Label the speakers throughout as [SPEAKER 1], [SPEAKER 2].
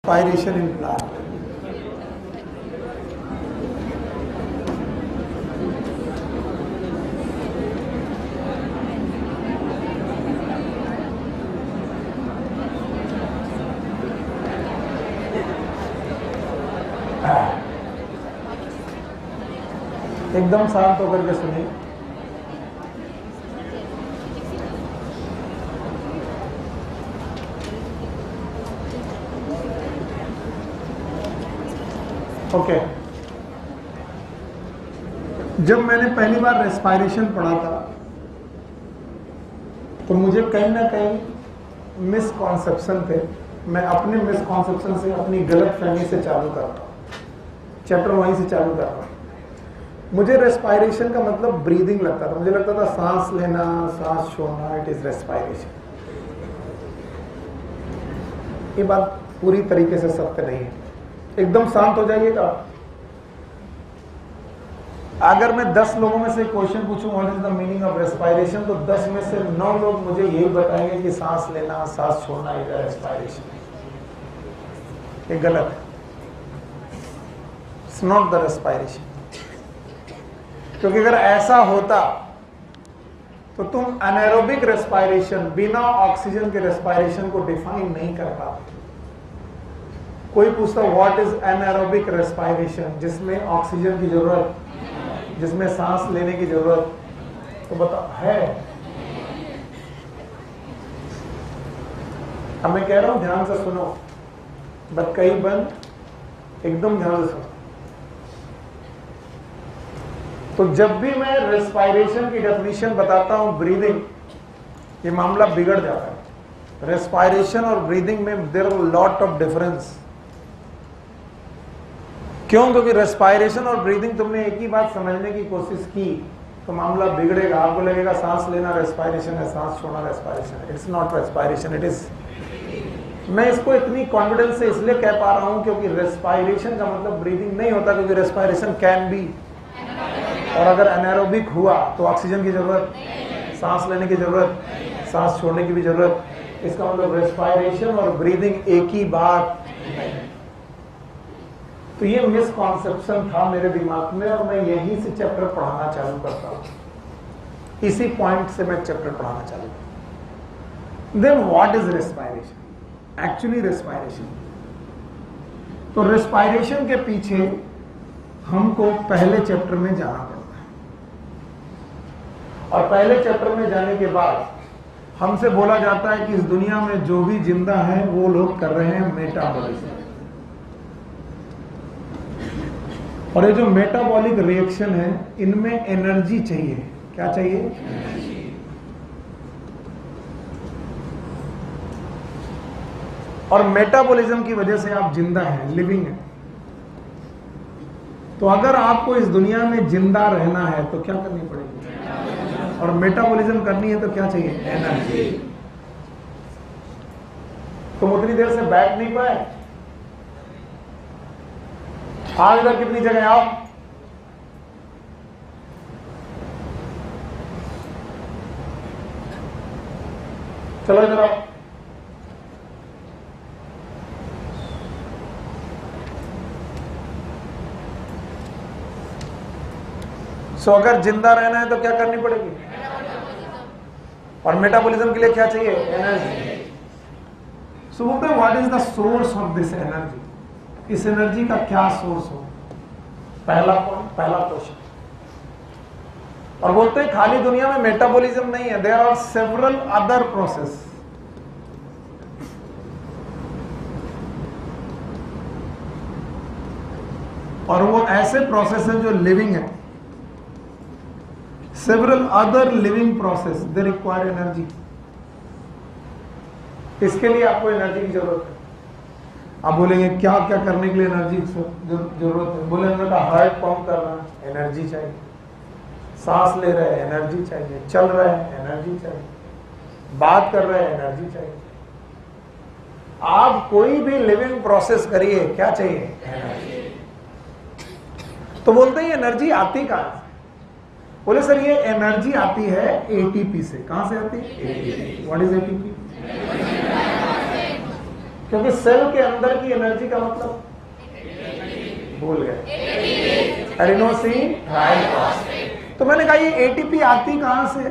[SPEAKER 1] respiration in plant. एकदम शांत होकर के सुनिए। ओके, जब मैंने पहली बार रेस्पायरेशन पढ़ा था तो मुझे कहीं ना कहीं मिसकॉन्सेप्शन थे। मैं अपने मिसकॉन्सेप्शन से, अपनी गलत फहमी से चालू कर रहा हूँ, चैप्टर वहीं से चालू कर रहा हूँ। मुझे रेस्पायरेशन का मतलब ब्रीदिंग लगता था। मुझे लगता था सांस लेना, सांस छोड़ना, इट इज रेस्पायरेशन। ये बात पूरी तरीके से सत्य नहीं है। एकदम शांत हो जाइएगा। अगर मैं 10 लोगों में से क्वेश्चन पूछूं what is the meaning of respiration, तो 10 में से 9 लोग मुझे यही बताएंगे कि सांस लेना, सांस छोड़ना, इट इज रेस्पायरेशन। ये गलत है। It's not the respiration. क्योंकि अगर ऐसा होता तो तुम एनारोबिक रेस्पायरेशन, बिना ऑक्सीजन के रेस्पायरेशन को डिफाइन नहीं कर पाते। कोई पूछता व्हाट इज एनारोबिक रेस्पायरेशन, जिसमें ऑक्सीजन की जरूरत, जिसमें सांस लेने की जरूरत, तो बता है। अब मैं कह रहा हूं ध्यान से सुनो, बट कहीं बंद, एकदम ध्यान से सुनो। तो जब भी मैं रेस्पायरेशन की डेफिनेशन बताता हूं, ब्रीदिंग, ये मामला बिगड़ जाता है। रेस्पायरेशन और ब्रीदिंग में there are lot of difference. क्यों? क्योंकि रेस्पायरेशन और ब्रीदिंग तुमने एक ही बात समझने की कोशिश की तो मामला बिगड़ेगा। आपको लगेगा सांस लेना रेस्पायरेशन है, सांस छोड़ना रेस्पायरेशन है। It's not respiration, it is. मैं इसको इतनी कॉन्फिडेंस से इसलिए कह पा रहा हूं क्योंकि रेस्पायरेशन का मतलब ब्रीदिंग नहीं होता, क्योंकि रेस्पायरेशन कैन बी, और अगर एनारोबिक हुआ तो ऑक्सीजन की जरूरत, सांस लेने की जरूरत, सांस छोड़ने की भी जरूरत। इसका मतलब रेस्पायरेशन और ब्रीदिंग एक ही बात नहीं। तो ये मिसकॉन्सेप्शन था मेरे दिमाग में, और मैं यहीं से चैप्टर पढ़ाना चालू करता हूं। इसी पॉइंट से मैं चैप्टर पढ़ाना चालू करता हूं। Then what is respiration? Actually respiration, तो रेस्पायरेशन के पीछे हमको पहले चैप्टर में जाना पड़ता है, और पहले चैप्टर में जाने के बाद हमसे बोला जाता है कि इस दुनिया में जो भी जिंदा है वो लोग कर रहे हैं मेटाबॉलिज्म। और ये जो मेटाबॉलिक रिएक्शन है, इनमें एनर्जी चाहिए। क्या चाहिए? एनर्जी। और मेटाबॉलिज्म की वजह से आप जिंदा हैं, लिविंग हैं। तो अगर आपको इस दुनिया में जिंदा रहना है तो क्या करनी पड़ेगी? और मेटाबॉलिज्म करनी है तो क्या चाहिए? एनर्जी। तुम उतनी देर से बैठ नहीं पाए, आज इधर कितनी जगह आओ। चलो इधर आओ। सो अगर जिंदा रहना है तो क्या करनी पड़ेगी? और मेटाबॉलिज्म के लिए क्या चाहिए? Energy. So what is the source of this energy? इस एनर्जी का क्या सोर्स हो? पहला पॉइंट, पहला क्वेश्चन। और बोलते हैं खाली दुनिया में मेटाबॉलिज्म नहीं है, there are several other process. और वो ऐसे प्रोसेस हैं जो लिविंग है। Several other living process, they require energy. इसके लिए आपको एनर्जी की जरूरत है। आप बोलेंगे क्या क्या करने के लिए एनर्जी जरूरत है? बोलेंगे हार्ट पंप कर रहा है, एनर्जी चाहिए। सांस ले रहे हैं, एनर्जी चाहिए। चल रहे हैं, एनर्जी चाहिए। बात कर रहे हैं, एनर्जी चाहिए। आप कोई भी लिविंग प्रोसेस करिए, क्या चाहिए? एनर्जी। तो बोलते हैं एनर्जी आती कहां से? बोले सर ये एनर्जी आती है एटीपी से। कहां से आती है? एटीपी। What is ATP? क्योंकि सेल के अंदर की एनर्जी का मतलब भूल गए, एडिनोसिन ट्राइफॉस्फेट। तो मैंने कहा ये एटीपी आती कहां से?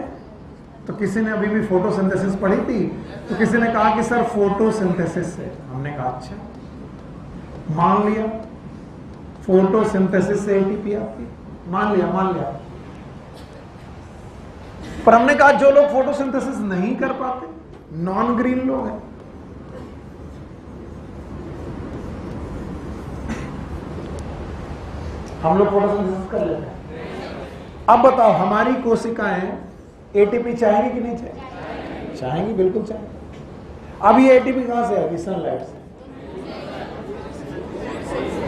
[SPEAKER 1] तो किसी ने अभी भी फोटोसिंथेसिस पढ़ी थी, तो किसी ने कहा कि सर फोटोसिंथेसिस से। हमने कहा अच्छा, मान लिया फोटोसिंथेसिस से एटीपी आती है, मान लिया। पर हमने कहा जो लोग फोटोसिंथेसिस नहीं कर पाते, नॉन ग्रीन लोग हैं, हम लोग फोटोसिंथेसिस कर लेते हैं। अब बताओ हमारी कोशिकाएं एटीपी चाहेंगी कि नहीं चाहेंगी? चाहेंगी, बिल्कुल चाहेंगी। अब ये एटीपी कहां से आएगी? सनलाइट से।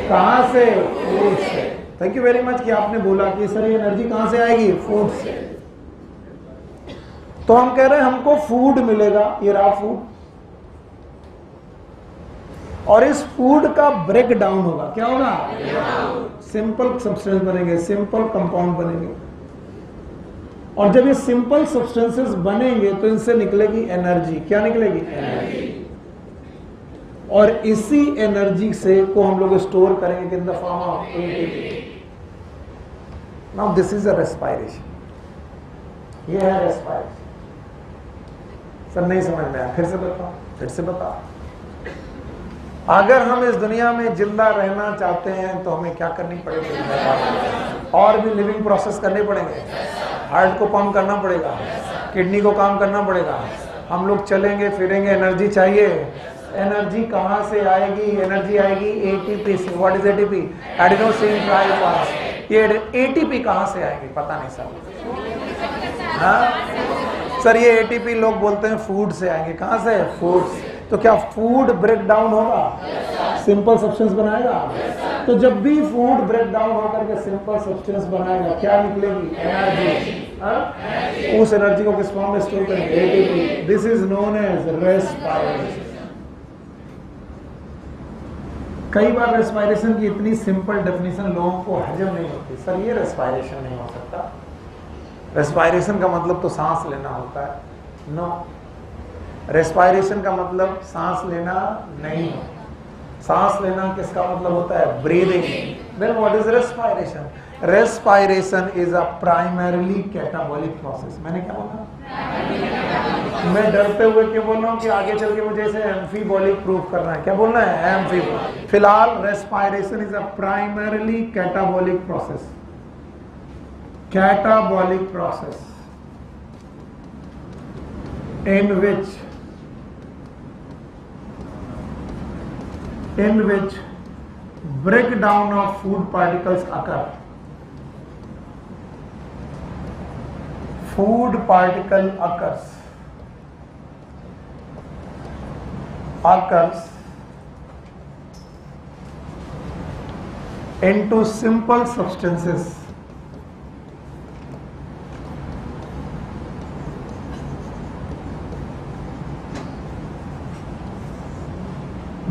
[SPEAKER 1] कहां से? फूड से। थैंक यू वेरी मच कि आपने बोला कि सर ये एनर्जी कहां से आएगी? फूड से। तो हम कह रहे हैं हमको फूड मिलेगा, ये रहा फूड, और इस फूड का ब्रेक डाउन होगा। क्या होगा? सिंपल सब्सटेंस बनेंगे, सिंपल कंपाउंड बनेंगे, और जब ये सिंपल सब्सटेंसेस बनेंगे तो इनसे निकलेगी एनर्जी। क्या निकलेगी? एनर्जी। और इसी एनर्जी से को हम लोग स्टोर करेंगे इन the form of ATP. Now this is a respiration. ये है रेस्पायरेशन। सर नहीं समझ में आया, फिर से बताओ। अगर हम इस दुनिया में जिंदा रहना चाहते हैं तो हमें क्या करनी पड़ेगी? और भी लिविंग प्रोसेस करने पड़ेंगे। हार्ट को पंप करना पड़ेगा, किडनी को काम करना पड़ेगा, हम लोग चलेंगे फिरेंगे, एनर्जी चाहिए। एनर्जी कहां से आएगी? एनर्जी आएगी एटीपी से। What is ATP? Adenosine triphosphate. ये एटीपी कहां से आएगी? पता नहीं सर। हाँ सर, ये एटीपी लोग बोलते हैं फूड से आएंगे। कहां से? फूड से। तो क्या फूड ब्रेक डाउन होगा? सिंपल सब्सटेंस बनाएगा। तो जब भी फूड ब्रेक डाउन होकर के सिंपल सब्सटेंस बनाएगा, क्या निकलेगी? एनर्जी। उस एनर्जी को किस फॉर्म में स्टोर करेंगे? ATP. This is known as respiration. कई बार रेस्पायरेशन की इतनी सिंपल डेफिनेशन लोगों को हजम नहीं होती। सर ये रेस्पायरेशन नहीं हो सकता, रेस्पायरेशन का मतलब तो सांस लेना होता है। नो, रेस्पायरेशन का मतलब सांस लेना नहीं। सांस लेना किसका मतलब होता है? Breathing. Then what is respiration? Respiration is a primarily catabolic process. मैंने क्या बोला? मैं डरते हुए क्यों बोल रहा हूँ कि आगे चल के मुझे इसे एम्फीबॉलिक प्रूफ करना है। क्या बोलना है? एम्फीबॉलिक। फिलहाल respiration is a primarily catabolic process. Catabolic process in which breakdown of food particles occur. Food particle occurs into simple substances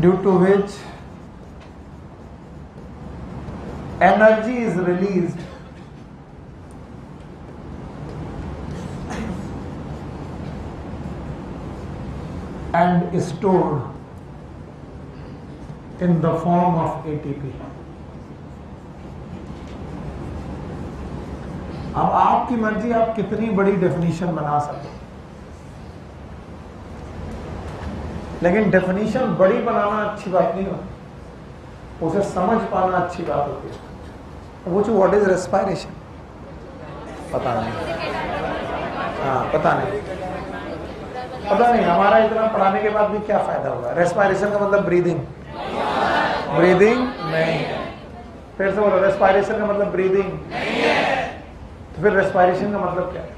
[SPEAKER 1] due to which energy is released and stored in the form of ATP. अब आपकी मर्जी, आप कितनी बड़ी definition बना सकते, लेकिन definition बड़ी बनाना अच्छी बात नहीं होती, उसे समझ पाना अच्छी बात होती है। वो जो व्हाट इज रेस्पायरेशन, पता नहीं। हाँ पता नहीं, हमारा इतना पढ़ाने के बाद भी क्या फायदा होगा? रेस्पायरेशन का मतलब ब्रीदिंग नहीं है। फिर से बोलो, रेस्पायरेशन का मतलब ब्रीदिंग नहीं है। तो फिर रेस्पायरेशन का मतलब क्या है?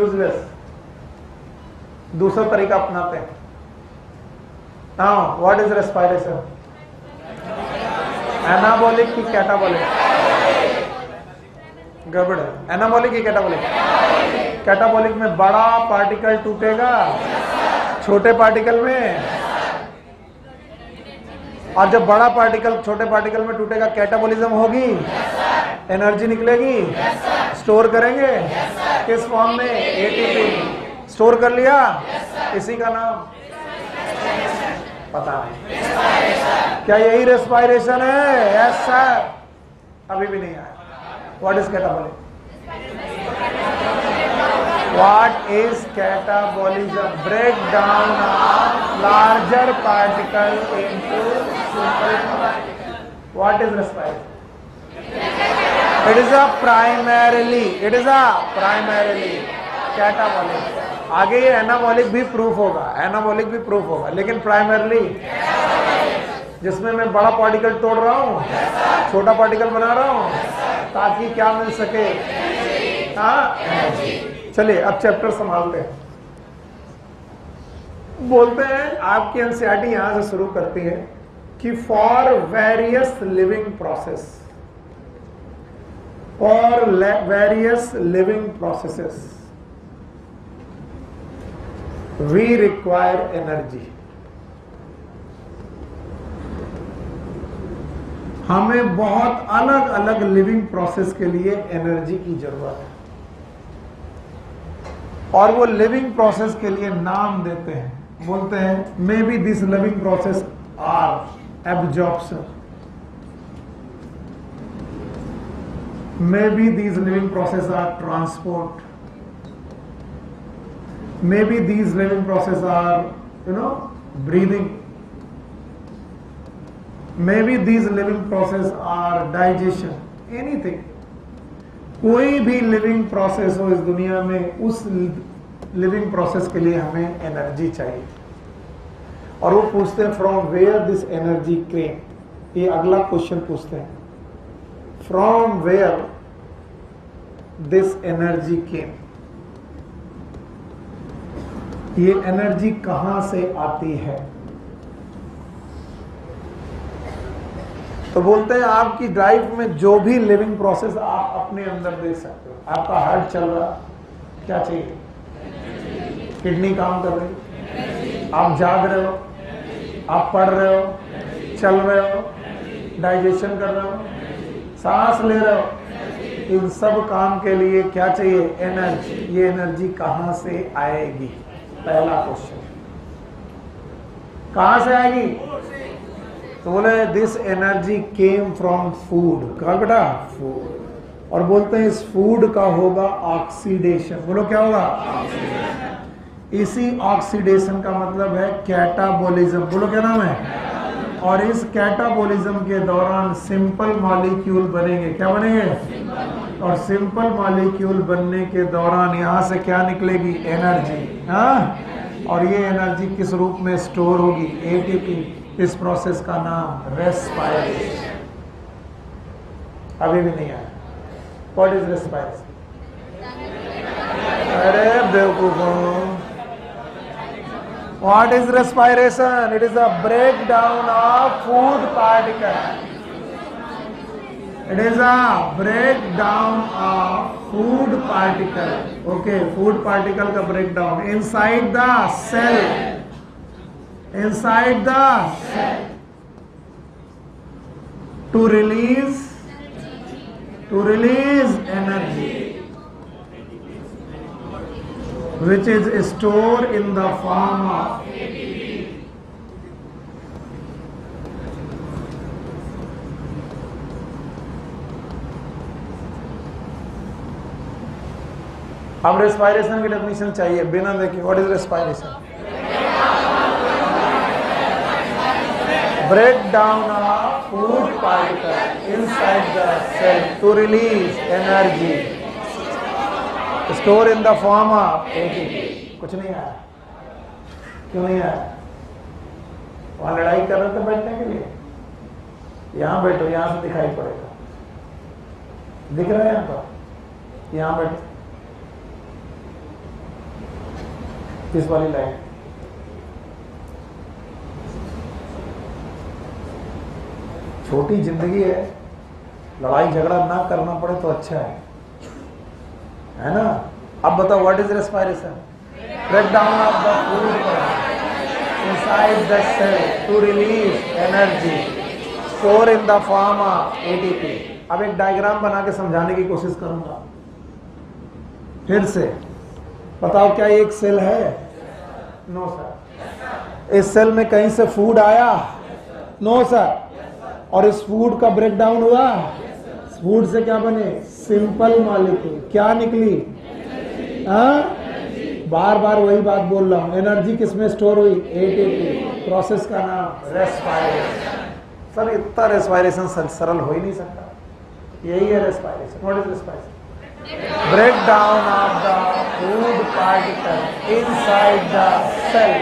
[SPEAKER 1] यूजलेस। दूसरा तरीका अपनाते हैं। Now what is respiration? Anabolic की कैटाबॉलिक? गड़बड़ है। एनाबॉलिक की कैटाबॉलिक? कैटाबॉलिक में बड़ा पार्टिकल टूटेगा छोटे पार्टिकल में, और जब बड़ा पार्टिकल छोटे पार्टिकल में टूटेगा कैटाबॉलिज्म होगी, एनर्जी निकलेगी, स्टोर करेंगे किस फॉर्म में? एटीपी। स्टोर कर लिया, इसी का नाम पता नहीं। क्या यही रेस्पायरेशन है? Yes sir. अभी भी नहीं आया। What is catabolic? What is catabolism? Breakdown of larger particle into simple particle. What is respiration? It is a primarily catabolic. आगे ये एनाबॉलिक भी प्रूफ होगा, लेकिन प्राइमरली जिसमें मैं बड़ा पार्टिकल तोड़ रहा हूँ, छोटा पार्टिकल बना रहा हूँ, ताकि क्या मिल सके? हाँ, चलिए अब चैप्टर संभालते हैं। बोलते हैं आपकी एनसीईआरटी यहां से शुरू करती है कि for various living processes we require energy. हमें बहुत अलग अलग लिविंग प्रोसेस के लिए एनर्जी की जरूरत है, और वो लिविंग प्रोसेस के लिए नाम देते हैं। बोलते हैं maybe this living process are absorption, maybe these living processes are transport, maybe these living processes are breathing, maybe these living processes are digestion, anything। कोई भी लिविंग प्रोसेस हो इस दुनिया में, उस लिविंग प्रोसेस के लिए हमें एनर्जी चाहिए। और वो पूछते हैं फ्रॉम वेयर दिस एनर्जी केम। ये अगला क्वेश्चन पूछते हैं, फ्रॉम वेयर दिस एनर्जी केम। ये एनर्जी कहां से आती है? तो बोलते हैं आपकी लाइफ में जो भी लिविंग प्रोसेस आप अपने अंदर देख सकते हो। आपका हार्ट चल रहा, क्या चाहिए? किडनी काम कर रही, आप जाग रहे हो, आप पढ़ रहे हो, चल रहे हो, डाइजेशन कर रहे हो, सांस ले रहे हो, इन सब काम के लिए क्या चाहिए? एनर्जी। ये एनर्जी कहां से आएगी? पहला क्वेश्चन, कहां से आएगी? तो बोले this energy came from food. कहा बेटा? फूड। और बोलते हैं इस फूड का होगा ऑक्सीडेशन। बोलो क्या होगा? इसी ऑक्सीडेशन का मतलब है कैटाबॉलिज्म। बोलो क्या नाम है? और इस कैटाबॉलिज्म के दौरान सिंपल मॉलिक्यूल बनेंगे। क्या बनेंगे? और सिंपल मॉलिक्यूल बनने के दौरान यहां से क्या निकलेगी? एनर्जी। हाँ, और ये एनर्जी किस रूप में स्टोर होगी? एटीपी। इस प्रोसेस का नाम रेस्पायरेशन। अभी भी नहीं आया। What is respiration? अरे बेवकूफों, what is respiration? It is a breakdown of food particle. It is a breakdown of food particle. Okay, food particle का breakdown inside the cell, inside the cell to release energy which is stored in the form of अब respiration की definition चाहिए बिना देखे। What is respiration? breakdown of food particle inside the cell to release energy store in the form of ATP। कुछ नहीं आया? क्यों नहीं आया? वहां लड़ाई कर रहे थे बैठने के लिए। यहां बैठो, यहां से दिखाई पड़ेगा। दिख रहा है यहां पर? यहां बैठो, किस वाली लाइन? छोटी जिंदगी है, लड़ाई झगड़ा ना करना पड़े तो अच्छा है ना? अब बताओ what is respiration? Breakdown of the food inside the cell to release energy store in the form of ATP. अब एक डायग्राम बना के समझाने की कोशिश करूंगा। फिर से बताओ, क्या ये एक सेल है? No sir. इस सेल में कहीं से फूड आया? No sir. और इस फूड का ब्रेक डाउन हुआ? फूड से क्या बने? Simple molecule. क्या निकली? बार बार वही बात बोल रहा हूं, एनर्जी किसमें स्टोर हुई? एटीपी। प्रोसेस का नाम रेस्पायरेशन। सर इतना रेस्पायरेशन सरल हो ही नहीं सकता। यही है respiration. What is respiration? breakdown of the food particle inside the cell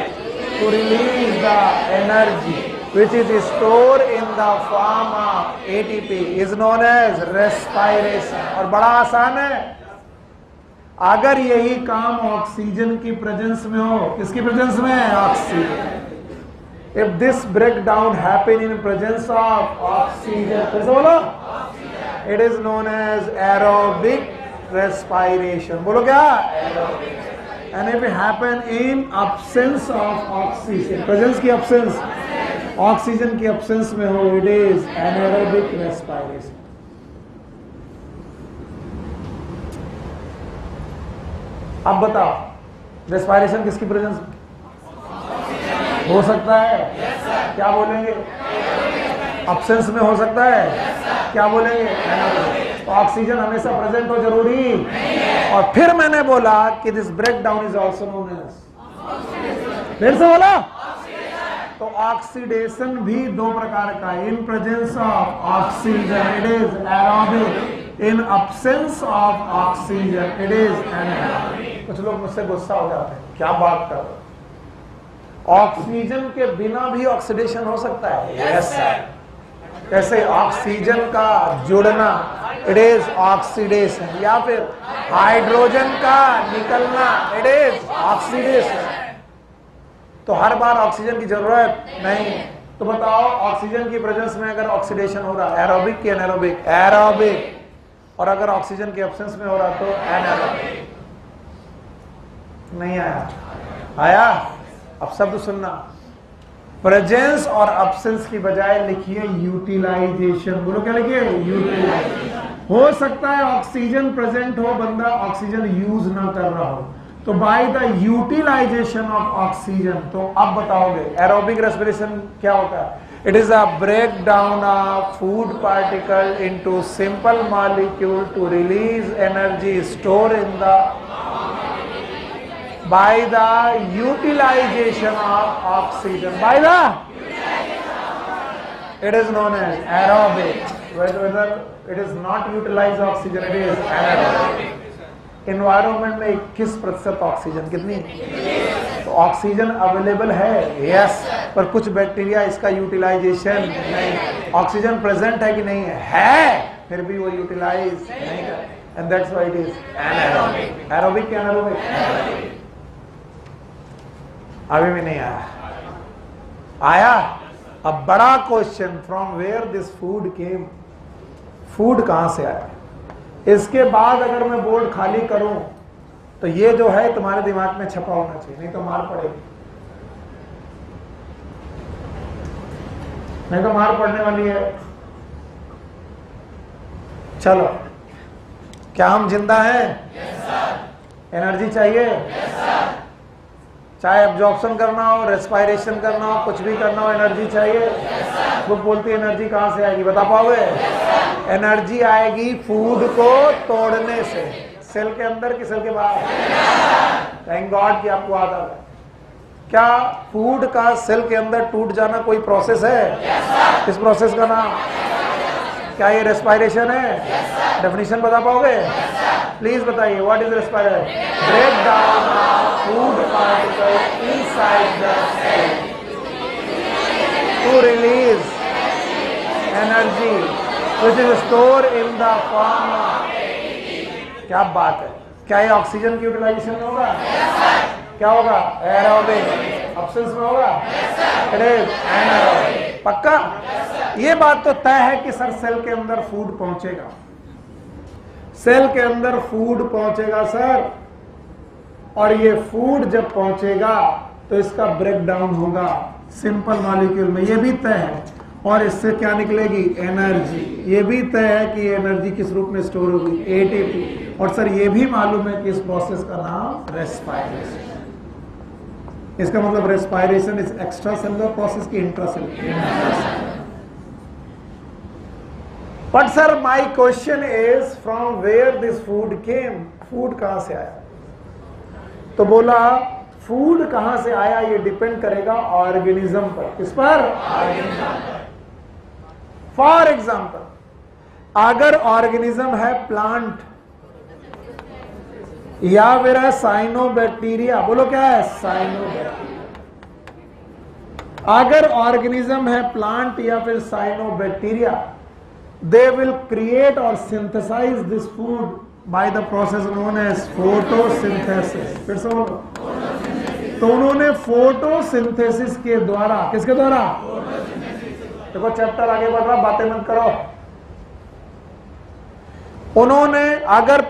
[SPEAKER 1] to release the energy which is stored in the form of ATP is known as respiration। और बड़ा आसान है, अगर यही काम ऑक्सीजन की प्रेजेंस में हो। किसकी प्रेजेंस में? Oxygen. If this breakdown happen in presence of oxygen, फिर से बोलो, it is known as aerobic respiration। बोलो क्या? and if it happen in absence of oxygen, presence की absence, ऑक्सीजन की absence में हो, it is anaerobic respiration। अब बताओ, रेस्पायरेशन किसकी प्रेजेंस हो सकता है? क्या बोलेंगे? absence में हो सकता है? क्या बोलेंगे? ऑक्सीजन हमेशा प्रेजेंट हो जरूरी। और फिर मैंने बोला कि this break down is also known as, फिर से बोला, तो ऑक्सीडेशन भी दो प्रकार का है। इन presence of oxygen it is aerobic, in absence of oxygen it is anaerobic. कुछ लोग मुझसे गुस्सा हो जाते हैं, क्या बात कर रहे हो? ऑक्सीजन के बिना भी ऑक्सीडेशन हो सकता है? Yes sir. जैसे ऑक्सीजन का जुड़ना इट इज ऑक्सीडेशन, या फिर हाइड्रोजन का निकलना इट इज ऑक्सीडेशन। तो हर बार ऑक्सीजन की जरूरत नहीं। तो बताओ, ऑक्सीजन की प्रेजेंस में अगर ऑक्सीडेशन हो रहा, एरोबिक की एनारोबिक? एरोबिक। और अगर ऑक्सीजन के एब्सेंस में हो रहा तो एनारोबिक। नहीं आया? आया? अब शब्द सुनना, प्रेजेंस और अब्सेंस की बजाय लिखिए यूटिलाइजेशन। बोलो क्या लिखिए? यूटिलाइजेशन। हो सकता है ऑक्सीजन प्रेजेंट हो, बंदा ऑक्सीजन यूज ना कर रहा हो, तो by the utilization of oxygen. तो अब बताओगे एरोबिक रेस्पिरेशन क्या होता है? It is a break down of food particle into simple molecule to release energy store in the by the utilization of oxygen, by the it is known as aerobic। whether it is not utilize oxygen, it is anaerobic। environment में 21% oxygen, कितनी? तो oxygen available है, yes, पर कुछ bacteria इसका utilisation नहीं। Oxygen present है कि नहीं है, फिर भी वो यूटिलाइज नहीं कर, and that's why it is anaerobic. Aerobic क्या? एनारोबिक। अभी भी नहीं आया? आया? अब बड़ा question, from where this food came? Food कहां से आया? इसके बाद अगर मैं बोर्ड खाली करूं तो ये जो है तुम्हारे दिमाग में छपा होना चाहिए, नहीं तो मार पड़ेगी। नहीं तो मार पड़ने वाली है। चलो, क्या हम जिंदा हैं? एनर्जी चाहिए? चाहे एब्जॉर्प्शन करना हो, रेस्पायरेशन करना हो, कुछ भी करना हो, एनर्जी चाहिए। वो बोलती है एनर्जी कहां से आएगी? बता पाओगे? एनर्जी आएगी फूड को तोड़ने से। सेल के अंदर कि सेल के बाहर? थैंक गॉड कि आपको आदत है। क्या फूड का सेल के अंदर टूट जाना कोई प्रोसेस है? इस प्रोसेस का नाम क्या? ये रेस्पायरेशन है। डेफिनेशन बता पाओगे? प्लीज बताइए, what is respiration? Break down of food particle inside the cell to release energy which is store in the form of. क्या बात है? क्या ये ऑक्सीजन की यूटिलाइजेशन में होगा? क्या होगा? एरोबिक। अब्सेंस में होगा? It is anaerobic. पक्का? ये बात तो तय है कि सर सेल के अंदर फूड पहुंचेगा, सेल के अंदर फूड पहुंचेगा सर, और ये फूड जब पहुंचेगा तो इसका ब्रेक डाउन होगा सिंपल मॉलिक्यूल में, ये भी तय है। और इससे क्या निकलेगी? एनर्जी। ये भी तय है कि एनर्जी किस रूप में स्टोर होगी? एटीपी। और सर ये भी मालूम है कि इस प्रोसेस का नाम रेस्पायरेशन। इसका मतलब respiration is extra cellular process की intra cellular. But sir my question is from where this food came, food कहां से आया? तो बोला फूड कहां से आया ये डिपेंड करेगा ऑर्गेनिज्म पर। किस पर? फॉर एग्जाम्पल, अगर ऑर्गेनिज्म है प्लांट या फिर है साइनोबैक्टीरिया, बोलो क्या है? साइनोबैक्टीरिया। अगर ऑर्गेनिज्म है प्लांट या फिर cyanobacteria, they will create or synthesize this food by the process known as photosynthesis। फिर से बोलो। तो उन्होंने फोटोसिंथेसिस के द्वारा, किसके द्वारा? देखो चैप्टर आगे बढ़ रहा, बातें मत करो। उन्होंने, अगर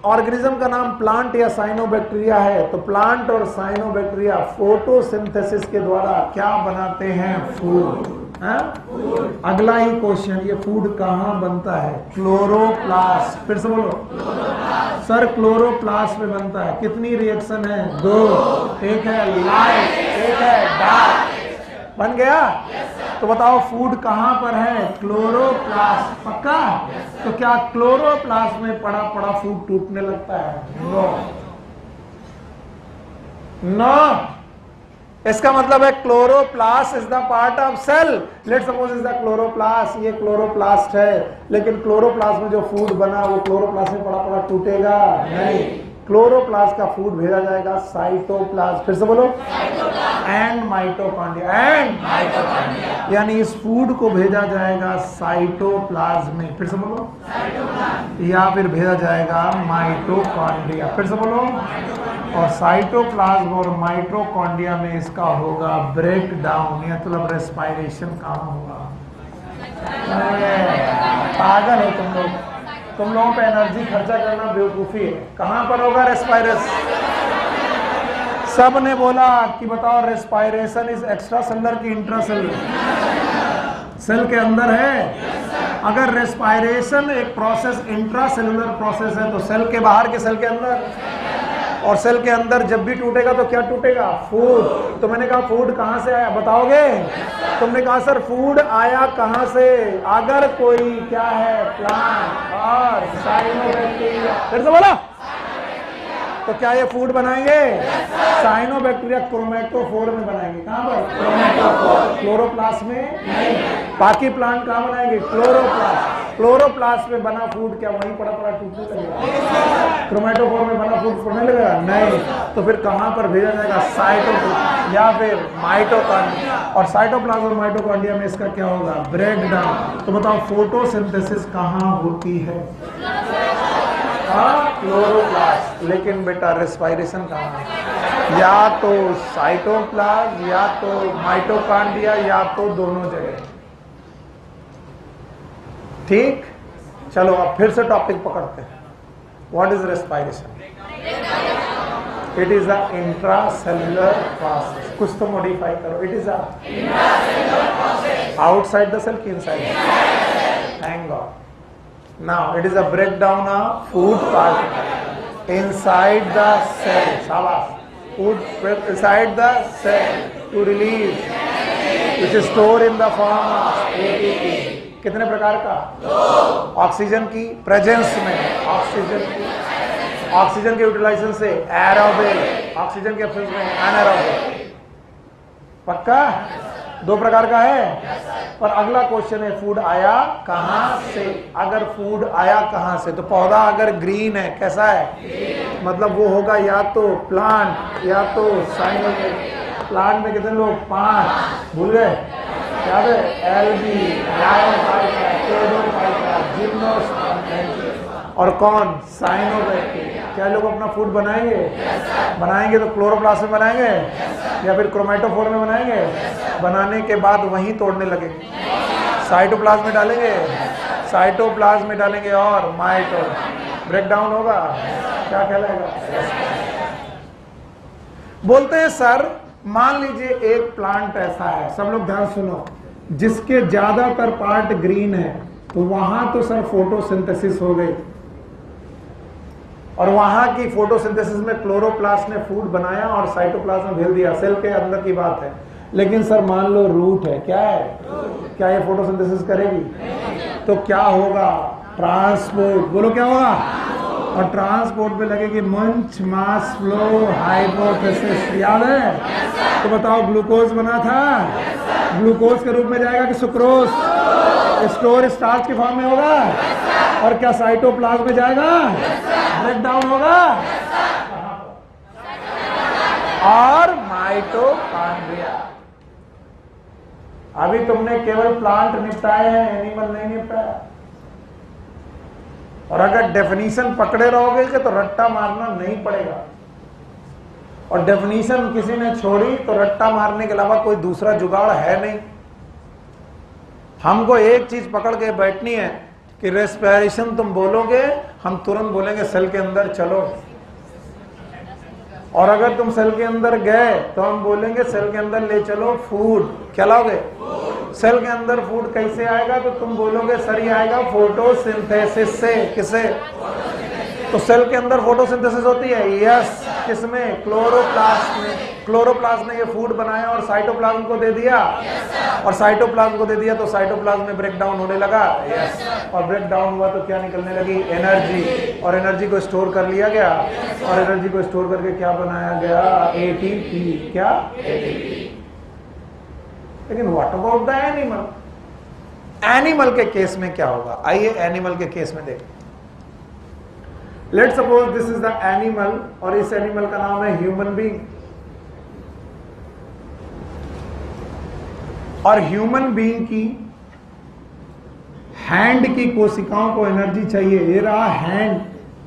[SPEAKER 1] ऑर्गेनिज्म का नाम प्लांट या साइनोबैक्टीरिया है, तो प्लांट और साइनोबैक्टीरिया फोटोसिंथेसिस के द्वारा क्या बनाते हैं? फूड। अगला ही क्वेश्चन, ये फूड कहां बनता है? क्लोरोप्लास्ट। फिर से बोलो। सर क्लोरोप्लास्ट में बनता है। कितनी रिएक्शन है? 2। एक है लाइट, एक है डार्क। बन गया? तो बताओ फूड कहां पर है? क्लोरोप्लास्ट। पक्का? तो क्या क्लोरोप्लास्ट में पड़ा पड़ा फूड टूटने लगता है? No no. इसका मतलब है chloroplast is the part of cell. Let suppose is the chloroplast, ये क्लोरोप्लास्ट है, लेकिन क्लोरोप्लास्ट में जो फूड बना वो क्लोरोप्लास्ट में पड़ा पड़ा टूटेगा नहीं। क्लोरोप्लास्ट का फूड भेजा जाएगा साइटोप्लाज्म। फिर से बोलो। And mitochondria. एंड माइटोकॉन्ड्रिया, यानी इस फूड को भेजा जाएगा साइटोप्लाज्म में। फिर से बोलो। या फिर भेजा जाएगा माइटोकॉन्ड्रिया। फिर से बोलो। और साइटोप्लाज्म और माइटोकॉन्ड्रिया में इसका होगा ब्रेक डाउन, या मतलब रेस्पायरेशन काम होगा। पागल हो तुम लोग, तुम लोगों पे एनर्जी खर्चा करना बेवकूफी है। कहां पर होगा रेस्पायरेशन? सब ने बोला कि बताओ रेस्पायरेशन इज एक्स्ट्रा सेलुलर की इंट्रा सेलुलर? सेल के अंदर है। अगर रेस्पायरेशन एक प्रोसेस इंट्रा सेलुलर प्रोसेस है, तो सेल के बाहर के सेल के अंदर, और सेल के अंदर जब भी टूटेगा तो क्या टूटेगा? फूड। तो मैंने कहा फूड कहां से आया? बताओगे? तुमने कहा सर फूड आया कहां से? अगर कोई क्या है? प्लांट और साइनोबैक्टीरिया। फिर से बोला। तो क्या ये फूड बनाएंगे? साइनोबैक्टीरिया क्रोमैटोफोर में बनाएंगे। कहां पर? क्रोमैटोफोर। क्लोरोप्लास्ट में नहीं। बाकी प्लांट कहां बनाएंगे? क्लोरोप्लास्ट। क्लोरोप्लास्ट में बना फूड क्या वहीं पड़ा पड़ा टूटने लगेगा? क्रोमैटोफोर में बना फूड टूटने लगेगा? नहीं। तो फिर कहां पर भेजा जाएगा? साइटोप्लाज्म या फिर माइटोकॉन्ड्रिया। और साइटोप्लाज्म और माइटोकॉन्ड्रिया में इसका क्या होगा? Break down. तो बताओ फोटोसिंथेसिस कहां होती है? क्लोरोप्लास्ट। लेकिन बेटा रेस्पायरेशन कहां है? या तो साइटोप्लाज्म, या तो माइटोकॉन्ड्रिया, या तो दोनों जगह। ठीक, चलो अब फिर से टॉपिक पकड़ते हैं। What is respiration? It is a intracellular process. कुछ तो मॉडिफाई करो। It is a outside the cell की inside? Thank God. Now it is a breakdown of food particle inside the cell. शाबाश। Food inside the cell to release, which is stored in the form of ATP. कितने प्रकार का? 2। Oxygen की presence में, oxygen के utilisation से aerobic, oxygen के absence में एनारोबिक। पक्का? 2 प्रकार का है। पर अगला क्वेश्चन है फूड आया कहां से? अगर फूड आया कहां से, तो पौधा अगर ग्रीन है, कैसा है? मतलब वो होगा या तो प्लांट या तो साइनोबैक्टीरिया। प्लांट में कितने लोग? 5। भूल गए? याद है? Algae, bryophyta, pteridophyta, gymnosperm. और कौन? साइनोबैक्टीरिया। क्या लोग अपना फूड बनाएंगे? बनाएंगे। तो क्लोरोप्लास्ट में बनाएंगे या फिर क्रोमैटोफोर में बनाएंगे? बनाने के बाद वहीं तोड़ने लगेंगे। साइटोप्लाज्म में डालेंगे, साइटोप्लाज्म में डालेंगे और माइटो ब्रेकडाउन होगा। क्या कहलाएगा? बोलते हैं सर मान लीजिए एक प्लांट ऐसा है, सब लोग ध्यान सुनो, जिसके ज्यादातर पार्ट ग्रीन है, तो वहां तो सर फोटोसिंथेसिस हो गई, और वहां की फोटोसिंथेसिस में क्लोरोप्लास्ट ने फूड बनाया और साइटोप्लाज्म में भेज दिया, सेल के अंदर की बात है। लेकिन सर मान लो रूट है, क्या है, क्या ये फोटोसिंथेसिस करेगी? तो क्या होगा? ट्रांसपोर्ट, बोलो क्या होगा? और ट्रांसपोर्ट पे लगेगी मंच मास फ्लो हाइपोथेसिस, याद है? तो बताओ ग्लूकोज बना था, ग्लूकोज के रूप में जाएगा कि सुक्रोज? स्टोर स्टार्च के फॉर्म में होगा, और क्या साइटोप्लाज्म में जाएगा? ब्रेक डाउन होगा, और माइटोकॉन्ड्रिया। अभी तुमने केवल प्लांट निपटाए हैं, एनिमल नहीं निपटाया। और अगर डेफिनीशन पकड़े रहोगे तो रट्टा मारना नहीं पड़ेगा, और डेफिनीशन किसी ने छोड़ी तो रट्टा मारने के अलावा कोई दूसरा जुगाड़ है नहीं। हमको एक चीज पकड़ के बैठनी है कि रेस्पिरेशन तुम बोलोगे, हम तुरंत बोलेंगे सेल के अंदर चलो, और अगर तुम सेल के अंदर गए तो हम बोलेंगे सेल के अंदर ले चलो फूड। क्या लाओगे? सेल के अंदर फूड कैसे आएगा? तो तुम बोलोगे सर ये आएगा फोटोसिंथेसिस से। किसे? तो सेल के अंदर फोटोसिंथेसिस होती है, यस। किसमें? क्लोरोप्लास्ट में। क्लोरोप्लास्ट ने ये फूड बनाया और साइटोप्लाज्म को दे दिया, और साइटोप्लाज्म को दे दिया तो साइटोप्लाज्म में ब्रेक डाउन होने लगा, यस। और ब्रेक डाउन हुआ तो क्या निकलने लगी? एनर्जी। और एनर्जी को स्टोर कर लिया गया, और एनर्जी को स्टोर करके क्या बनाया गया? एटीपी। क्या? एटीपी। लेकिन what about the animal? Animal के केस में क्या होगा? आइए एनिमल के केस में देखें। Let's suppose this is the animal, और इस एनिमल का नाम है ह्यूमन बीइंग। और ह्यूमन बीइंग की हैंड की कोशिकाओं को एनर्जी चाहिए। ये रहा हैंड,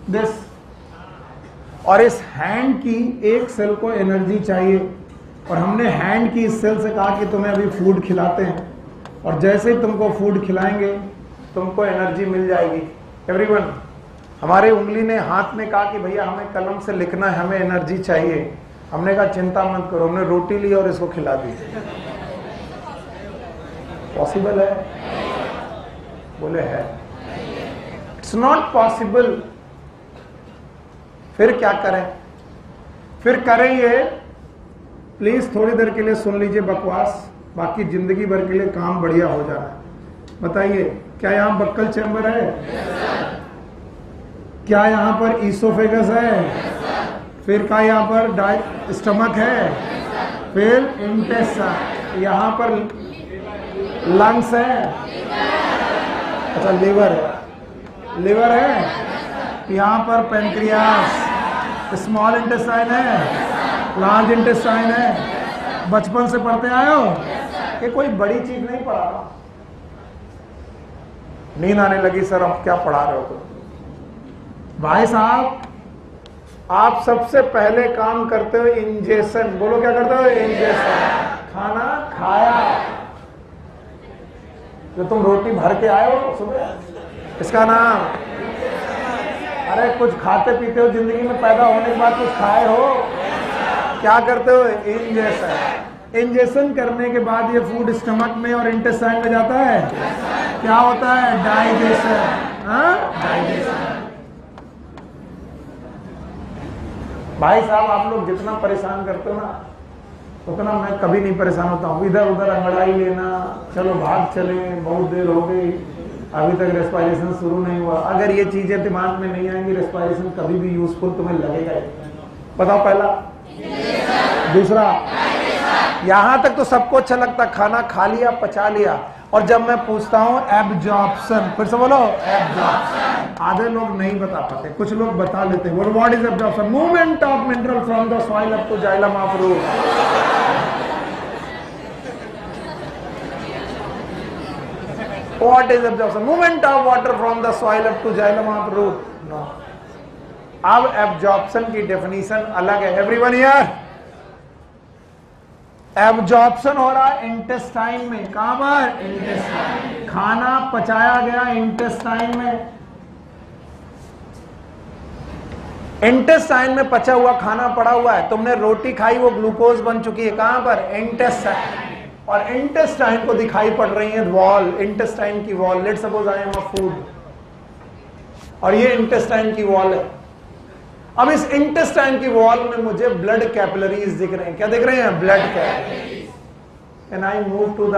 [SPEAKER 1] दिस, और इस हैंड की एक सेल को एनर्जी चाहिए। और हमने हैंड की इस सेल से कहा कि तुम्हें अभी फूड खिलाते हैं, और जैसे ही तुमको फूड खिलाएंगे तुमको एनर्जी मिल जाएगी। एवरीवन, हमारे उंगली ने हाथ में कहा कि भैया हमें कलम से लिखना है, हमें एनर्जी चाहिए। हमने कहा चिंता मत करो, हमने रोटी ली और इसको खिला दी। पॉसिबल है? बोले है। It's not possible. फिर क्या करें? फिर करें ये, प्लीज थोड़ी देर के लिए सुन लीजिए बकवास, बाकी जिंदगी भर के लिए काम बढ़िया हो जाना है। बताइए, क्या यहां बक्कल चैम्बर है? क्या यहां पर ईसोफेगस है? फिर क्या यहां पर स्टमक है? फिर इंटेस्टाइन, यहां पर लंग्स है, अच्छा लीवर है, लीवर है, यहां पर पेनक्रियास, स्मॉल इंटेस्टाइन है, लार्ज इंटेस्टाइन है। बचपन से पढ़ते आए हो, ये कोई बड़ी चीज नहीं पढ़ा रहा। नींद आने लगी सर अब क्या पढ़ा रहे हो? तो भाई साहब, आप सबसे पहले काम करते हो इंजेक्शन। बोलो क्या करते हो? इंजेक्शन। खाना खाया, जो तुम रोटी भर के आए हो सुबह, इसका नाम, अरे कुछ खाते पीते हो जिंदगी में, पैदा होने के बाद कुछ खाए हो, क्या करते हो? इंजेक्शन। इंजेक्शन करने के बाद ये फूड स्टमक में और इंटेस्टाइन में जाता है, क्या होता है? डाइजेशन। डाइजेशन। भाई साहब, आप लोग जितना परेशान करते हो ना, उतना मैं कभी नहीं परेशान होता हूँ। इधर उधर अंगड़ाई लेना, चलो भाग चले, बहुत देर हो गई, अभी तक रेस्पिरेशन शुरू नहीं हुआ। अगर ये चीजें दिमाग में नहीं आएंगी, रेस्पिरेशन कभी भी यूजफुल तुम्हें लगेगा ही। बताओ पहला। दूसरा, यहां तक तो सबको अच्छा लगता, खाना खा लिया, पचा लिया, और जब मैं पूछता हूं एब्जॉर्प्शन, फिर से बोलो एब्जॉर्प्शन। आधे लोग नहीं बता पाते, कुछ लोग बता लेते हैं। What is absorption? Movement of mineral from the soil up to xylem of root. What is absorption? Movement of water from the soil up to xylem of root. No. अब एब्जॉर्प्शन की डेफिनेशन अलग है। Everyone here, absorption हो रहा है intestine में। कहां पर? इंटेस्टाइन। खाना पचाया गया इंटेस्टाइन में। इंटेस्टाइन में पचा हुआ खाना पड़ा हुआ है, तुमने रोटी खाई, वो ग्लूकोज बन चुकी है। कहां पर? इंटेस्टाइन। और इंटेस्टाइन को दिखाई पड़ रही है वॉल, इंटेस्टाइन की wall. Let suppose I am a food और ये इंटेस्टाइन की वॉल है। अब इस इंटेस्टाइन की वॉल में मुझे ब्लड कैपिलरीज दिख रहे हैं। क्या दिख रहे हैं? Blood capillaries. And I move to the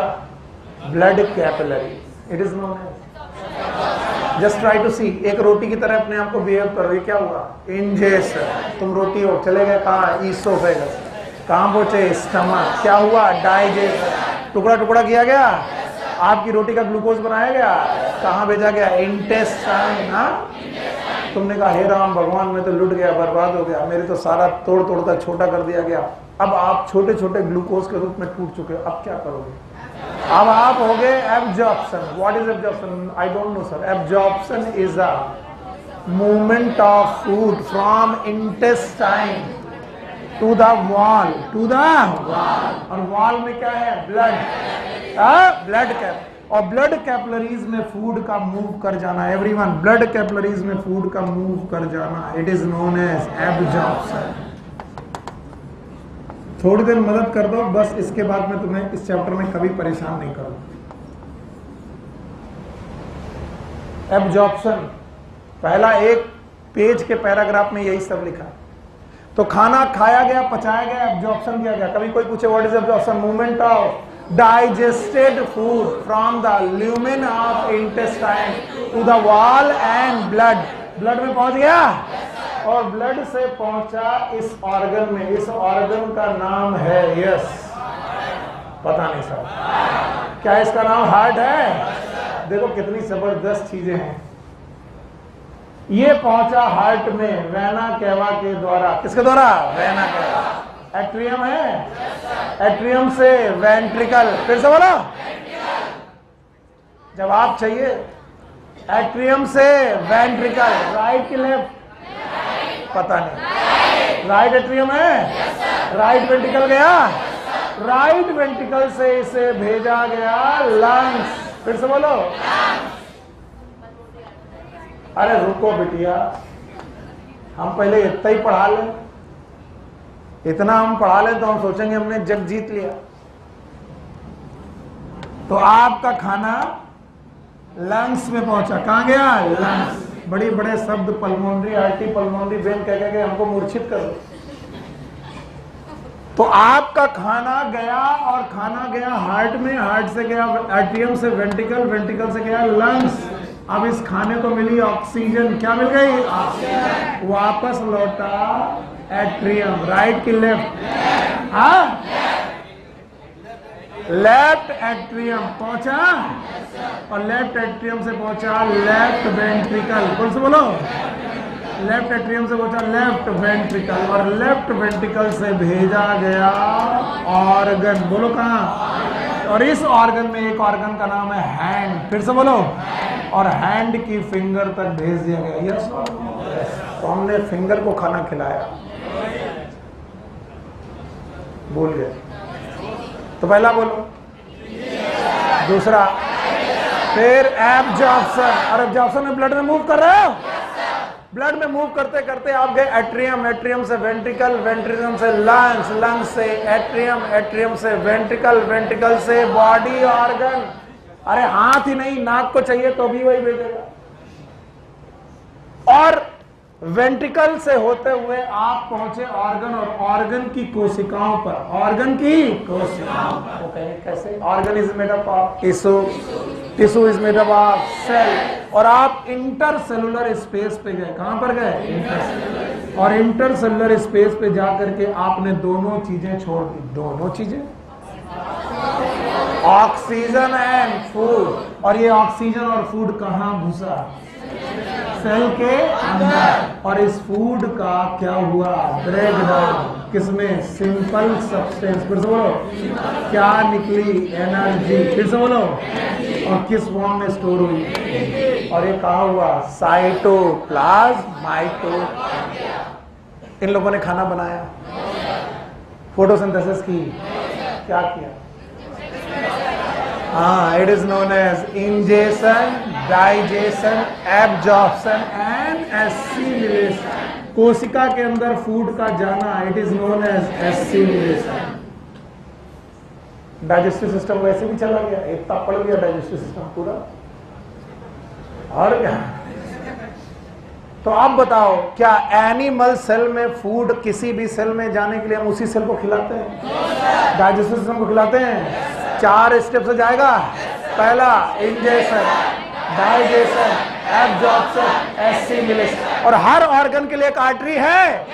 [SPEAKER 1] blood capillaries. It is known as, just try to see, एक रोटी की तरह अपने आप को बिहेव करो। ये क्या हुआ? इंजेशन। तुम रोटी हो, चले गए कहाँ? ईसोफेगस। कहाँ पहुंचे? स्टमक। क्या हुआ? डाइजेशन। टुकड़ा टुकड़ा किया गया, आपकी रोटी का ग्लूकोज बनाया गया, कहाँ भेजा गया? इंटेस्टाइन। हाँ, तुमने कहा हे राम भगवान, मैं तो लुट गया, बर्बाद हो गया, मेरे तो सारा तोड़ तोड़ कर छोटा कर दिया गया। अब आप छोटे छोटे ग्लूकोज के रूप में टूट चुके हो, अब क्या करोगे? अब आप हो गए absorption. What is absorption? I don't know sir. Absorption is a movement of food from intestine to the wall, to the wall. और वॉल में क्या है? Blood, blood cap. और ब्लड कैपिलरीज में फूड का मूव कर जाना। एवरीवन, ब्लड कैपिलरीज में फूड का मूव कर जाना, it is known as absorption. थोड़ी देर मदद कर दो बस, इसके बाद मैं तुम्हें इस चैप्टर में कभी परेशान नहीं करूंगा। एब्जॉर्प्शन, पहला एक पेज के पैराग्राफ में यही सब लिखा। तो खाना खाया गया, पचाया गया, एब्जॉर्प्शन किया गया। कभी कोई पूछे what is absorption? Movement of digested food from the lumen of intestine to the wall and blood. Blood में पहुंच गया और ब्लड से पहुंचा इस ऑर्गन में। इस ऑर्गन का नाम है, यस, पता नहीं सर, क्या इसका नाम हार्ट है? देखो कितनी जबरदस्त चीजें हैं। ये पहुंचा हार्ट में वेना केवा के द्वारा। किसके द्वारा? Vena cava. एट्रियम है, एट्रियम से वेंट्रिकल। फिर से बोलो, जवाब चाहिए। एट्रियम से वेंट्रिकल। राइट की लेफ्ट? पता नहीं। राइट एट्रियम है, राइट वेंट्रिकल गया, राइट वेंट्रिकल से इसे भेजा गया लंग्स। फिर से बोलो। अरे रुको बिटिया, हम पहले इतना ही पढ़ा लें। इतना हम पढ़ा लें तो हम सोचेंगे हमने जग जीत लिया। तो आपका खाना लंग्स में पहुंचा। कहां गया? लंग्स। बड़ी बड़े शब्द, पल्मोनरी आर्टरी, पल्मोनरी वेन कह के हमको मूर्छित कर दो। तो आपका खाना गया और खाना गया हार्ट में, हार्ट से गया एट्रियम से वेंट्रिकल, वेंट्रिकल से गया लंग्स। अब इस खाने को मिली ऑक्सीजन। क्या मिल गई? ऑक्सीजन। वापस लौटा एट्रियम। राइट की लेफ्ट? हाँ, लेफ्ट एट्रियम पहुंचा और लेफ्ट एट्रियम से पहुंचा लेफ्ट वेंट्रिकल। कौन से बोलो? लेफ्ट एट्रियम से पहुंचा लेफ्ट वेंट्रिकल और लेफ्ट वेंट्रिकल से भेजा गया ऑर्गन। बोलो कहां? और इस ऑर्गन में एक ऑर्गन का नाम है हैंड। फिर से बोलो। और हैंड की फिंगर तक भेज दिया गया। यस, तो हमने फिंगर को खाना खिलाया। बोल गए तो पहला बोलो, दूसरा, फिर एब्जॉर्प्शन। और एब्जॉर्प्शन में ब्लड में मूव कर रहे हो। ब्लड में मूव करते करते आप गए एट्रियम, एट्रियम से वेंट्रिकल, वेंट्रिकल से लंग्स, लंग्स से एट्रियम, एट्रियम से वेंट्रिकल, वेंट्रिकल से बॉडी ऑर्गन। अरे हाथ ही नहीं, नाक को चाहिए तो भी वही भेजेगा। और वेंट्रिकल से होते हुए आप पहुंचे ऑर्गन और ऑर्गन की कोशिकाओं पर। ऑर्गन की कोशिकाओं पर। ओके, कैसे? Organ is made up of tissue, tissue is made up of cell. और आप इंटरसेलुलर स्पेस पे गए। कहां पर गए? इंटरसेलुलर। और इंटरसेलुलर स्पेस पे जाकर के आपने दोनों चीजें छोड़ दी। दोनों चीजें, ऑक्सीजन एंड फूड। और ये ऑक्सीजन और फूड कहां घुसा? सेल के अंदर। और इस फूड का क्या हुआ? Break down. किसमें? Simple substance. फिर से बोलो, क्या निकली? एनर्जी। फिर से बोलो। और किस फॉर्म में स्टोर हुई? और ये कहा हुआ? Cytoplasm, mitochondria. इन लोगों ने खाना बनाया, फोटोसिंथेसिस की। क्या किया? हाँ, it is known as ingestion, digestion, absorption and assimilation. कोशिका के अंदर फूड का जाना, it is known as assimilation. Digestive system वैसे भी चला गया, इतना पड़ गया डाइजेस्टिव सिस्टम पूरा। और क्या? तो आप बताओ, क्या एनिमल सेल में फूड किसी भी सेल में जाने के लिए हम उसी सेल को खिलाते हैं? डाइजेस्टिव सिस्टम को खिलाते हैं। 4 स्टेप से जाएगा। पहला इंजेक्शन, डाइजेशन, एब्जॉर्प्शन, एसिमिलेशन। और हर ऑर्गन के लिए एक आर्टरी है,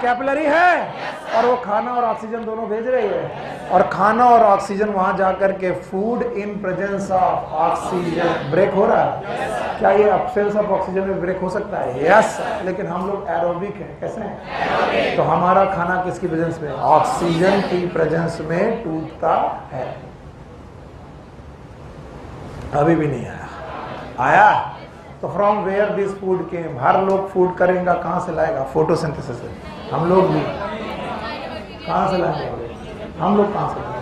[SPEAKER 1] कैपिलरी है, और वो खाना और ऑक्सीजन दोनों भेज रही है। और खाना और ऑक्सीजन वहां जाकर के food in presence of oxygen break हो रहा है। क्या ये अपसेल्स ऑफ ऑक्सीजन में ब्रेक हो सकता है? यस। लेकिन हम लोग एरोबिक हैं। कैसे हैं? तो हमारा खाना किसकी प्रेजेंस में? ऑक्सीजन की प्रेजेंस में टूटता है। अभी भी नहीं आया। आया तो फ्रॉम वेयर दिस फूड केम? हर लोग फूड करेंगे, कहां से लाएगा? फोटोसिंथेसिस से। हम लोग भी कहां से लाएंगे? हम लोग कहां से लाएंगे?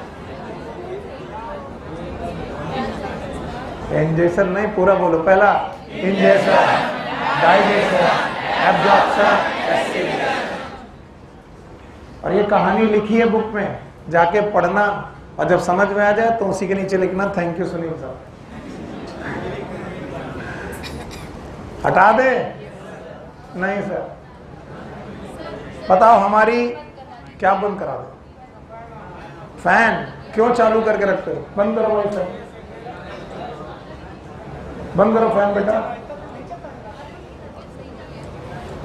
[SPEAKER 1] इंजेक्शन नहीं, पूरा बोलो। पहला इंजेक्शन, डाइजेशन, एब्जॉर्प्शन। और ये कहानी लिखी है बुक में, जाके पढ़ना, और जब समझ में आ जाए तो उसी के नीचे लिखना थैंक यू सुनील साहब। हटा दे? नहीं सर। बताओ हमारी क्या बंद करा दो? फैन क्यों चालू करके रखते हो? बंद करो भाई फैन, बंद करो फैन बेटा।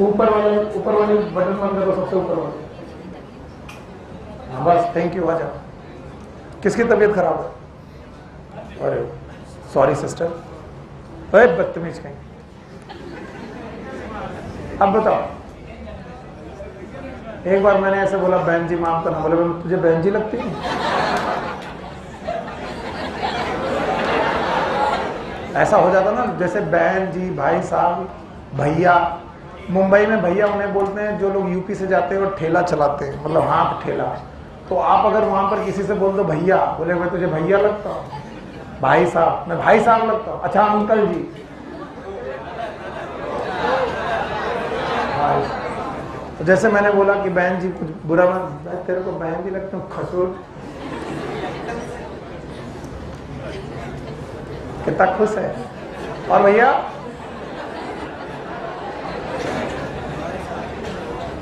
[SPEAKER 1] ऊपर वाले बटन बंद करो, सबसे ऊपर वाले। हाँ बस, थैंक यू। आ जाओ। किसकी तबीयत खराब है? अरे सॉरी सिस्टर। अरे बदतमीज कहीं। अब बताओ, एक बार मैंने ऐसे बोला बहन जी माफ करना, बोले तुझे बहन जी लगती है? ऐसा हो जाता ना, जैसे बहन जी, भाई साहब, भैया। मुंबई में भैया उन्हें बोलते हैं जो लोग यूपी से जाते हैं और ठेला चलाते हैं, मतलब हाथ ठेला। तो आप अगर वहां पर किसी से बोल दो भैया, बोले मैं तुझे भैया लगता हूँ? भाई साहब, मैं भाई साहब लगता हूँ। अच्छा अंकल जी। तो जैसे मैंने बोला कि बहन जी कुछ बुरा मत, तेरे को बहन जी लगता हूँ, खसूर। कितना खुश है। और भैया,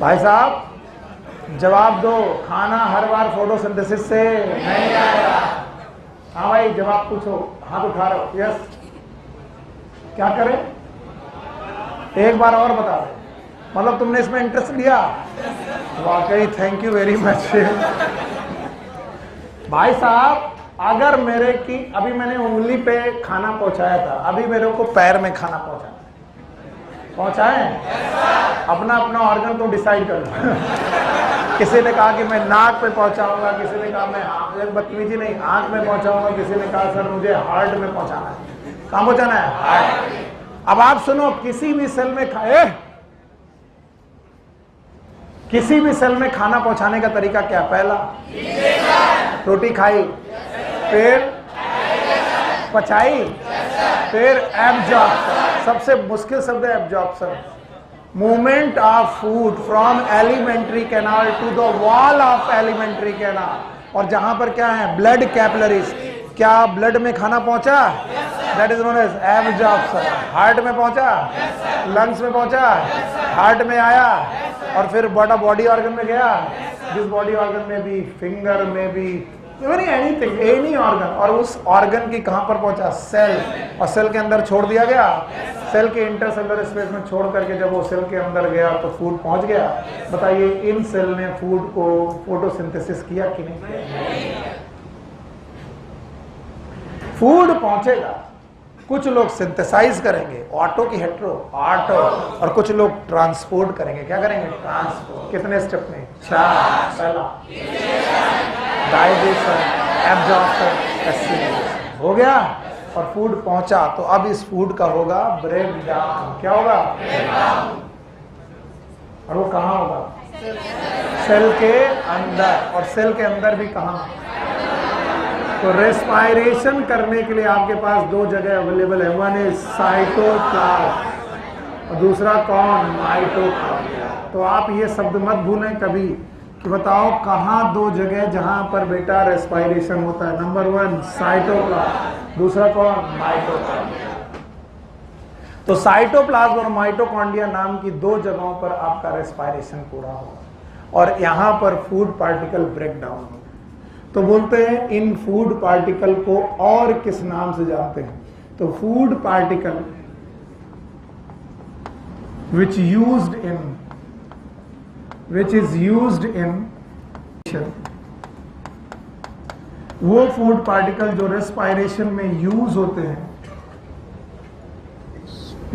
[SPEAKER 1] भाई साहब जवाब दो, खाना हर बार फोटोसिंथेसिस से नहीं आएगा। हाँ भाई जवाब पूछो, हाथ उठा रहे हो? यस। क्या करें? एक बार और बता दे। मतलब तुमने इसमें इंटरेस्ट लिया? वाकई थैंक यू वेरी मच। भाई साहब, अगर मेरे की अभी मैंने उंगली पे खाना पहुंचाया था, अभी मेरे को पैर में खाना पहुंचाए? अपना अपना ऑर्गन तो डिसाइड कर लो। किसी ने कहा कि मैं नाक पे पहुंचाऊंगा, किसी ने कहा मैं बदतमीजी नहीं आंख में पहुंचाऊंगा, किसी ने कहा सर मुझे हार्ट में पहुंचाना है। कहां पहुंचाना है? हार्ट। अब आप सुनो, किसी भी सेल में किसी भी सेल में खाना पहुंचाने का तरीका क्या? पहला रोटी खाई, फिर पचाई, फिर एब्जॉर्प्शन। सबसे मुश्किल शब्द है absorption. Movement of food from alimentary canal to the wall of alimentary canal. और जहां पर क्या है? Blood capillaries. क्या ब्लड में खाना पहुंचा? That is known as absorption. Heart में पहुंचा, लंग्स में पहुंचा, हार्ट में आया, और फिर बॉडी ऑर्गन में गया। जिस बॉडी ऑर्गन में भी, फिंगर में भी, एनीथिंग, एनी ऑर्गन। और उस ऑर्गन की कहां पर पहुंचा? सेल। और सेल के अंदर छोड़ दिया गया। सेल के इंटरसेलुलर स्पेस में छोड़ करके जब वो सेल के अंदर गया तो फूड पहुंच गया। बताइए इन सेल ने फूड को फोटोसिंथेसिस किया कि नहीं किया? फूड पहुंचेगा, कुछ लोग सिंथेसाइज करेंगे, ऑटो की हेट्रो, ऑटो, और कुछ लोग ट्रांसपोर्ट करेंगे। क्या करेंगे? ट्रांसपोर्ट। कितने स्टेप में? 4। पहला डाइजेशन, एब्जॉर्प्शन, एसिमिलेशन हो गया, और फूड पहुंचा। तो अब इस फूड का होगा ब्रेक डाउन। क्या होगा? और वो कहां होगा? सेल के अंदर। और सेल के अंदर भी कहां? तो रेस्पायरेशन करने के लिए आपके पास 2 जगह अवेलेबल है। वन इज साइटोप्लाज्म और दूसरा कौन? माइटोकॉन्ड्रिया। तो आप ये शब्द मत भूलें कभी कि बताओ कहाँ दो जगह जहां पर बेटा रेस्पायरेशन होता है। नंबर 1 साइटोप्लाज्म, दूसरा कौन, माइटोकॉन्ड्रिया। तो साइटोप्लाज्म और माइटोकॉन्ड्रिया नाम की दो जगहों पर आपका रेस्पायरेशन पूरा होगा और यहां पर फूड पार्टिकल ब्रेक डाउन होगा। तो बोलते हैं इन फूड पार्टिकल को और किस नाम से जानते हैं, तो food particle which is used in वो फूड पार्टिकल जो रेस्पायरेशन में यूज होते हैं,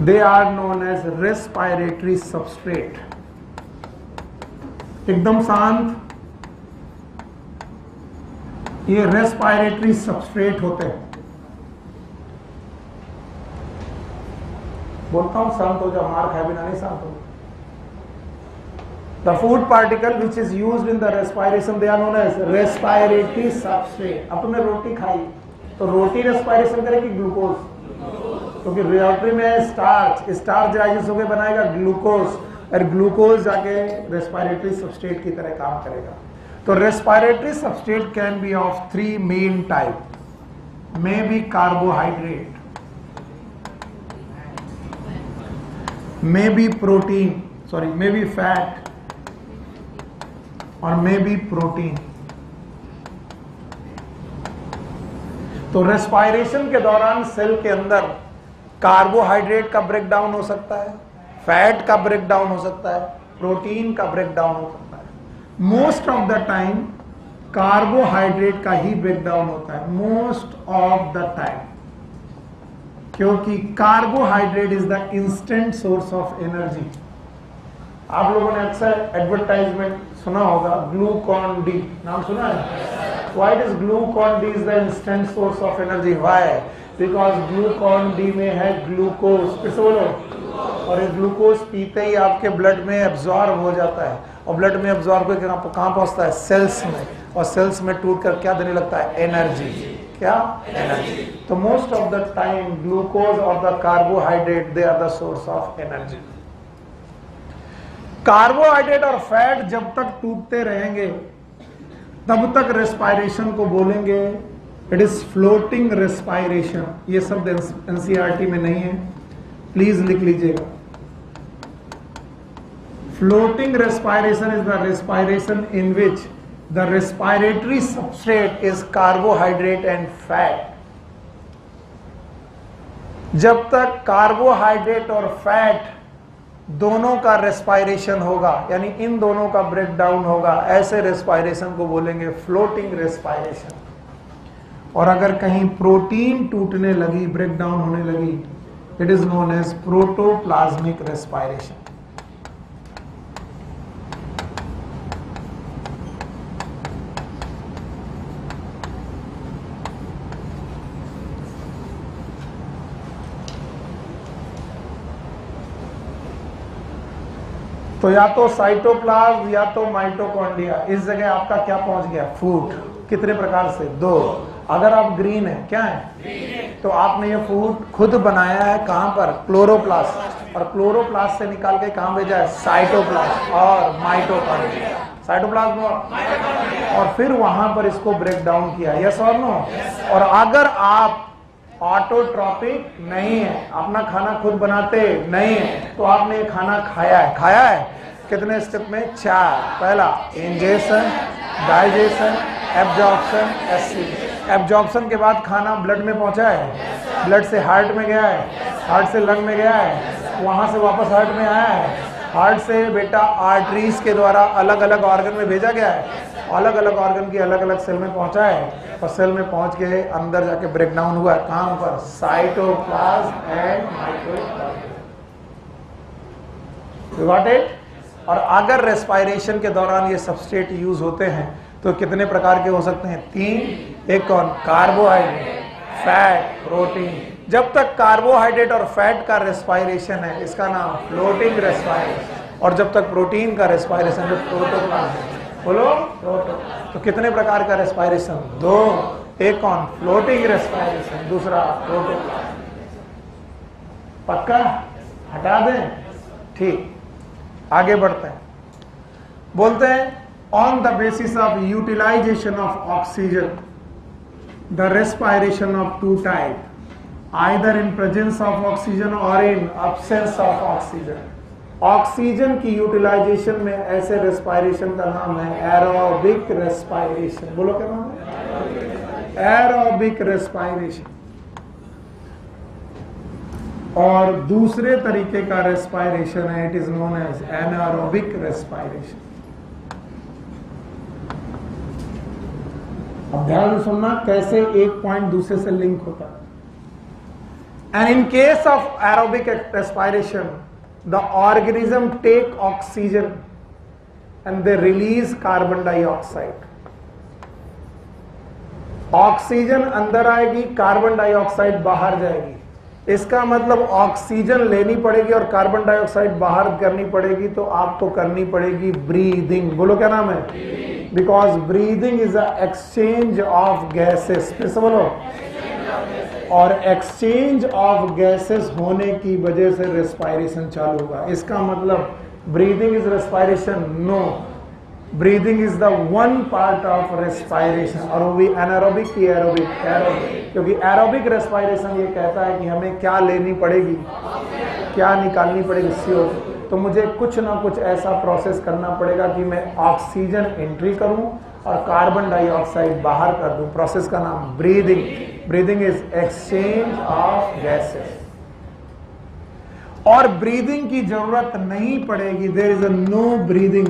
[SPEAKER 1] they are known as respiratory substrate. एकदम शांत, ये रेस्पायरेटरी सबस्ट्रेट होते हैं। बोलता हूं शांत हो जाओ, मार खाए बिना नहीं शांत हो। The food particle which is used in the respiration, they are known as respiratory substrate। अब तुमने रोटी खाई तो रोटी रेस्पायरेशन करेगी ग्लूकोज, क्योंकि रिएक्टर में स्टार्च राइजेस होकर बनाएगा ग्लूकोज, और ग्लूकोज जाके रेस्पायरेटरी सबस्ट्रेट की तरह काम करेगा। तो respiratory substrate can be of 3 main type, may be carbohydrate, may be protein, may be fat और may be protein। तो रेस्पायरेशन के दौरान सेल के अंदर कार्बोहाइड्रेट का ब्रेकडाउन हो सकता है, फैट का ब्रेकडाउन हो सकता है, प्रोटीन का ब्रेकडाउन हो सकता है। Most of the time carbohydrate का ही ब्रेकडाउन होता है, मोस्ट ऑफ द टाइम, क्योंकि carbohydrate is the instant source of energy. आप लोगों ने अक्सर एडवर्टाइजमेंट सुना होगा, ग्लूकॉन डी नाम सुना है। Why is Glucon D is the instant source of energy? Why? Because Glucon D में है ग्लूकोज। फिर से बोलो। और ये ग्लूकोज पीते ही आपके ब्लड में एब्जॉर्ब हो जाता है, और ब्लड में एब्जॉर्ब होकर कहां पहुंचता है? सेल्स में, और सेल्स में टूट कर क्या देने लगता है? एनर्जी। क्या? एनर्जी। तो most of the time glucose और the carbohydrate, they are the source of energy. Carbohydrate और फैट जब तक टूटते रहेंगे तब तक रेस्पायरेशन को बोलेंगे इट इज फ्लोटिंग रेस्पायरेशन। ये शब्द एनसीईआरटी में नहीं है, प्लीज लिख लीजिएगा। Floating respiration is the respiration in which the respiratory substrate is carbohydrate and fat। जब तक कार्बोहाइड्रेट और फैट दोनों का रेस्पायरेशन होगा, यानी इन दोनों का ब्रेकडाउन होगा, ऐसे रेस्पायरेशन को बोलेंगे फ्लोटिंग रेस्पायरेशन। और अगर कहीं प्रोटीन टूटने लगी, ब्रेकडाउन होने लगी, it is known as protoplasmic respiration. तो या तो साइटोप्लाज्म या तो माइटोकॉन्ड्रिया, इस जगह आपका क्या पहुंच गया? फूड। कितने प्रकार से? 2। अगर आप ग्रीन है, क्या है? तो आपने ये फूड खुद बनाया है, कहां पर? क्लोरोप्लास्ट। और क्लोरोप्लास्ट से निकाल के कहां भेजा है? साइटोप्लाज्म और माइटोकॉन्ड्रिया। साइटोप्लाज्म और फिर वहां पर इसको ब्रेक डाउन किया, यस और नो? और अगर आप ऑटोट्रॉपिक नहीं है, अपना खाना खुद बनाते नहीं है, तो आपने खाना खाया है। खाया है कितने स्टेप में? 4। पहला injection, digestion, absorption, excretion. Absorption के बाद खाना ब्लड में पहुंचा है, ब्लड से हार्ट में गया है, हार्ट से लंग में गया है, वहां से वापस हार्ट में आया है, हार्ट से बेटा आर्टरीज के द्वारा अलग अलग ऑर्गन में भेजा गया है, अलग अलग ऑर्गन की अलग अलग सेल में पहुंचा है, और सेल में पहुंच के अंदर जाके ब्रेकडाउन हुआ है। कहां पर? Cytoplasm and mitochondria. You got it? और अगर रेस्पायरेशन के दौरान ये सबस्ट्रेट यूज होते हैं तो कितने प्रकार के हो सकते हैं? 3। एक कौन? Carbohydrate, fat, protein. जब तक कार्बोहाइड्रेट और फैट का रेस्पायरेशन है, इसका नाम फ्लोटिंग रेस्पायरेशन। और जब तक प्रोटीन का रेस्पायरेशन, जो प्रोटोप्लाज्म। बोलो प्रोटो। तो कितने प्रकार का रेस्पायरेशन? 2। एक कौन? फ्लोटिंग रेस्पायरेशन, दूसरा प्रोटोप्लाज्म। पक्का? हटा दें? ठीक, आगे बढ़ते हैं। बोलते हैं on the basis of utilization of oxygen, the respiration of two types, either in presence of oxygen or in absence of oxygen. Oxygen की यूटिलाइजेशन में ऐसे रेस्पायरेशन का नाम है एरोबिक रेस्पायरेशन. बोलो क्या नाम है? Aerobic respiration. और दूसरे तरीके का रेस्पायरेशन है, it is known as anaerobic respiration. अब ध्यान से सुनना कैसे एक पॉइंट दूसरे से लिंक होता है. And in case of aerobic respiration, the organism take oxygen and they release carbon dioxide. Oxygen अंदर आएगी, कार्बन डाइऑक्साइड बाहर जाएगी. इसका मतलब ऑक्सीजन लेनी पड़ेगी और कार्बन डाइऑक्साइड बाहर करनी पड़ेगी, तो आपको करनी पड़ेगी ब्रीदिंग. बोलो क्या नाम है? Because breathing is a exchange of gases. फिर से बोलो. और एक्सचेंज ऑफ गैसेस होने की वजह से रेस्पायरेशन चालू होगा. इसका मतलब breathing is respiration? No, breathing is the one part of respiration. और वो भी एनारोबिक की एरोबिक? एरोबिक. क्योंकि एरोबिक रेस्पायरेशन ये कहता है कि हमें क्या लेनी पड़ेगी, क्या निकालनी पड़ेगी, CO2. तो मुझे कुछ ना कुछ ऐसा प्रोसेस करना पड़ेगा कि मैं ऑक्सीजन एंट्री करूं और कार्बन डाइऑक्साइड बाहर कर दूं. प्रोसेस का नाम breathing. Breathing is exchange of gases. और ब्रीदिंग की जरूरत नहीं पड़ेगी, there is a no breathing.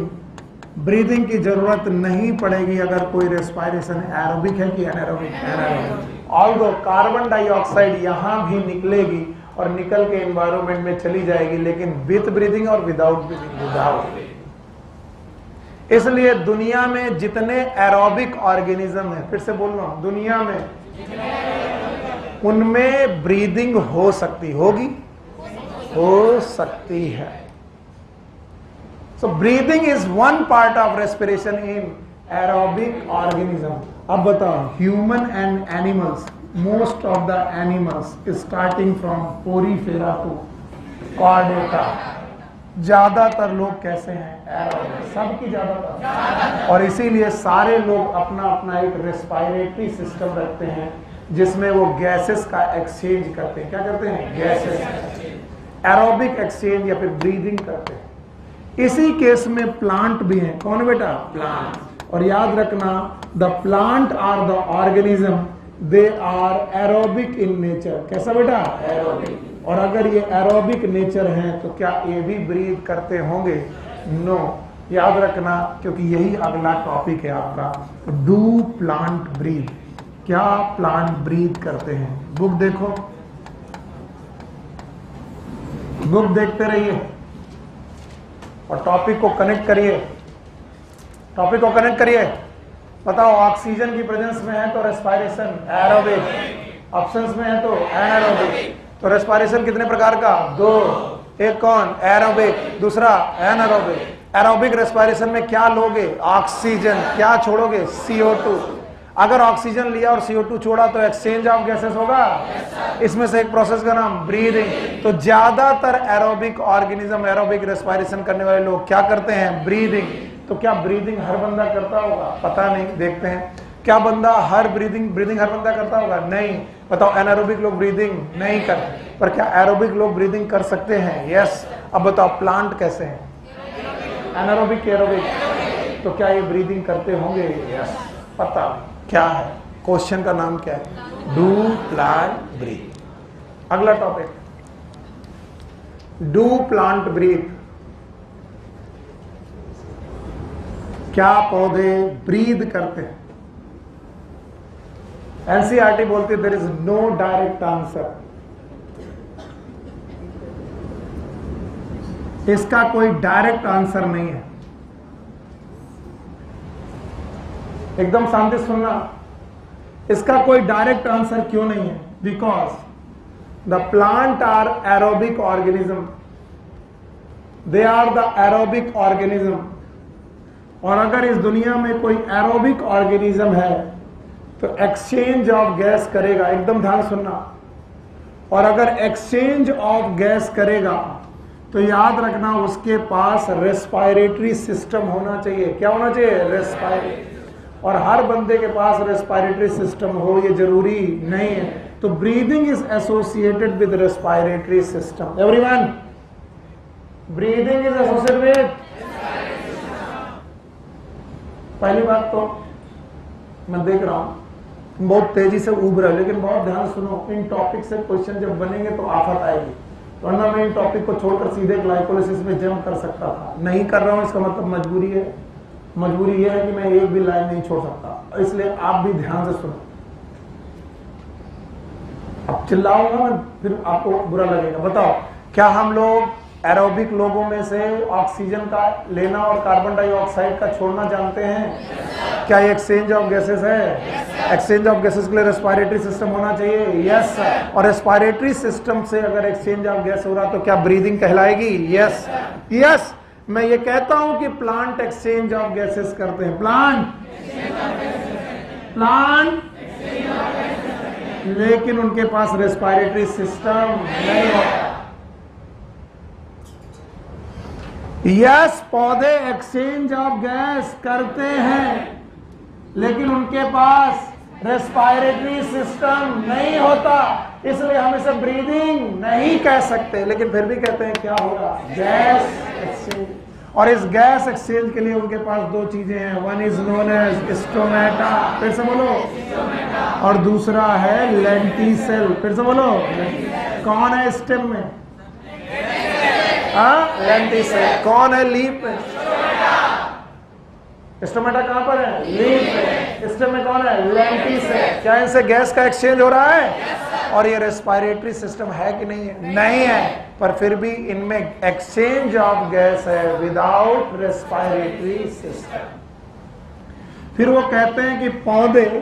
[SPEAKER 1] Breathing की जरूरत नहीं पड़ेगी अगर कोई रेस्पायरेशन एरोबिक है कि anaerobic? Anaerobic. Although carbon dioxide यहां भी निकलेगी और निकल के एनवायरमेंट में चली जाएगी, लेकिन विद ब्रीदिंग और विदाउट ब्रीदिंग? विदाउट. इसलिए दुनिया में जितने एरोबिक ऑर्गेनिज्म है, फिर से बोल रहा हूं, दुनिया में उनमें ब्रीदिंग हो सकती, होगी, हो सकती है. So breathing is one part of respiration in aerobic organism. अब बताओ, human and animals, most of the animals starting from Porifera to Chordata, ज्यादातर लोग कैसे हैं? एरोबिक. सबकी ज्यादातर. और इसीलिए सारे लोग अपना अपना एक रेस्पायरेटरी सिस्टम रखते हैं जिसमें वो गैसेस का एक्सचेंज करते हैं. क्या करते हैं? गैसेस. एरोबिक एक्सचेंज या फिर ब्रीदिंग करते हैं. इसी केस में प्लांट भी हैं. कौन बेटा? प्लांट. और याद रखना, the plant are the organism, they are aerobic in nature. कैसा बेटा? एरोबिक. और अगर ये एरोबिक नेचर है तो क्या ये भी ब्रीद करते होंगे? नो. याद रखना, क्योंकि यही अगला टॉपिक है आपका. Do plant breathe? क्या प्लांट ब्रीद करते हैं? बुक देखो, बुक देखते रहिए और टॉपिक को कनेक्ट करिए. टॉपिक को कनेक्ट करिए. बताओ, ऑक्सीजन की प्रेजेंस में है तो रेस्पायरेशन एरोबिक, ऑप्शंस में है तो एनारोबिक. तो रेस्पायरेशन कितने प्रकार का? दो. एक कौन? एरोबिक. दूसरा एनारोबिक. एरोबिक रेस्पायरेशन में क्या लोगे? ऑक्सीजन. क्या छोड़ोगे? CO2. अगर ऑक्सीजन लिया और CO2 छोड़ा तो एक्सचेंज ऑफ गैसेस होगा. इसमें से एक प्रोसेस का नाम ब्रीदिंग. तो ज्यादातर एरोबिक ऑर्गेनिज्म, एरोबिक रेस्पायरेशन करने वाले लोग क्या करते हैं? ब्रीदिंग. तो क्या ब्रीदिंग हर बंदा करता होगा? पता नहीं, देखते हैं. क्या बंदा हर ब्रीदिंग हर बंदा करता होगा? नहीं. बताओ, एनारोबिक लोग ब्रीदिंग नहीं करते, पर क्या एरोबिक लोग ब्रीदिंग कर सकते हैं? यस. अब बताओ, प्लांट कैसे हैं? एनारोबिक के एरोबिक. तो क्या ये ब्रीदिंग करते होंगे? यस. पता नहीं क्या है. क्वेश्चन का नाम क्या है? Do plant breathe. अगला टॉपिक, डू प्लांट ब्रीथ. क्या पौधे ब्रीद करते हैं? एनसीईआरटी बोलती है there is no direct answer. इसका कोई डायरेक्ट आंसर नहीं है. एकदम शांति सुनना. इसका कोई डायरेक्ट आंसर क्यों नहीं है? Because the plant are aerobic organism, they are the aerobic organism. और अगर इस दुनिया में कोई एरोबिक ऑर्गेनिज्म है तो एक्सचेंज ऑफ गैस करेगा. एकदम ध्यान सुनना. और अगर एक्सचेंज ऑफ गैस करेगा तो याद रखना उसके पास रेस्पायरेटरी सिस्टम होना चाहिए। क्या होना चाहिए? रेस्पायरेटरी। और हर बंदे के पास रेस्पायरेटरी सिस्टम हो ये जरूरी नहीं है। तो breathing is associated with respiratory system. Everyone, breathing is associated with. पहली बात तो मैं देख रहा हूं बहुत तेजी से उब रहा है, लेकिन बहुत ध्यान सुनो, इन टॉपिक से क्वेश्चन जब बनेंगे तो आफत आएगी, वरना मैं इन टॉपिक को छोड़कर सीधे ग्लाइकोलिसिस में जंप कर सकता था। नहीं कर रहा हूं, इसका मतलब मजबूरी है। मजबूरी यह है कि मैं एक भी लाइन नहीं छोड़ सकता, इसलिए आप भी ध्यान से सुनो। अब चिल्लाऊंगा मैं, फिर आपको बुरा लगेगा। बताओ, क्या हम लोग एरोबिक लोगों में से ऑक्सीजन का लेना और कार्बन डाइऑक्साइड का छोड़ना जानते हैं? क्या ये एक्सचेंज ऑफ गैसेस है? एक्सचेंज ऑफ गैसेस के लिए रेस्पिरेटरी सिस्टम होना चाहिए। यस। और रेस्पिरेटरी सिस्टम से अगर एक्सचेंज ऑफ गैस हो रहा तो क्या ब्रीदिंग कहलाएगी? यस। यस। मैं ये कहता हूं कि प्लांट एक्सचेंज ऑफ गैसेस करते हैं। प्लांट, लेकिन उनके पास रेस्पिरेटरी सिस्टम नहीं होता। यस, पौधे एक्सचेंज ऑफ गैस करते हैं, लेकिन उनके पास रेस्पिरेटरी सिस्टम नहीं होता, इसलिए हम इसे ब्रीदिंग नहीं कह सकते। लेकिन फिर भी कहते हैं क्या होगा? Gas exchange. और इस गैस एक्सचेंज के लिए उनके पास दो चीजें हैं। One is known as stomata, फिर से बोलो, और दूसरा है लेंटिसेल। फिर से बोलो, कौन है स्टेम में? लेंटिसेल। कौन है लीफ में? स्टोमेटा कहां पर है? लीफ में। स्टेम में कौन है? लेंटिसेल। क्या इनसे गैस का एक्सचेंज हो रहा है? और ये रेस्पिरेटरी सिस्टम है कि नहीं है? नहीं है, पर फिर भी इनमें एक्सचेंज ऑफ गैस है विदाउट रेस्पिरेटरी सिस्टम। फिर वो कहते हैं कि पौधे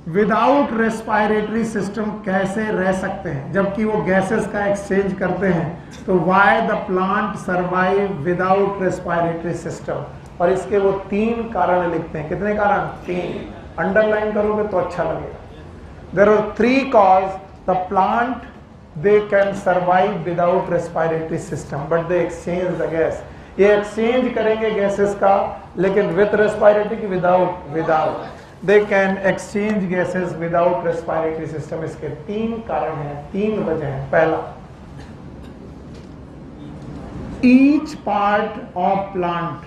[SPEAKER 1] विदाउट रेस्पिरेटरी सिस्टम कैसे रह सकते हैं जबकि वो गैसेस का एक्सचेंज करते हैं। तो why the plant survive without respiratory system, और इसके वो 3 कारण लिखते हैं। कितने कारण? 3। अंडरलाइन करोगे तो अच्छा लगेगा। There are 3 causes the plant they can survive without respiratory system, but they exchange the gas. ये exchange करेंगे gases का, लेकिन with respiratory की without. They can exchange gases without respiratory system. इसके 3 कारण हैं, 3 वजह हैं। पहला, each part of plant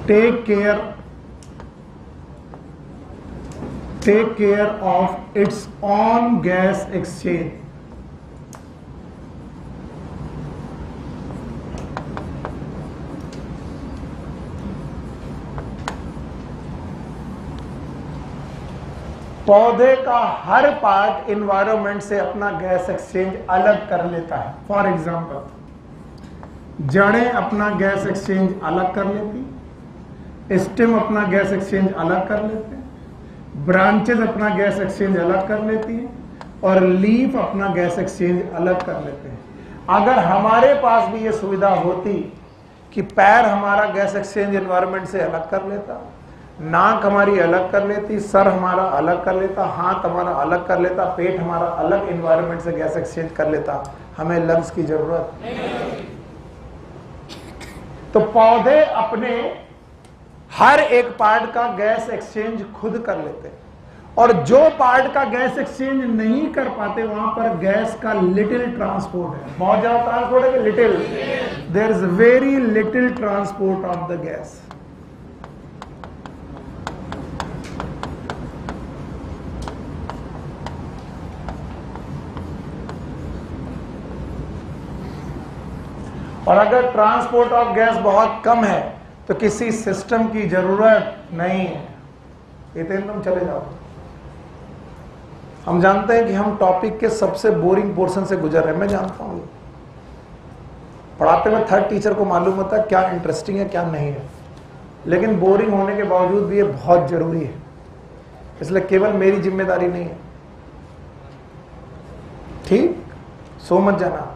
[SPEAKER 1] take care of its own gas exchange. पौधे का हर पार्ट इन्वायरमेंट से अपना गैस एक्सचेंज अलग कर लेता है। फॉर एग्जाम्पल, जड़ें अपना गैस एक्सचेंज अलग कर लेती, स्टेम अपना गैस एक्सचेंज अलग कर लेते हैं, ब्रांचेज अपना गैस एक्सचेंज अलग कर लेती है, और लीफ अपना गैस एक्सचेंज अलग कर लेते हैं। अगर हमारे पास भी ये सुविधा होती कि पैर हमारा गैस एक्सचेंज एनवायरनमेंट से अलग कर लेता, नाक हमारी अलग कर लेती, सर हमारा अलग कर लेता, हाथ हमारा अलग कर लेता, पेट हमारा अलग एनवायरनमेंट से गैस एक्सचेंज कर लेता, हमें लंग्स की जरूरत नहीं। तो पौधे अपने हर एक पार्ट का गैस एक्सचेंज खुद कर लेते हैं, और जो पार्ट का गैस एक्सचेंज नहीं कर पाते वहां पर गैस का लिटिल ट्रांसपोर्ट है। बहुत ज्यादा ट्रांसपोर्ट है कि little? There is very little transport of the gas. और अगर ट्रांसपोर्ट ऑफ गैस बहुत कम है तो किसी सिस्टम की जरूरत नहीं है, इतने तुम चले जाओ। हम जानते हैं कि हम टॉपिक के सबसे बोरिंग पोर्शन से गुजर रहे हैं, मैं जानता हूं। पढ़ाते हुए थर्ड टीचर को मालूम होता है क्या इंटरेस्टिंग है क्या नहीं है, लेकिन बोरिंग होने के बावजूद भी ये बहुत जरूरी है, इसलिए केवल मेरी जिम्मेदारी नहीं है। ठीक, सो मत जाना।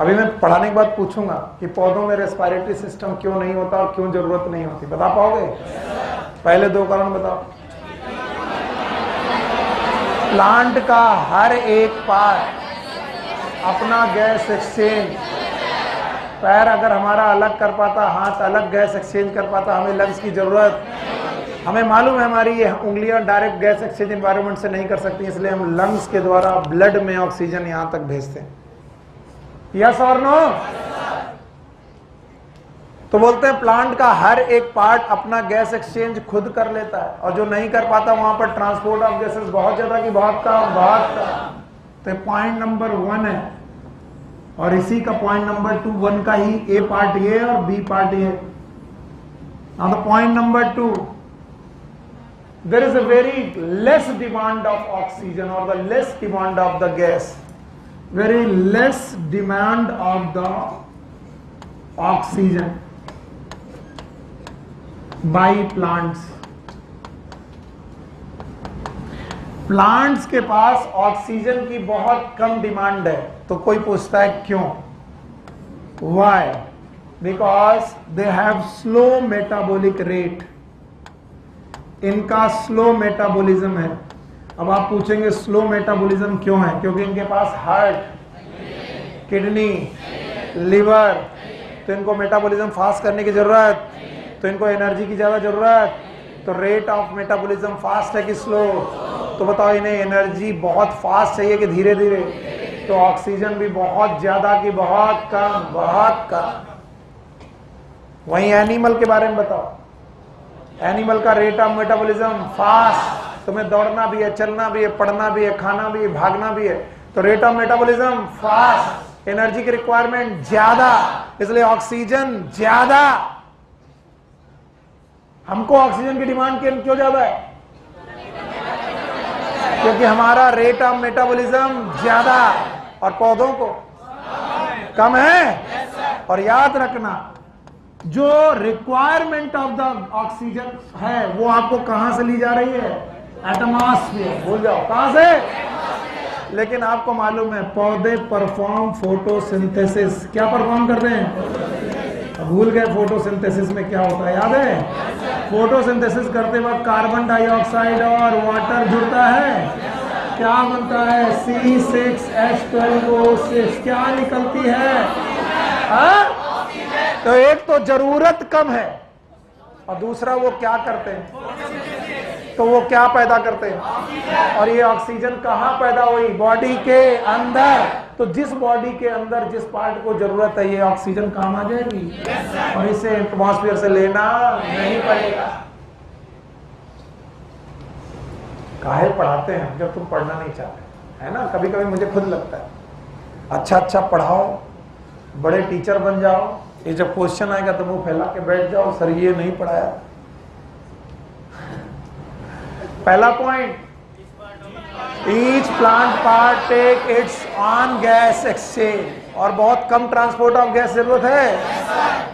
[SPEAKER 1] अभी मैं पढ़ाने के बाद पूछूंगा कि पौधों में रेस्पिरेटरी सिस्टम क्यों नहीं होता और क्यों जरूरत नहीं होती, बता पाओगे? पहले 2 कारण बताओ। प्लांट का हर एक पार्ट अपना गैस एक्सचेंज, पैर अगर हमारा अलग कर पाता, हाथ अलग गैस एक्सचेंज कर पाता, हमें लंग्स की जरूरत, हमें मालूम है हमारी ये उंगलियां डायरेक्ट गैस एक्सचेंज एनवायरनमेंट से नहीं कर सकती, इसलिए हम लंग्स के द्वारा ब्लड में ऑक्सीजन यहां तक भेजते हैं। यस और नो? तो बोलते हैं प्लांट का हर एक पार्ट अपना गैस एक्सचेंज खुद कर लेता है, और जो नहीं कर पाता वहां पर ट्रांसपोर्ट ऑफ गैसेस बहुत ज्यादा की बहुत कम, बहुत कम। तो पॉइंट नंबर 1 है, और इसी का पॉइंट नंबर 2, 1 का ही ए पार्ट ये और बी पार्ट ये। Now the point number 2, there is a very less demand of oxygen or the less demand of the gas, very less demand of the oxygen by plants. Plants के पास oxygen की बहुत कम demand है। तो कोई पूछता है क्यों? Why? Because they have slow metabolic rate. इनका स्लो मेटाबॉलिज्म है। अब आप पूछेंगे स्लो मेटाबॉलिज्म क्यों है? क्योंकि इनके पास हार्ट, किडनी, लिवर, तो इनको मेटाबॉलिज्म फास्ट करने की जरूरत, तो इनको एनर्जी की ज्यादा जरूरत। तो रेट ऑफ मेटाबॉलिज्म फास्ट है कि स्लो? तो बताओ इन्हें एनर्जी बहुत फास्ट चाहिए कि धीरे धीरे? तो ऑक्सीजन भी बहुत ज्यादा कि बहुत कम? बहुत कम। वहीं एनिमल के बारे में बताओ, एनिमल का रेट ऑफ मेटाबॉलिज्म फास्ट, तुम्हें दौड़ना भी है, चलना भी है, पढ़ना भी है, खाना भी है, भागना भी है, तो rate of metabolism fast, energy की रिक्वायरमेंट ज्यादा, इसलिए ऑक्सीजन ज्यादा। हमको ऑक्सीजन की डिमांड क्यों ज्यादा है? क्योंकि हमारा रेट ऑफ मेटाबॉलिज्म ज्यादा और पौधों को कम है। और याद रखना, जो रिक्वायरमेंट ऑफ द ऑक्सीजन है वो आपको कहां से ली जा रही है? एटमॉस्फेयर। भूल जाओ कहां से। लेकिन आपको मालूम है पौधे परफॉर्म फोटोसिंथेसिस, क्या परफॉर्म करते हैं? भूल गए फोटोसिंथेसिस में क्या होता है? याद है? फोटोसिंथेसिस करते वक्त कार्बन डाइऑक्साइड और वाटर जुड़ता है, क्या बनता है? C6H12O6। क्या निकलती है? तो एक तो जरूरत कम है, और दूसरा वो क्या करते हैं? तो वो क्या पैदा करते हैं? और ये ऑक्सीजन कहां पैदा हुई? बॉडी के अंदर। तो जिस बॉडी के अंदर जिस पार्ट को जरूरत है ये ऑक्सीजन काम आ जाएगी, और इसे एटमॉस्फेयर से लेना नहीं पड़ेगा। काहे पढ़ाते हैं जब तुम पढ़ना नहीं चाहते, है ना? कभी कभी मुझे खुद लगता है अच्छा पढ़ाओ, बड़े टीचर बन जाओ, ये जब क्वेश्चन आएगा तो मुंह फैला के बैठ जाओ, सर ये नहीं पढ़ाया। पहला point, each plant part take its own gas exchange, और बहुत कम ट्रांसपोर्ट ऑफ गैस जरूरत है।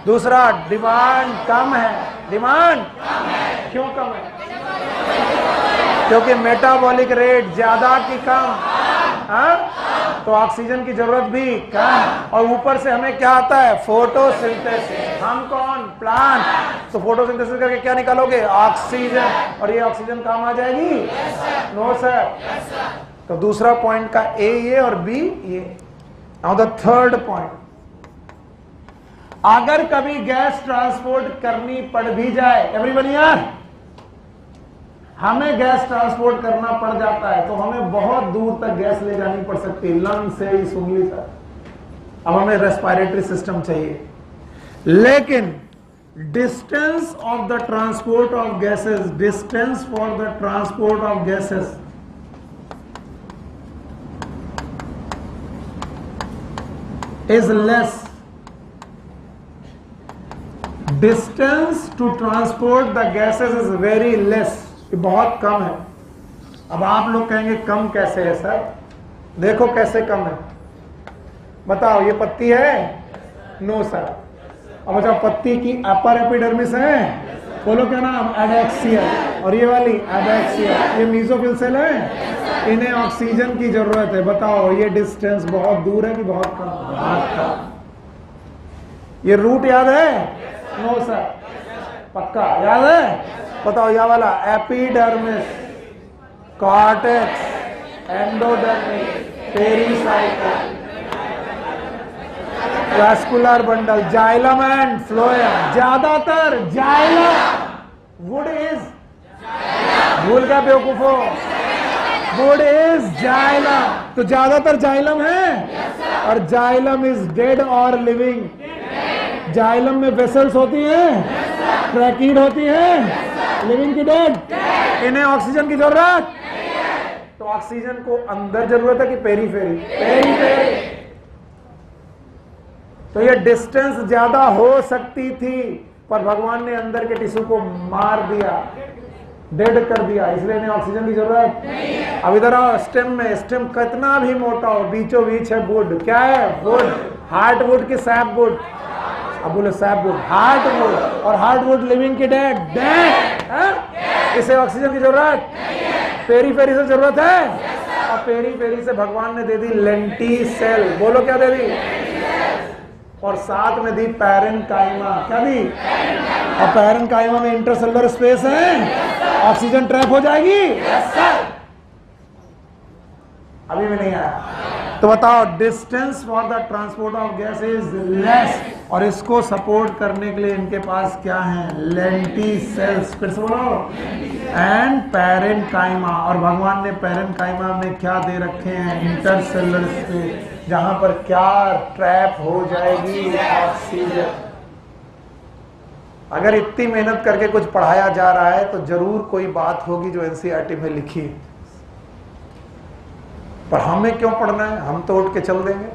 [SPEAKER 1] दूसरा, डिमांड कम है। डिमांड क्यों कम है? क्योंकि मेटाबॉलिक रेट ज्यादा की कम, तो ऑक्सीजन की जरूरत भी कम। और ऊपर से हमें क्या आता है? फोटोसिंथेसिस। हम कौन? प्लांट। तो फोटोसिंथेसिस करके क्या निकालोगे? ऑक्सीजन। और ये ऑक्सीजन काम आ जाएगी? No sir. तो दूसरा पॉइंट का ए ये और बी ये। नाउ द थर्ड पॉइंट, अगर कभी गैस ट्रांसपोर्ट करनी पड़ भी जाए, एवरीवन यार, हमें गैस ट्रांसपोर्ट करना पड़ जाता है तो हमें बहुत दूर तक गैस ले जानी पड़ सकती है, लंग से इस उंगली तक। अब हमें रेस्पिरेटरी सिस्टम चाहिए, लेकिन distance of the transport of gases, distance for the transport of gases is less. Distance to transport the gases is very less, बहुत कम है। अब आप लोग कहेंगे कम कैसे है सर? देखो कैसे कम है, बताओ। ये पत्ती है? No sir. अब अच्छा, पत्ती की अपर एपिडर्मिस है, बोलो क्या नाम? एडेक्सियल। और ये वाली एडेक्सियल, ये मेसोफिल सेल है, इन्हें ऑक्सीजन की जरूरत है। बताओ ये डिस्टेंस बहुत दूर है कि बहुत कम? बहुत कम। ये रूट याद है? No sir. पक्का याद है? बताओ, यह वाला epidermis, cortex, endodermis, pericycle, vascular bundle, xylem and phloem. ज्यादातर जाइलम, वुड इज, भूल गया बेवकूफो, वुड इज जाइलम। तो ज्यादातर जाइलम है और जाइलम इज डेड और लिविंग। जाइलम में वेसल्स होती हैं, ट्रैकीड होती है, लिविंग की डेड। इन्हें ऑक्सीजन की जरूरत, तो ऑक्सीजन को अंदर जरूरत है कि पेरीफेरी? पेरीफेरी। तो ये डिस्टेंस ज्यादा हो सकती थी पर भगवान ने अंदर के टिश्यू को मार दिया, डेड कर दिया, इसलिए इन्हें ऑक्सीजन की जरूरत नहीं है। अब इधर आओ, स्टेम में, स्टेम कितना भी मोटा हो, बीचों बीच है वुड। क्या है? वुड। हार्ट वुड की सैप वुड? अब बोले सैप वुड, हार्ट वुड। और हार्ट वुड लिविंग की डेड, डेड। इसे ऑक्सीजन की जरूरत नहीं है। पेरीफेरी से जरूरत है, और पेरीफेरी से भगवान ने दे दी लेंटिसेल। बोलो क्या दे दी? और साथ में दी पैरेन्काइमा। क्या दी? और पैरेन्काइमा में इंटरसेलुलर स्पेस है, ऑक्सीजन ट्रैप हो जाएगी। अभी भी नहीं आया तो बताओ, distance for the transport of gas is less, और इसको सपोर्ट करने के लिए इनके पास क्या है? लेंटिसेल्स। फिर से बोलो, एंड पैरेन्काइमा। और भगवान ने पैरेन्काइमा में क्या दे रखे हैं? इंटरसेलुलर स्पेस, जहां पर क्या ट्रैप हो जाएगी? ऑक्सीजन। अगर इतनी मेहनत करके कुछ पढ़ाया जा रहा है तो जरूर कोई बात होगी जो एनसीईआरटी में लिखी, पर हमें क्यों पढ़ना है? हम तो उठ के चल देंगे।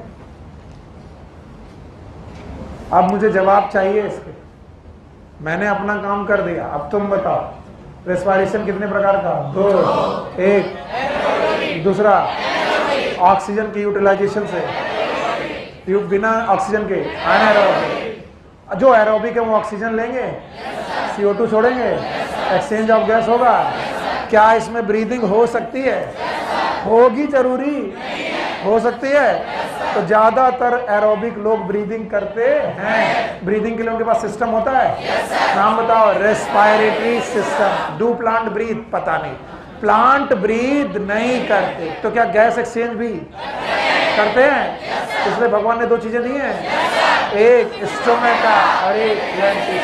[SPEAKER 1] अब मुझे जवाब चाहिए इसके। मैंने अपना काम कर दिया, अब तुम बताओ, रेस्पिरेशन कितने प्रकार का? 2। एक दूसरा, ऑक्सीजन की यूटिलाइजेशन से, बिना ऑक्सीजन के एनाएरोबिक। जो एरोबिक है वो ऑक्सीजन लेंगे, CO2 छोड़ेंगे, एक्सचेंज ऑफ गैस होगा। क्या इसमें ब्रीदिंग हो सकती है? होगी, जरूरी हो सकती है। तो ज्यादातर एरोबिक लोग ब्रीदिंग करते हैं। ब्रीदिंग के लिए उनके पास सिस्टम होता है, नाम बताओ? Respiratory system. Do plant breathe? पता नहीं, प्लांट ब्रीथ नहीं करते। तो क्या गैस एक्सचेंज भी करते हैं? इसलिए भगवान ने 2 चीजें दी हैं, एक स्टोमेटा और एक लेंटिस।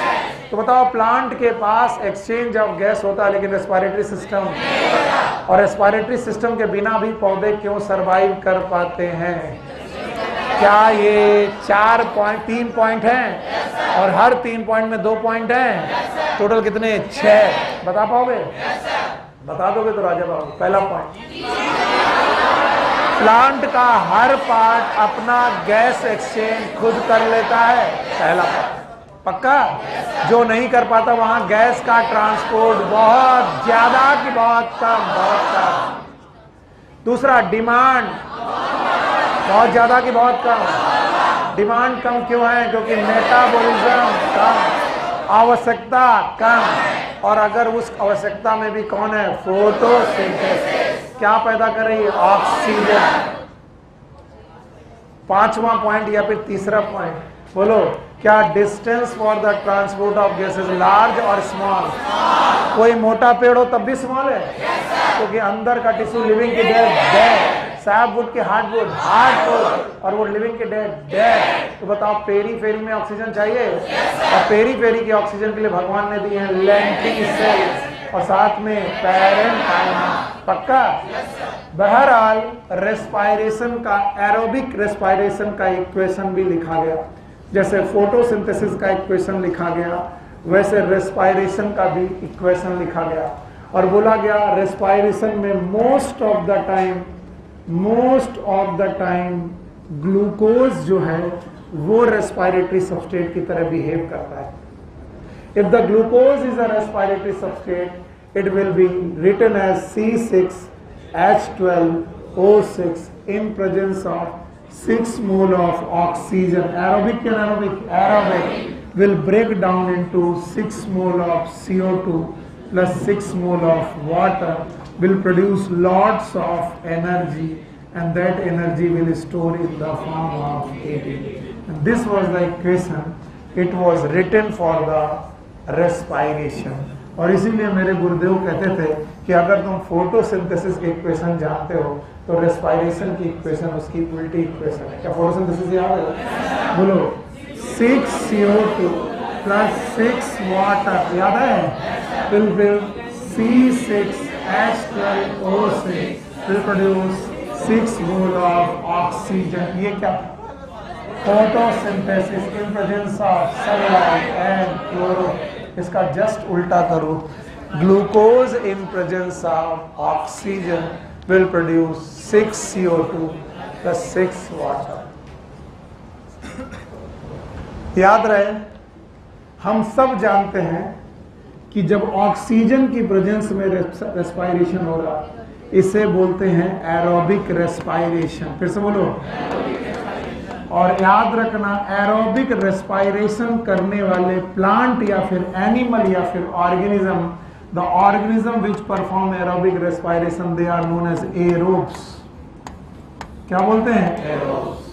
[SPEAKER 1] तो बताओ, प्लांट के पास एक्सचेंज ऑफ गैस होता है लेकिन रेस्पिरेटरी सिस्टम, और रेस्पिरेटरी सिस्टम के बिना भी पौधे क्यों सरवाइव कर पाते हैं? क्या ये 3 पॉइंट हैं और हर 3 पॉइंट में 2 पॉइंट हैं? टोटल कितने? 6। बता पाओगे? बता दोगे तो राजा बाबू। पहला पॉइंट, प्लांट का हर पार्ट अपना गैस एक्सचेंज खुद कर लेता है। पहला पॉइंट पक्का? जो नहीं कर पाता वहां गैस का ट्रांसपोर्ट बहुत ज्यादा की बहुत कम, बहुत कम। दूसरा, डिमांड बहुत ज्यादा की बहुत कम। डिमांड कम क्यों है? क्योंकि मेटाबॉलिज्म कम, आवश्यकता कम, और अगर उस आवश्यकता में भी कौन है? फोटोसिंथेसिस। क्या पैदा कर रही है? ऑक्सीजन। 5वां पॉइंट या फिर तीसरा पॉइंट, बोलो, क्या distance for the transport of gases large और स्मॉल? कोई मोटा पेड़ हो तब भी स्मॉल है, क्योंकि अंदर का टिश्यू लिविंग की डेड, सैपवुड के हार्डवुड, और वो लिविंग के डेड। तो बताओ, पेरीफेरी में ऑक्सीजन चाहिए, और पेरीफेरी के ऑक्सीजन के लिए भगवान ने दी है लेंटिसेल्स, और साथ में पैरेन्काइमा। पक्का? बहरहाल रेस्पिरेशन का, एरोबिक रेस्पिरेशन का इक्वेशन भी लिखा गया। जैसे फोटोसिंथेसिस का इक्वेशन लिखा गया, वैसे रेस्पिरेशन का भी इक्वेशन लिखा गया, और बोला गया रेस्पिरेशन में most of the time glucose जो है वो रेस्पिरेटरी सबस्ट्रेट की तरह बिहेव करता है। If the glucose is a respiratory substrate, it will be written as C6H12O6 in presence of 6 mole of oxygen. Aerobic and anaerobic will break down into 6 mole of CO2 plus 6 mole of water, will produce lots of energy, and that energy will store in the form of ATP. And this was the equation. It was written for the respiration. और इसीलिए मेरे गुरुदेव कहते थे कि अगर तुम photosynthesis के equation जानते हो तो रेस्पायरेशन की इक्वेशन उसकी उल्टी इक्वेशन है। क्या फोटोसिंथेसिस याद है? बोलो 6 CO2 प्लस 6 वाटर याद है, फिर C6H12O6 will produce 6 mole of oxygen। ये क्या? Photosynthesis in presence of sunlight and chloro. इसका जस्ट उल्टा करो, glucose in presence of oxygen will produce 6 CO2 plus 6 water। याद रहे, हम सब जानते हैं कि जब ऑक्सीजन की प्रेजेंस में रेस्पायरेशन हो रहा, इसे बोलते हैं एरोबिक रेस्पायरेशन। फिर से बोलो। और याद रखना, एरोबिक रेस्पायरेशन करने वाले प्लांट या फिर एनिमल या फिर organism, the organism which perform aerobic respiration they are known as aerobes। क्या बोलते हैं? aerobes।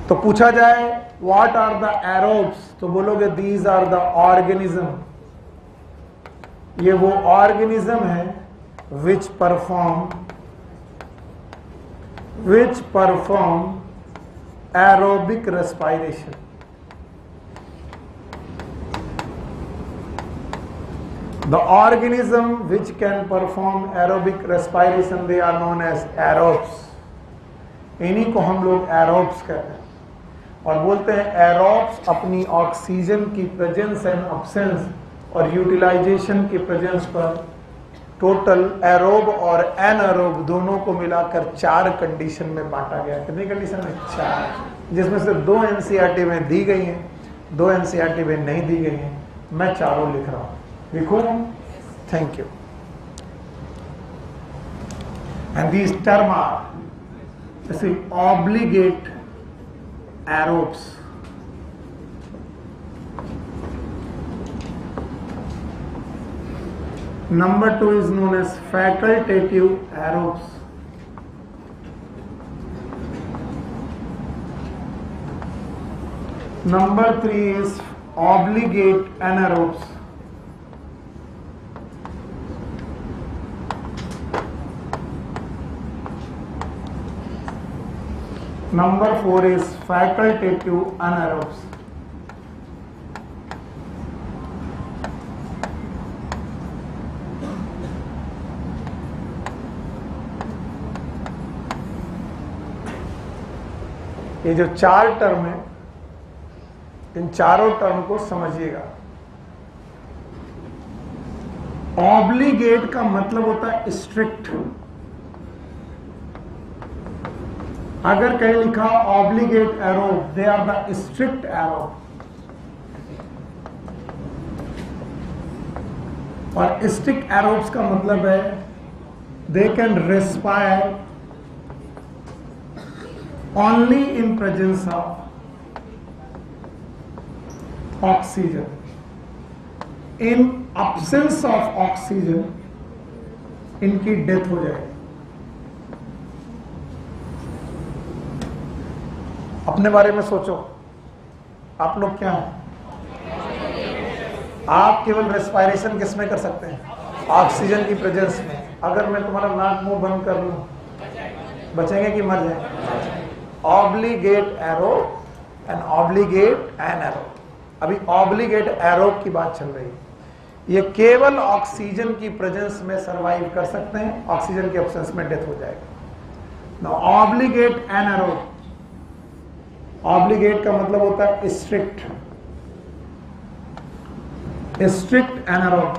[SPEAKER 1] तो पूछा जाए what are the aerobes, तो बोलोगे these are the organism। ये वो organism है which perform aerobic respiration। The organism which can perform aerobic respiration they are known as aerobes। इन्हीं को हम लोग aerobes कहते हैं और बोलते हैं aerobes अपनी ऑक्सीजन की प्रेजेंस एंड अब्सेंस और यूटिलाइजेशन की प्रेजेंस पर टोटल एरोब और एनएरोब दोनों को मिलाकर 4 कंडीशन में बांटा गया। कितनी कंडीशन में? 4, जिसमें से 2 एनसीईआरटी में दी गई हैं, 2 एनसीईआरटी में नहीं दी गई हैं। मैं चारों लिख रहा हूं, लिखो। Thank you. And these term are जैसे obligate aerobes, number 2 is known as facultative aerobes, number 3 is obligate anaerobes, number 4 is facultative anaerobes। ये जो 4 टर्म है, इन चारों टर्म को समझिएगा। ऑब्लिगेट का मतलब होता है स्ट्रिक्ट। अगर कहीं लिखा obligate aerobe, they are the strict aerobe. और स्ट्रिक्ट एरोब्स का मतलब है they can respire only in presence of oxygen. In absence of oxygen इनकी डेथ हो जाएगी। अपने बारे में सोचो, आप लोग क्या हैं? आप केवल रेस्पायरेशन किस में कर सकते हैं? ऑक्सीजन की प्रेजेंस में। अगर मैं तुम्हारा नाक मुंह बंद कर लूं, बचेंगे कि मर जाएंगे? Obligate aerobe and obligate anaerobe. अभी ऑब्लिगेट एरोब की बात चल रही है। ये केवल ऑक्सीजन की प्रेजेंस में सरवाइव कर सकते हैं, ऑक्सीजन के एब्सेंस में डेथ हो जाएगी। नाउ ऑब्लिगेट एनारोब, ऑब्लिगेट का मतलब होता है strict, strict anaerobe.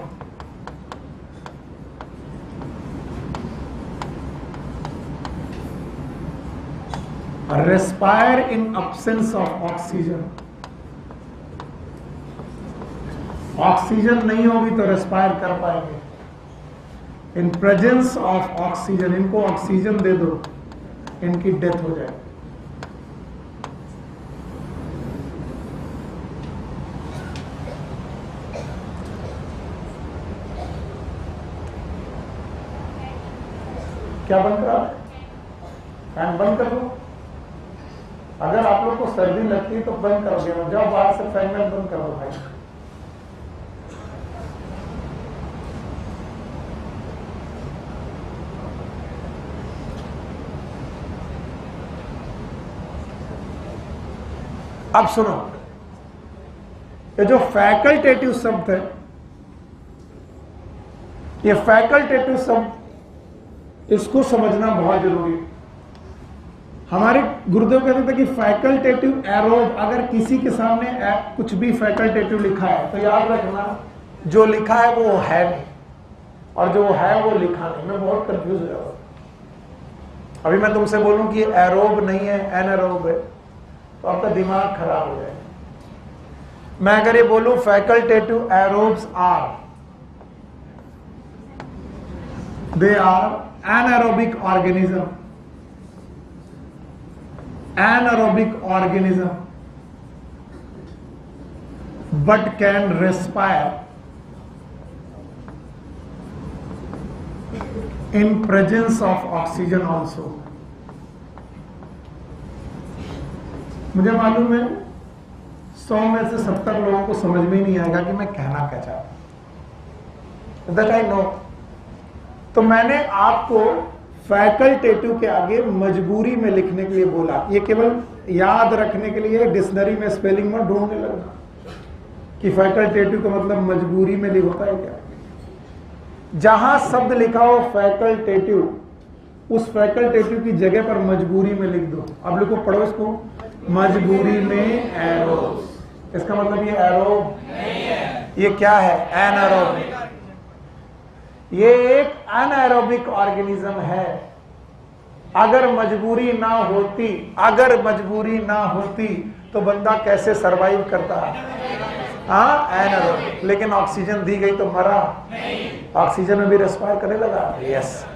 [SPEAKER 1] Respire in absence of oxygen. Oxygen नहीं होगी तो रेस्पायर कर पाएंगे। इन प्रेजेंस ऑफ ऑक्सीजन, इनको ऑक्सीजन दे दो, इनकी डेथ हो जाएगी। क्या बंद करा? फैन बंद कर दो। अगर आप लोग को सर्दी लगती है तो बंद कर दो, जाओ बाहर से फैन में बंद कर दो भाई। अब सुनो, ये जो फैकल्टेटिव शब्द है, ये फैकल्टेटिव शब्द इसको समझना बहुत जरूरी है। हमारे गुरुदेव कहते थे कि फैकल्टेटिव एरोब, अगर किसी के सामने कुछ भी फैकल्टेटिव लिखा है तो याद रखना जो लिखा है वो है नहीं, और जो है वो लिखा नहीं। मैं बहुत कंफ्यूज हो जाऊंगा। अभी मैं तुमसे बोलूं कि एरोब नहीं है, एनारोब है, तो आपका दिमाग खराब हो जाएगा। मैं अगर ये बोलूं facultative aerobes are, they are anaerobic organism, anaerobic organism but can respire in presence of oxygen also। मुझे मालूम है 100 में से 70 लोगों को समझ में ही नहीं आएगा कि मैं कहना क्या चाहता हूं। That I know. तो मैंने आपको फैकल्टेटिव के आगे मजबूरी में लिखने के लिए बोला। ये केवल याद रखने के लिए डिक्शनरी में स्पेलिंग में ढूंढने लगना कि फैकल्टेटिव का मतलब मजबूरी में लिख होता है क्या। जहां शब्द लिखा हो फैकल्टेटिव, उस फैकल्टेटिव की जगह पर मजबूरी में लिख दो। अब लिखो, पढ़ो इसको, मजबूरी में एरोब। इसका मतलब ये एरोब नहीं है, ये क्या है? एनारोबिक। ये एक एनारोबिक ऑर्गेनिज्म है। अगर मजबूरी ना होती, अगर मजबूरी ना होती तो बंदा कैसे सरवाइव करता? हाँ, एनारोबिक। लेकिन ऑक्सीजन दी गई तो मरा? ऑक्सीजन में भी रेस्पायर करने लगा। यस।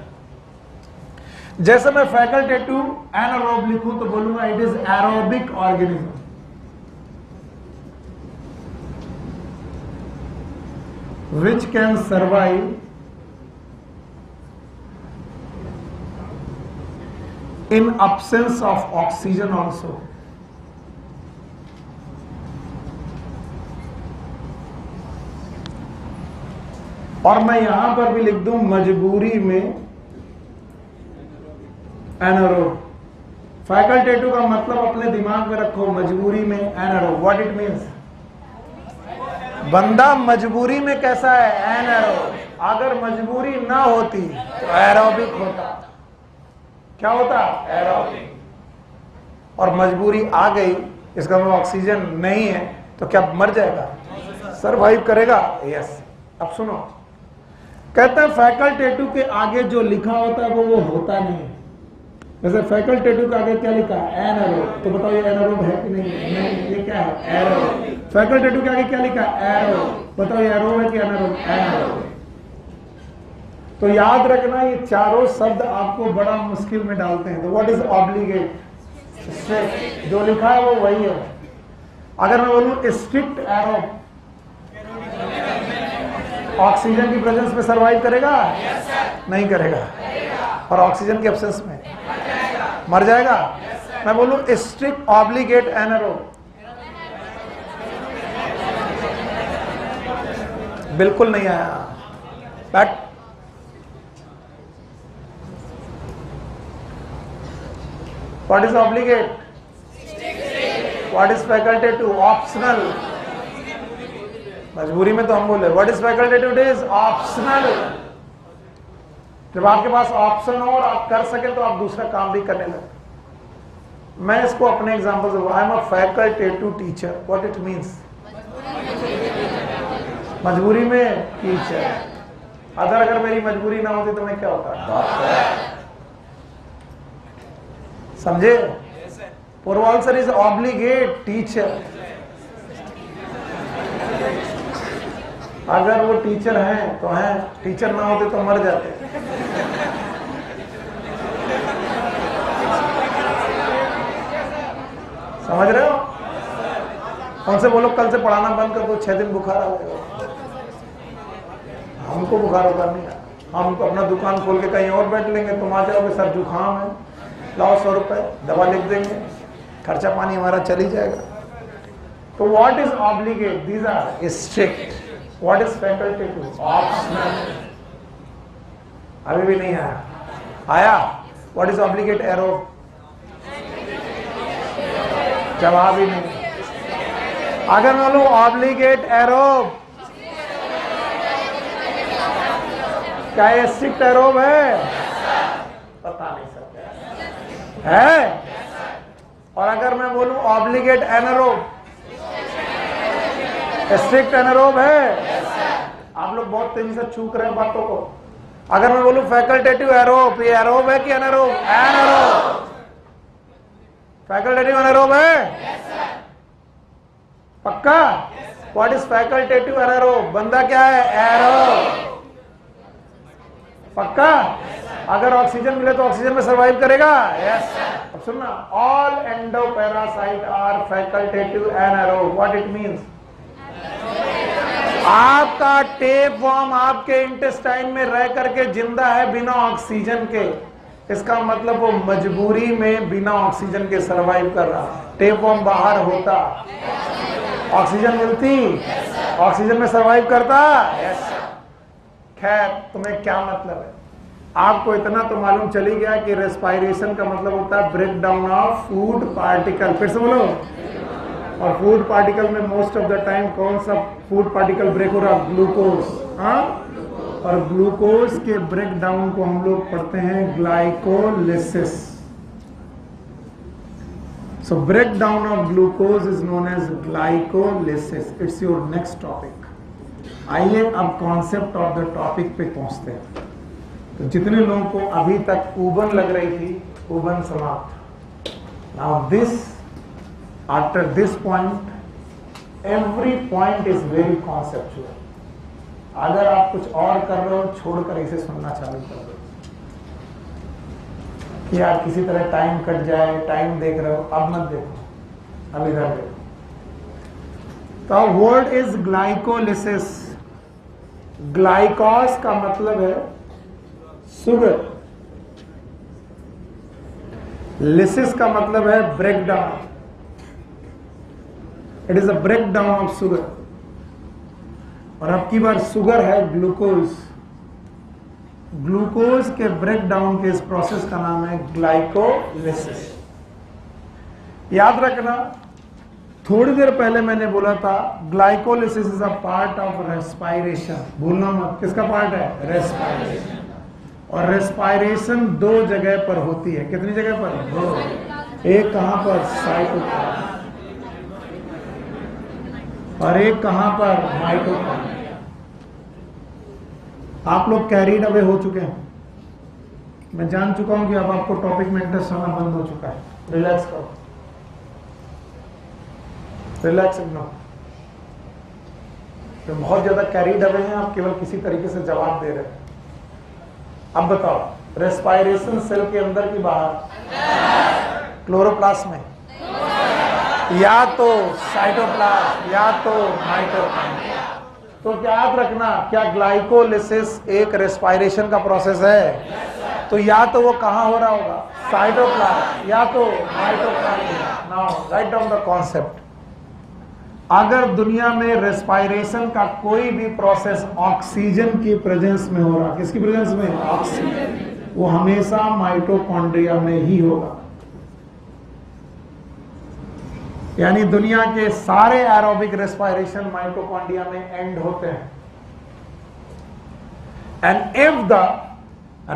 [SPEAKER 1] जैसे मैं फैकल्टेटिव एनारोब लिखूं तो बोलूंगा it is aerobic organism. Which can survive in absence of oxygen also। और मैं यहां पर भी लिख दूं मजबूरी में एनारोब। फैकल्टेटिव का मतलब अपने दिमाग में रखो, मजबूरी में एनारोब। What it means? बंदा मजबूरी में कैसा है? एनारोब। अगर मजबूरी ना होती तो एरोबिक होता। क्या होता? एरोबिक। और मजबूरी आ गई, इसका मतलब ऑक्सीजन नहीं है, तो क्या मर जाएगा? सरवाइव करेगा? यस। अब सुनो, कहते हैं फैकल्टेटिव के आगे जो लिखा होता है वो होता नहीं है। जैसे फैकल्टेटिव के आगे क्या लिखा है? एनारोब। तो बताओ ये एनारोब है कि नहीं? नहीं। ये क्या है? एरोब। फैकल्टेटिव के आगे क्या लिखा है? एरोब। बताओ ये एरोब है कि एनारोब? एनारोब। तो याद रखना, ये चारों शब्द आपको बड़ा मुश्किल में डालते हैं। तो व्हाट इज ऑब्लिगेट? स्ट्रिक्ट। जो लिखा है वो वही है। अगर मैं बोलूं स्ट्रिक्ट एरोब, ऑक्सीजन की प्रेजेंस में सरवाइव करेगा? नहीं करेगा। और ऑक्सीजन के एब्सेंस में मर जाएगा। मैं बोलूं स्ट्रिक्ट ऑब्लिगेट एनारोब, बिल्कुल नहीं आया। But what is obligate? What is facultative? Optional। मजबूरी में तो हम बोले what is facultative? It is optional। जब आपके पास ऑप्शन हो और आप कर सके तो आप दूसरा काम भी करने लगे। मैं इसको अपने एग्जांपल से, I am a facultative teacher. What it means? मजबूरी में टीचर। अगर मेरी मजबूरी ना होती तो मैं क्या होता? समझे? पूर्वांसर इज ऑब्लिगेट टीचर। अगर वो टीचर हैं तो हैं, टीचर ना होते तो मर जाते। समझ रहे हो? उनसे बोलो कल से पढ़ाना बंद कर दो, 6 दिन बुखार आ जाएगा। हमको बुखार होता नहीं है, हम तो अपना दुकान खोल के कहीं और बैठ लेंगे। तुम आ जाओगे, सर जुकाम है, लाओ 100 रुपए, दवा लिख देंगे, खर्चा पानी हमारा चल ही जाएगा। तो what is obligate? These are strict. What is facultative? Optional. अभी भी नहीं आया? आया? What is obligate aerobe? जवाब ही नहीं। अगर मैं बोलूं ऑब्लिगेट एरोब, क्या ये स्ट्रिक्ट एरोब है? पता नहीं सकता है। और अगर मैं बोलूं ऑब्लिगेट एनारोब, स्ट्रिक्ट एनारोब है? आप लोग बहुत तेजी से चूक रहे हैं बातों को। अगर मैं बोलूं फैकल्टेटिव एरोब, ये एरोब है कि एनारोब? एनारोब। फैकल्टेटिव एनारोब है? पक्का? What is facultative anaerobe? बंदा क्या है? एरोब। पक्का? अगर ऑक्सीजन मिले तो ऑक्सीजन में सर्वाइव करेगा? यस। अब सुनना, all endoparasite are facultative anaerobe. What it means? आपका टेप वर्म आपके इंटेस्टाइन में रह करके जिंदा है बिना ऑक्सीजन के, इसका मतलब वो मजबूरी में बिना ऑक्सीजन के सरवाइव कर रहा। टेप वर्म बाहर होता, ऑक्सीजन मिलती, ऑक्सीजन में सरवाइव करता। खैर, तुम्हें क्या मतलब है? आपको इतना तो मालूम चली गया कि रेस्पायरेशन का मतलब होता है break down of food particle. फिर से बोलो। और फूड पार्टिकल में मोस्ट ऑफ द टाइम कौन सा फूड पार्टिकल ब्रेक हो रहा? ग्लूकोज। हाँ, और ग्लूकोज के ब्रेक डाउन को हम लोग पढ़ते हैं glycolysis. So break down of glucose is known as glycolysis. It's your next topic. आइए अब कॉन्सेप्ट ऑफ द टॉपिक पे पहुंचते हैं। तो जितने लोगों को अभी तक ऊबन लग रही थी, ऊबन समाप्त। Now this, after this point, every point is very conceptual. अगर आप कुछ और कर रहे हो, छोड़कर इसे सुनना चालू कर दो कि यार किसी तरह टाइम कट जाए, टाइम देख रहे हो, अब मत देखो, अब इधर देखो। तो वर्ड इज ग्लाइकोलिसिस। ग्लाइकोस का मतलब है शुगर, लिसिस का मतलब है break down. It is a break down of sugar. और अब की बार शुगर है ग्लूकोज। ग्लूकोज के ब्रेक डाउन के इस प्रोसेस का नाम है ग्लाइकोलिसिस। याद रखना, थोड़ी देर पहले मैंने बोला था glycolysis is a part of respiration. भूलना मत, किसका पार्ट है? रेस्पायरेशन। और रेस्पायरेशन दो जगह पर होती है। कितनी जगह पर? दो। एक कहां पर? साइटोप्लाज्म। और एक कहां पर? माइटोकॉन्ड्रिया। आप लोग कैरीड अवे हो चुके हैं। मैं जान चुका हूं कि अब आपको टॉपिक में इंटरेस्ट होना बंद हो चुका है। रिलैक्स करो, रिलैक्स इग्नोर। तो बहुत ज्यादा कैरीड अवे हैं, आप केवल किसी तरीके से जवाब दे रहे हैं। अब बताओ, रेस्पायरेशन सेल के अंदर की बाहर? क्लोरोप्लास्ट में, या तो साइटोप्लाज्म, या तो माइटोकॉन्ड्रिया। तो क्या याद रखना, क्या ग्लाइकोलिसिस एक रेस्पायरेशन का प्रोसेस है? तो या तो वो कहां हो रहा होगा? साइटोप्लाज्म, या तो mitochondria. Now write down the concept. अगर दुनिया में रेस्पायरेशन का कोई भी प्रोसेस ऑक्सीजन की प्रेजेंस में हो रहा, किसकी प्रेजेंस में? ऑक्सीजन, वो हमेशा माइटोकॉन्ड्रिया में ही होगा। यानी दुनिया के सारे एरोबिक रेस्पायरेशन माइटोकॉन्ड्रिया में एंड होते हैं। एंड इफ द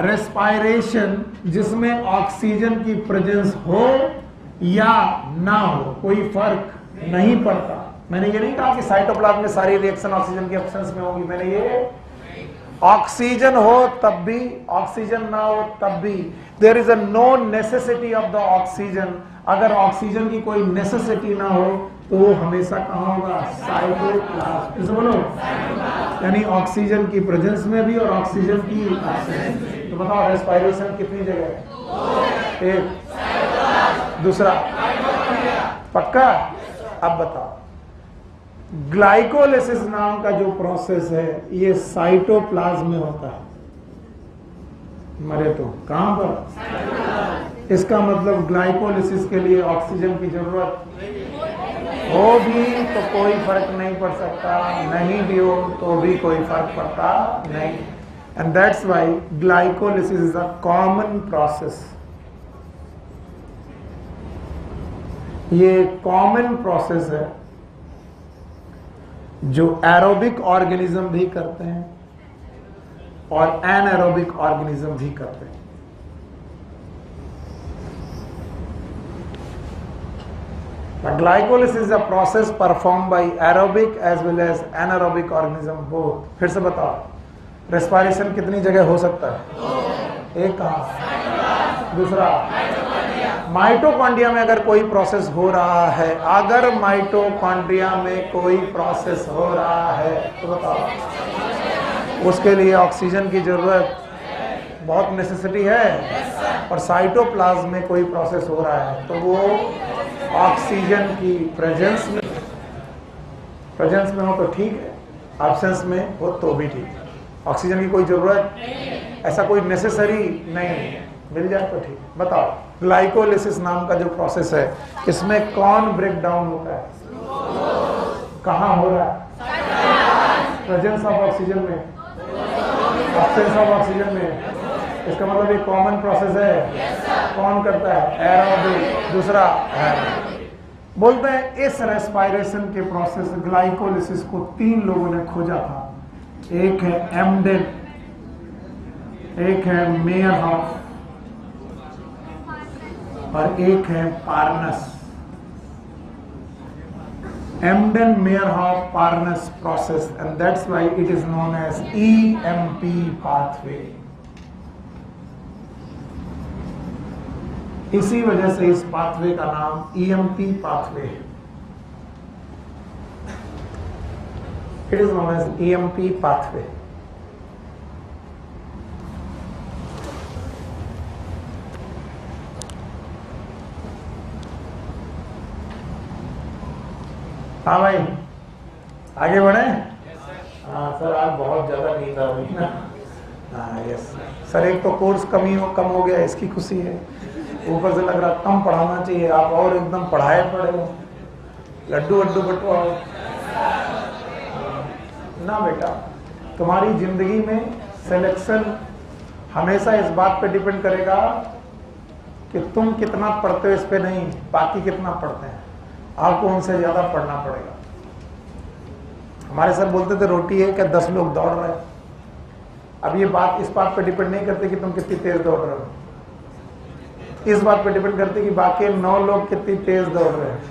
[SPEAKER 1] रेस्पायरेशन जिसमें ऑक्सीजन की प्रेजेंस हो या ना हो, कोई फर्क नहीं पड़ता। मैंने ये नहीं कहा कि साइटोप्लाज्म में सारी रिएक्शन ऑक्सीजन की एब्सेंस में होगी। मैंने ये, ऑक्सीजन हो तब भी, ऑक्सीजन ना हो तब भी, there is a no necessity of the oxygen. अगर ऑक्सीजन की कोई नेसेसिटी ना हो तो वो हमेशा कहां होगा? साइटोप्लाज्म। इसे बोलो, यानी ऑक्सीजन की प्रेजेंस में भी और ऑक्सीजन की एब्सेंस में। तो बताओ, रेस्पायरेशन कितनी जगह है? एक। दूसरा? पक्का? अब बताओ, ग्लाइकोलिसिस नाम का जो प्रोसेस है ये साइटोप्लाज्म में होता है। मरे तो कहां पर? इसका मतलब ग्लाइकोलिसिस के लिए ऑक्सीजन की जरूरत हो भी तो कोई फर्क नहीं पड़ सकता, नहीं भी हो तो भी कोई फर्क पड़ता नहीं। And that's why glycolysis is a common process. ये कॉमन प्रोसेस है जो एरोबिक ऑर्गेनिज्म भी करते हैं और एनएरोबिक ऑर्गेनिज्म भी करते हैं। Glycolysis is a process perform by aerobic as well as anaerobic organism both. फिर से बताओ, रेस्पिरेशन कितनी जगह हो सकता है? एक कहाँ? दूसरा माइटोकॉन्ड्रिया में अगर कोई प्रोसेस हो रहा है, अगर माइटोकॉन्ड्रिया में कोई प्रोसेस हो रहा है तो बताओ, उसके लिए ऑक्सीजन की जरूरत बहुत नेसेसिटी है। और साइटोप्लाज्म में कोई प्रोसेस हो रहा है तो वो ऑक्सीजन की प्रेजेंस में हो तो ठीक है, एब्सेंस में हो तो भी ठीक है। ऑक्सीजन की कोई जरूरत, ऐसा कोई नेसेसरी नहीं, मिल जाए तो ठीक। बताओ, ग्लाइकोलिसिस नाम का जो प्रोसेस है, इसमें कौन ब्रेक डाउन होता है? कहाँ हो रहा है? प्रेजेंस ऑफ ऑक्सीजन में, एब्सेंस ऑफ ऑक्सीजन में। इसका मतलब एक कॉमन प्रोसेस है। कौन करता है? एरोबिक। दूसरा बोलते हैं इस रेस्पिरेशन के प्रोसेस ग्लाइकोलिसिस को 3 लोगों ने खोजा था। एक है एमडेन, एक है मेयरहॉफ और एक है Parnas. Embden, Meyerhof, Parnas process, and that's why it is known as EMP pathway. इसी वजह से इस पाथवे का नाम EMP पाथवे है। It is known as EMP pathway. हाँ भाई, आगे बढ़े। हाँ सर, आज बहुत ज्यादा नींद आ रही है ना। हाँ यस सर, एक तो कोर्स कम हो गया, इसकी खुशी है। ऊपर से लग रहा कम पढ़ाना चाहिए, आप और एकदम पढ़ाए पड़े हो, लड्डू वड्डू बटवाओ ना बेटा। तुम्हारी जिंदगी में सिलेक्शन हमेशा इस बात पे डिपेंड करेगा कि तुम कितना पढ़ते हो, इस पे नहीं, बाकी कितना पढ़ते हैं। आपको उनसे ज्यादा पढ़ना पड़ेगा। हमारे सर बोलते थे रोटी है क्या 10 लोग दौड़ रहे हैं। अब ये बात इस बात पे डिपेंड नहीं करती कि तुम कितनी तेज दौड़ रहे हो, इस बात पे डिपेंड करती कि बाकी 9 लोग कितनी तेज दौड़ रहे हैं,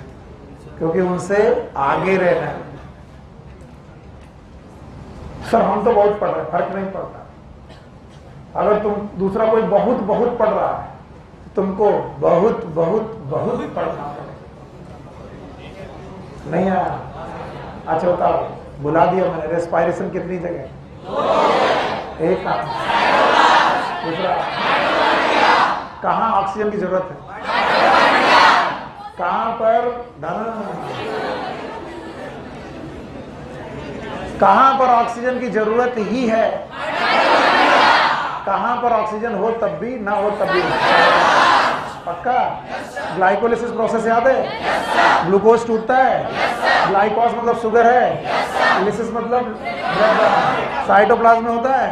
[SPEAKER 1] क्योंकि उनसे आगे रहना है। सर हम तो बहुत पढ़ रहे हैं, फर्क नहीं पड़ता। अगर तुम दूसरा कोई बहुत बहुत पढ़ रहा है, तुमको बहुत बहुत बहुत पढ़ना पड़ेगा। नहीं आया? अच्छा बताओ, बुला दिया मैंने। रेस्पिरेशन कितनी जगह? एक। दूसरा, कहाँ ऑक्सीजन की जरूरत है? कहाँ पर? कहाँ पर ऑक्सीजन की जरूरत ही है? कहाँ पर ऑक्सीजन हो तब भी, ना हो तब भी। पक्का? ग्लाइकोलिसिस प्रोसेस याद है? ग्लूकोज टूटता है, ग्लाइकोस मतलब शुगर है, लिसिस मतलब साइटोप्लाज्म में होता है।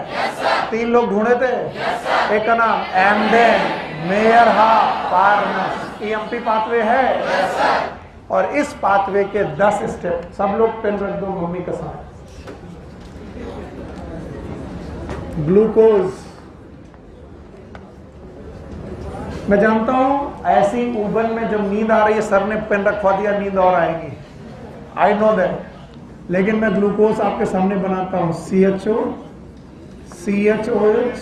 [SPEAKER 1] 3 लोग ढूंढे थे, एक का नाम Embden, Meyerhof, Parnas. EMP pathway है। और इस पाथवे के 10 स्टेप, सब लोग पेन रख दो मम्मी के साथ। ग्लूकोज, मैं जानता हूं ऐसी उबन में जब नींद आ रही है, सर ने पेन रखवा दिया, नींद और आएगी, आई नो दैट, लेकिन मैं ग्लूकोज आपके सामने बनाता हूं। CHO, CHOH,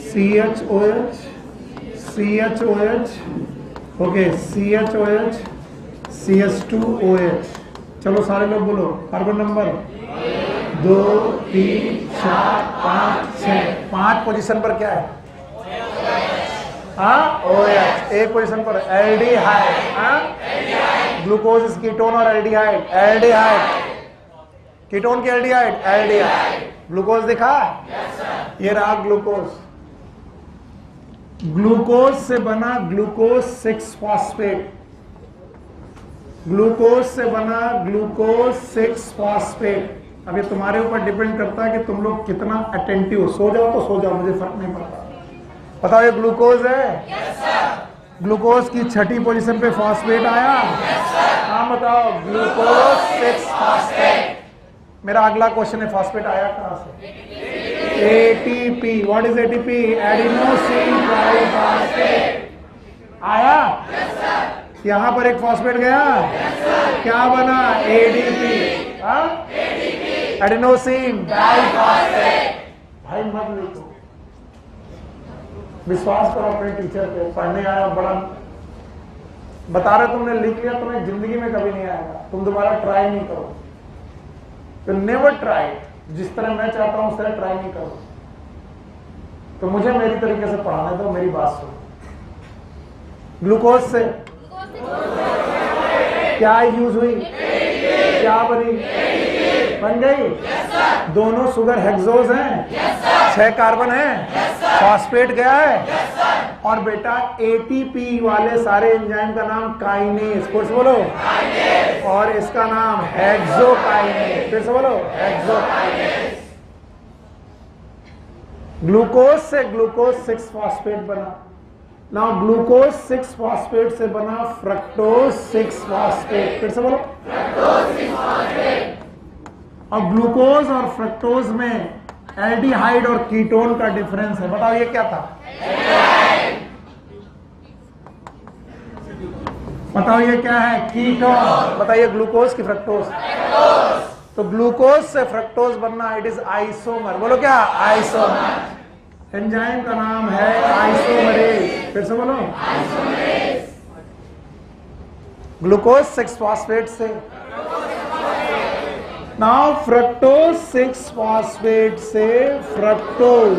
[SPEAKER 1] CHOH, CHOH, okay, CHOH, CH2OH। चलो सारे लोग बोलो, कार्बन नंबर 2, 3, 4, 5, 6। 5 पोजीशन पर क्या है? हाँ, OH। एक पोजीशन पर एल्डिहाइड। हाँ, ग्लूकोज इज कीटोन और एल्डिहाइड, एल्डिहाइड। कीटोन की एल्डिहाइड, एल्डिहाइड। ग्लूकोज दिखा? ये रहा ग्लूकोज। ग्लूकोज से बना ग्लूकोज 6 फॉस्फेट, ग्लूकोज से बना ग्लूकोज 6 फॉस्फेट। अब ये तुम्हारे ऊपर डिपेंड करता है कि तुम लोग कितना अटेंटिव हो। सो जाओ तो सो जाओ, मुझे फर्क नहीं पड़ता। बताओ ये ग्लूकोज है? ग्लूकोज की 6ठी पोजीशन पे फॉस्फेट आया। हाँ बताओ, ग्लूकोज 6 फॉस्फेट। मेरा अगला क्वेश्चन है फॉस्फेट आया कहां से? ATP. What is ATP? Adenosine triphosphate. आया? यहां पर एक फॉस्फेट गया, क्या बना? एडीपी। Adenosine diphosphate. भाई मत लिखो, विश्वास करो अपने टीचर पे। पढ़ने आया बड़ा बता रहे, तुमने लिख लिया, तुम्हें जिंदगी में कभी नहीं आएगा, तुम दोबारा ट्राई नहीं करो। तो नेवर ट्राई। जिस तरह मैं चाहता हूं उस तरह ट्राई नहीं करो। तो मुझे मेरी तरीके से पढ़ाने दो, मेरी बात सुनो। ग्लूकोज से क्या यूज हुई? क्या बनी? बन गई? दोनों शुगर हेक्सोज हैं, 6 कार्बन है, फॉस्फेट गया है, और बेटा एटीपी वाले सारे एंजाइम का नाम काइनेज। फिर से बोलो, और इसका नाम हेक्सोकाइनेज। फिर से बोलो, हेक्सोकाइनेज। ग्लूकोज से ग्लूकोज 6 फॉस्फेट बना। नाउ ग्लूकोज 6 फॉस्फेट से बना फ्रक्टोज 6 फॉस्फेट। फिर से बोलो, फ्रक्टोज 6 फॉस्फेट। और ग्लूकोज और फ्रक्टोज में एल्डिहाइड और कीटोन का डिफरेंस है। बताओ ये क्या था? बताओ ये क्या है? कीटोन। बताइए ग्लूकोज की फ्रक्टोज? तो ग्लूकोज से फ्रक्टोज बनना, इट इज आइसोमर। बोलो क्या? आइसोमर। एंजाइम का नाम है आइसोमरेज। फिर से बोलो, आइसोमरेज। ग्लूकोज 6 फॉस्फेट से नाउ फ्रक्टोज 6 फॉस्फेट से फ्रक्टोज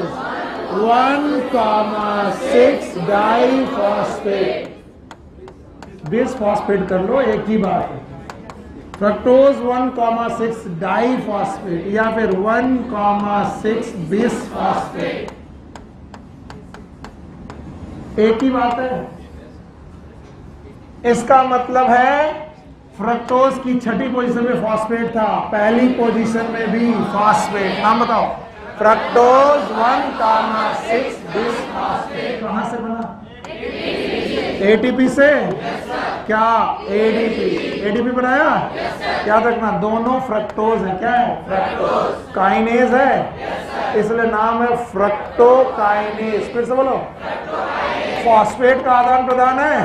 [SPEAKER 1] 1,6 डाइफॉस्फेट। बेस फॉस्फेट कर लो, एक ही बात है। फ्रक्टोज 1,6 डाइफॉस्फेट या फिर 1,6 बेस फॉस्फेट, एक ही बात है। इसका मतलब है फ्रक्टोज की छठी पोजीशन में फॉस्फेट था, पहली पोजीशन में भी फॉस्फेट। नाम बताओ। फ्रक्टोज 1,6 बेस फॉस्फेट कहां से बना? एटीपी से। क्या? एडीपी। एडीपी बनाया? याद रखना दोनों फ्रक्टोज है। क्या है? फ्रक्टोज। काइनेज है, इसलिए नाम है फ्रक्टोकाइनेज। फिर से बोलो, फॉस्फेट का आदान प्रदान है,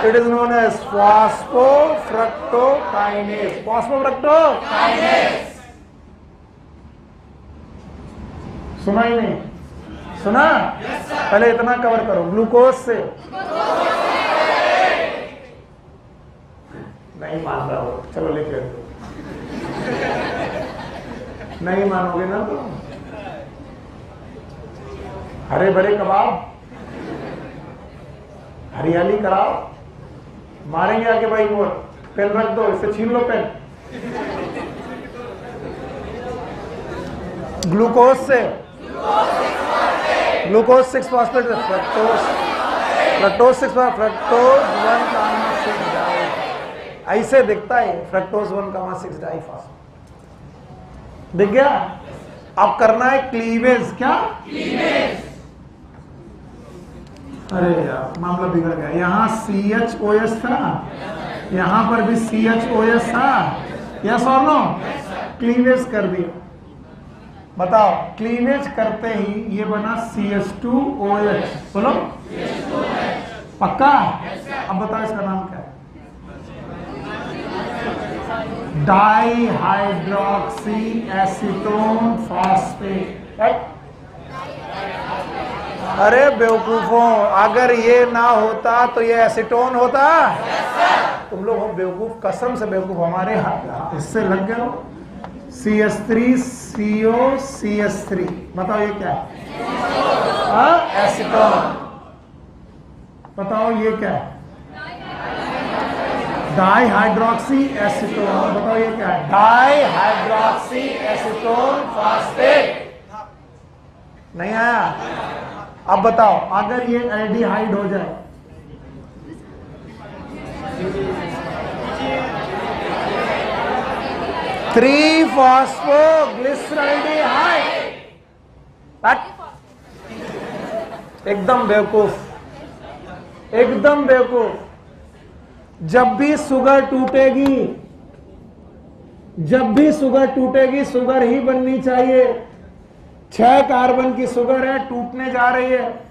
[SPEAKER 1] it is known as phosphofructokinase. Phosphofructokinase. सुना ही नहीं? सुना? पहले इतना कवर करो। ग्लूकोज से नहीं मान रहा हो, चलो लिख लेते हो। नहीं मानोगे ना तो हरे भरे कबाब, हरियाली कराओ, मारेंगे आके भाई। वो पेन रख दो, इसे छीन लो पेन। ग्लूकोज से ग्लूकोज 6 फॉस्फेट से फ्रक्टोज 6 फ्रक्टोज 1,6 डाई। ऐसे दिखता है फ्रक्टोज 1,6 डाइफॉस्फेट। दिख गया? अब करना है क्लीवेज। क्या? क्लीवेज। अरे यार मामला बिगड़ गया। यहां CHOS था, यहां पर भी CHOS था। यस और नो? क्लीवेज कर दिया। बताओ, क्लीवेज करते ही ये बना CH2OH। बोलो, पक्का? अब बताओ इसका नाम क्या है? Dihydroxy acetone phosphate. अरे बेवकूफों, अगर ये ना होता तो ये एसीटोन होता? तुम लोग हो बेवकूफ, कसम से बेवकूफ। हमारे इससे लग गए हो। CH3CO CH3। बताओ ये क्या है? एसीटोन। बताओ ये क्या है? Dihydroxy acetone. बताओ ये क्या है? Dihydroxy acetone phosphate. नहीं आया? अब बताओ, अगर ये एल्डिहाइड हो जाए, थ्री फॉस्फोग्लिसरॉल्डिहाइड। एकदम बेवकूफ, एकदम बेवकूफ। जब भी शुगर टूटेगी, जब भी शुगर टूटेगी शुगर ही बननी चाहिए। 6 कार्बन की शुगर है, टूटने जा रही है,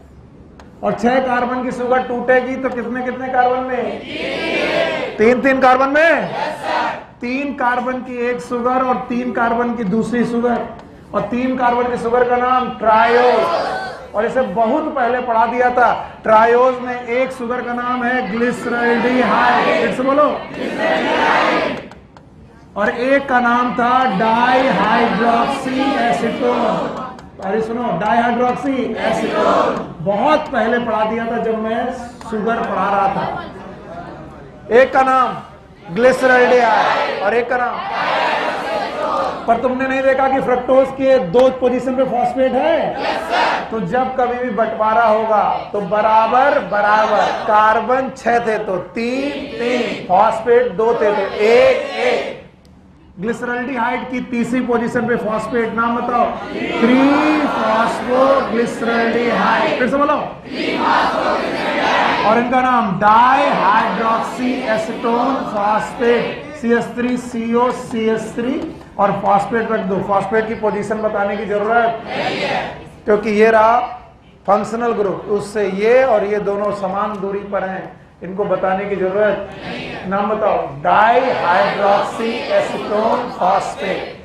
[SPEAKER 1] और 6 कार्बन की शुगर टूटेगी तो कितने कितने कार्बन में? 3 कार्बन में। 3 कार्बन की एक शुगर और 3 कार्बन की दूसरी शुगर, और 3 कार्बन की शुगर का नाम ट्रायोज। और इसे बहुत पहले पढ़ा दिया था। ट्रायोज में एक शुगर का नाम है ग्लिसरल्डिहाइड, फिर से बोलो, और एक का नाम था डाइहाइड्रोक्सी एसीटोन। अरे सुनो, डाइहाइड्रोक्सी एसीटोन बहुत पहले पढ़ा दिया था जब मैं शुगर पढ़ा रहा था। एक का नाम ग्लिसरल्डिहाइड और एक का नाम, पर तुमने नहीं देखा कि फ्रक्टोज के 2 पोजीशन पे फॉस्फेट है? तो जब कभी भी बंटवारा होगा तो बराबर बराबर, कार्बन 6 थे तो 3 फॉस्फेट 2 थे तो 1। ग्लिसरल्डिहाइड की तीसरी पोजीशन पे फॉस्फेट, नाम बताओ, 3 फॉस्फोग्लिसरल्डिहाइड, फिर से बोलो, और इनका नाम dihydroxy acetone phosphate, CH3CO CH3 और फॉस्फेट रख दो। फॉस्फेट की पोजीशन बताने की जरूरत नहीं है, क्योंकि ये रहा फंक्शनल ग्रुप, उससे ये और ये दोनों समान दूरी पर हैं, इनको बताने की जरूरत नहीं है। नाम बताओ, डाइहाइड्रोक्सी एसीटोन फॉस्फेट।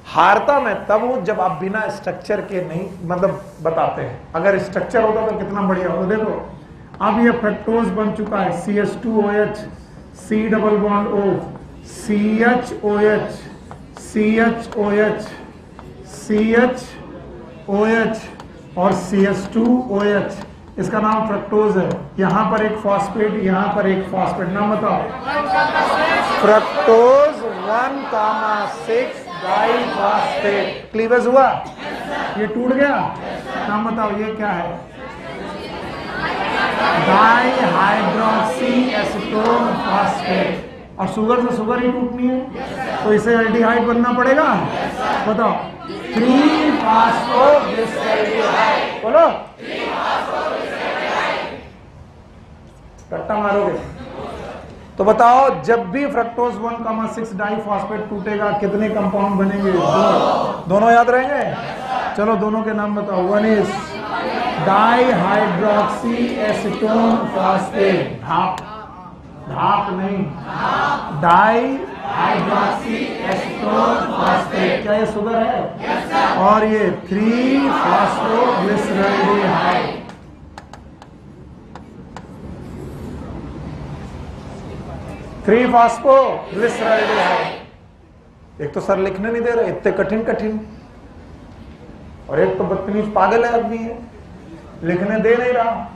[SPEAKER 1] हारता मैं तब हूं जब आप बिना स्ट्रक्चर के नहीं, मतलब बताते हैं। अगर स्ट्रक्चर होता तो कितना बढ़िया होता। देखो अब ये फ्रक्टोज बन चुका है, CH2OH, C double bond O, CHOH, CHOH, CHOH और CH2OH, इसका नाम फ्रक्टोज है। यहां पर एक फॉस्फेट, यहां पर एक फॉस्फेट, नाम बताओ, फ्रक्टोज 1,6 डाइफॉस्फेट। क्लीवेज हुआ? ये टूट गया। नाम बताओ, ये क्या है? Dihydroxy acetone phosphate. और शुगर से शुगर ही टूटनी है, तो इसे एल्डिहाइड बनना पड़ेगा। बताओ, 3 फॉस्फोग्लिसरल्डिहाइड। बोलो, रट्टा मारोगे तो बताओ, जब भी फ्रक्टोज 1,6 डाइफॉस्फेट टूटेगा कितने कंपाउंड बनेंगे? 2। दोनों याद रहेंगे? चलो दोनों के नाम बताओ। 1 इज डाइहाइड्रोक्सी एसीटोन फॉस्फेट, ढाप नहीं, डाइहाइड्रोक्सी एसीटोन फॉस्फेट। क्या ये शुगर है? और ये 3 फॉस्फोग्लिसरल्डिहाइड। 3 फॉस्फोग्लिसरल्डिहाइड। एक तो सर लिखने नहीं दे रहे, इतने कठिन कठिन, और एक तो बदतमीज पागल है आदमी है, लिखने दे नहीं रहा।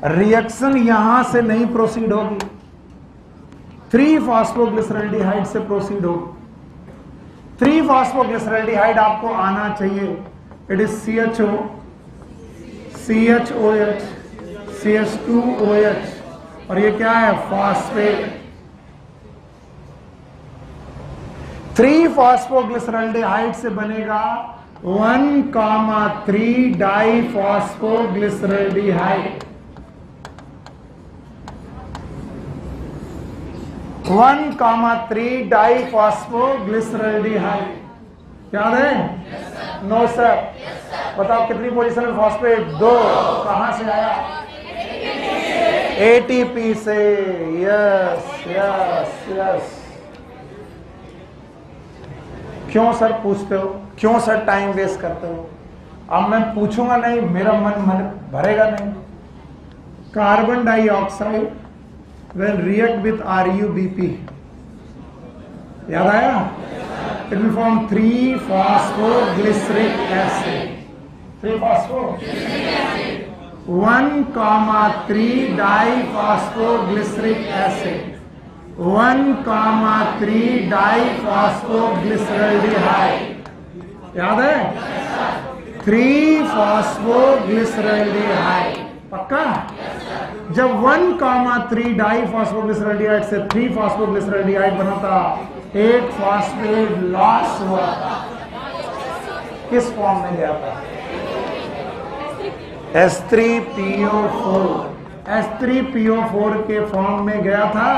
[SPEAKER 1] रिएक्शन यहां से नहीं प्रोसीड होगी, 3 फॉस्फोग्लिसरल्डिहाइड से प्रोसीड होगी। 3 फॉस्फोग्लिसरल्डिहाइड आपको आना चाहिए। It is CHO, CHOH, CH2OH, और ये क्या है? फॉस्फेट। 3 फॉस्फोग्लिसरल्डिहाइड से बनेगा 1,3 डाइफॉस्फोग्लिसरल्डिहाइड। 1,3 डाइफॉस्फोग्लिसरल्डिहाइड। याद है? No sir. बताओ कितनी पोजीशन में फॉस्फेट? 2। कहां से आया? ATP से। Yes yes yes. क्यों सर पूछते हो? क्यों सर टाइम वेस्ट करते हो? अब मैं पूछूंगा नहीं, मेरा मन भरेगा नहीं। Carbon dioxide will react with RuBP, याद आया? It will form 3 phosphoglyceric acid, 3 phosphoglyceric acid, 1,3 diphosphoglyceric acid, 1,3 diphosphoglyceraldehyde. याद है? 3 फॉस्फोग्लिसरल्डिहाइड। पक्का? जब 1,3 डाइफॉस्फोग्लिसरल्डिहाइड से 3 फॉस्फोग्लिसरल्डिहाइड बना था, 8 फॉस्फेट लॉस हुआ था। किस फॉर्म में गया था? S3PO4। H3PO4 के फॉर्म में गया था।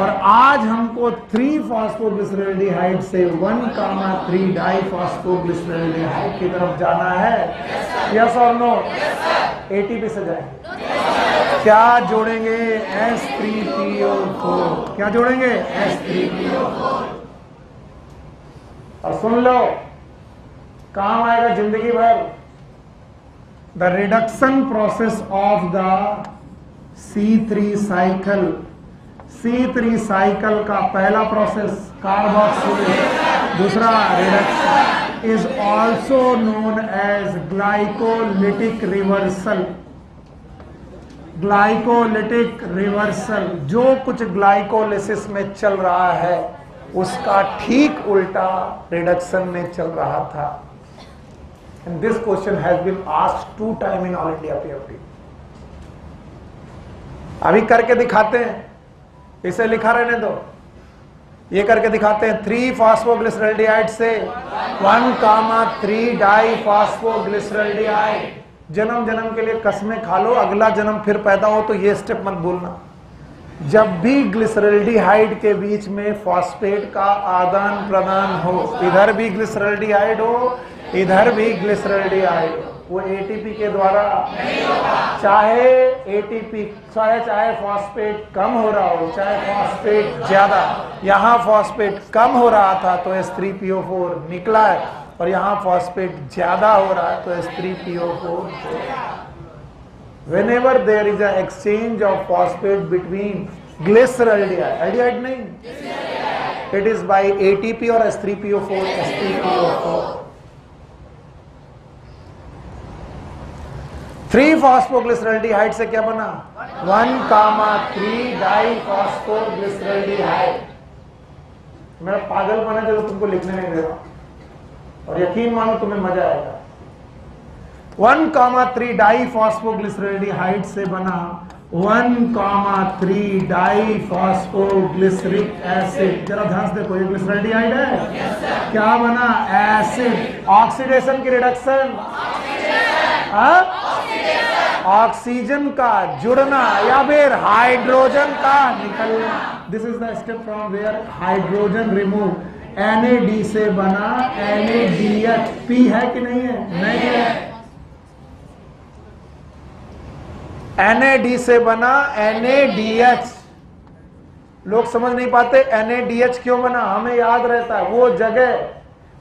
[SPEAKER 1] और आज हमको 3-फॉस्फोग्लिसरॉल्डिहाइड से 1,3 डाइफॉस्फोग्लिसरॉल्डिहाइड की तरफ जाना है। यस और नो? ATP से जाएंगे। क्या जोड़ेंगे? H3PO4। क्या जोड़ेंगे? H3PO4। और सुन लो, काम आएगा जिंदगी भर। The reduction process of the C3 cycle. C3 cycle का पहला प्रोसेस कार्बोक्सिलेशन, दूसरा reduction, is also known as glycolytic reversal. Glycolytic reversal, जो कुछ ग्लाइकोलिसिस में चल रहा है उसका ठीक उल्टा रिडक्शन में चल रहा था। And this question has been asked 2 times in All India PFT. अभी करके दिखाते हैं, इसे लिखा रहने दो। ये करके दिखाते हैं। 3-फॉस्फोग्लिसरॉल्डिहाइड से 1,3 डाइफॉस्फोग्लिसरॉल्डिहाइड। जन्म जन्म के लिए कसमें खा लो, अगला जन्म फिर पैदा हो तो ये स्टेप मत भूलना। जब भी ग्लिसरॉल्डिहाइड के बीच में फॉस्फेट का आदान प्रदान हो, इधर भी ग्लिसरॉल्डिहाइड हो, इधर भी ग्लिसरॉल्डिहाइड, वो एटीपी के द्वारा चाहे एटीपी चाहे फॉस्फेट कम हो रहा हो, चाहे फॉस्फेट ज्यादा। यहां फॉस्फेट कम हो रहा था तो H3PO4 निकला है, और यहां फॉस्फेट ज्यादा हो रहा है तो H3PO4। Whenever there is an exchange of phosphate between glyceraldehyde, aldehyde नहीं, it is by ATP or H3PO4, H3PO4। 3-फॉस्फोग्लिसरॉल्डिहाइड से क्या बना? 1,3 डाइफॉस्फोग्लिसरॉल्डिहाइड। मेरा पागलपन है जो तुमको लिखने नहीं दे रहा, और यकीन मानो तुम्हें मजा आएगा। 1,3 डाइफॉस्फोग्लिसरॉल्डिहाइड से बना 1,3 डाइफॉस्फोग्लिसरिक एसिड। जरा ध्यान से देखो, ये ग्लिसरॉल्डिहाइड है, क्या बना? एसिड। ऑक्सीडेशन की रिडक्शन, ऑक्सीजन का जुड़ना या फिर हाइड्रोजन का निकलना। This is the step from where hydrogen remove. NAD से बना NADH। P है कि नहीं है? नहीं है। NAD से बना NADH। लोग समझ नहीं पाते NADH क्यों बना। हमें याद रहता है वो जगह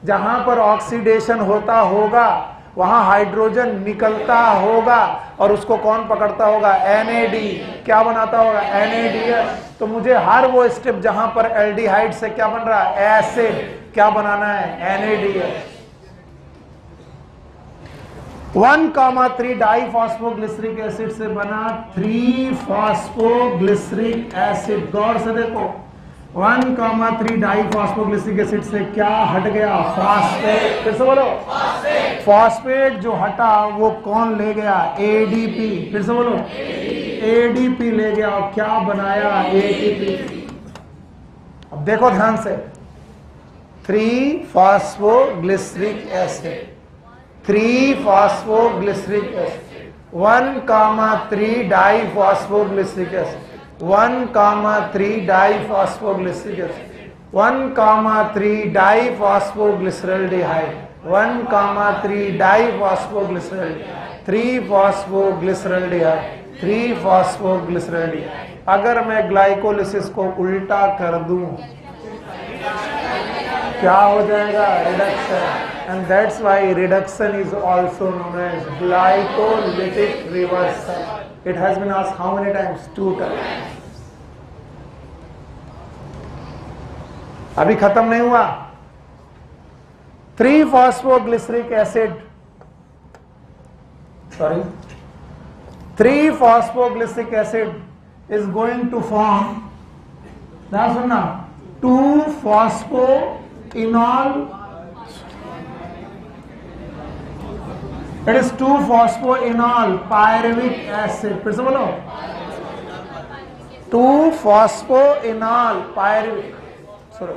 [SPEAKER 1] जहां पर ऑक्सीडेशन होता होगा वहां हाइड्रोजन निकलता होगा, और उसको कौन पकड़ता होगा? NAD। क्या बनाता होगा? NADH। तो मुझे हर वो स्टेप जहां पर एल्डिहाइड से क्या बन रहा है? एसिड। क्या बनाना है? NADH। 1,3 डाइफॉस्फोग्लिसरिक एसिड से बना 3-फॉस्फोग्लिसरिक एसिड। गौर से देखो, 1,3 डाइफॉस्फोग्लिसरिक एसिड से क्या हट गया? फॉस्फेट। फिर से बोलो, फॉस्फेट जो हटा वो कौन ले गया? ADP। फिर से बोलो, ADP ले गया, और क्या बनाया? ATP। अब देखो ध्यान से, three phosphoglyceric acid, three phosphoglyceric acid, 1,3 diphosphoglyceric acid, 1,3 diphosphoglyceric acid, 1,3 diphosphoglyceraldehyde, 1,3 diphosphoglyceraldehyde, three phosphoglyceraldehyde, three phosphoglyceraldehyde. अगर मैं ग्लाइकोलिसिस को उल्टा कर दूं क्या हो जाएगा? Reduction. And that's why reduction is also known as glycolytic reversal. It has been asked how many times? 2 times. अभी खत्म नहीं हुआ। Three phosphoglyceric acid, sorry, three phosphoglyceric acid is going to form, ध्यान सुनना, two phosphoenol. It is two phosphoenol pyruvic acid. फिर से बोलो, two phosphoenol pyruvic, sorry,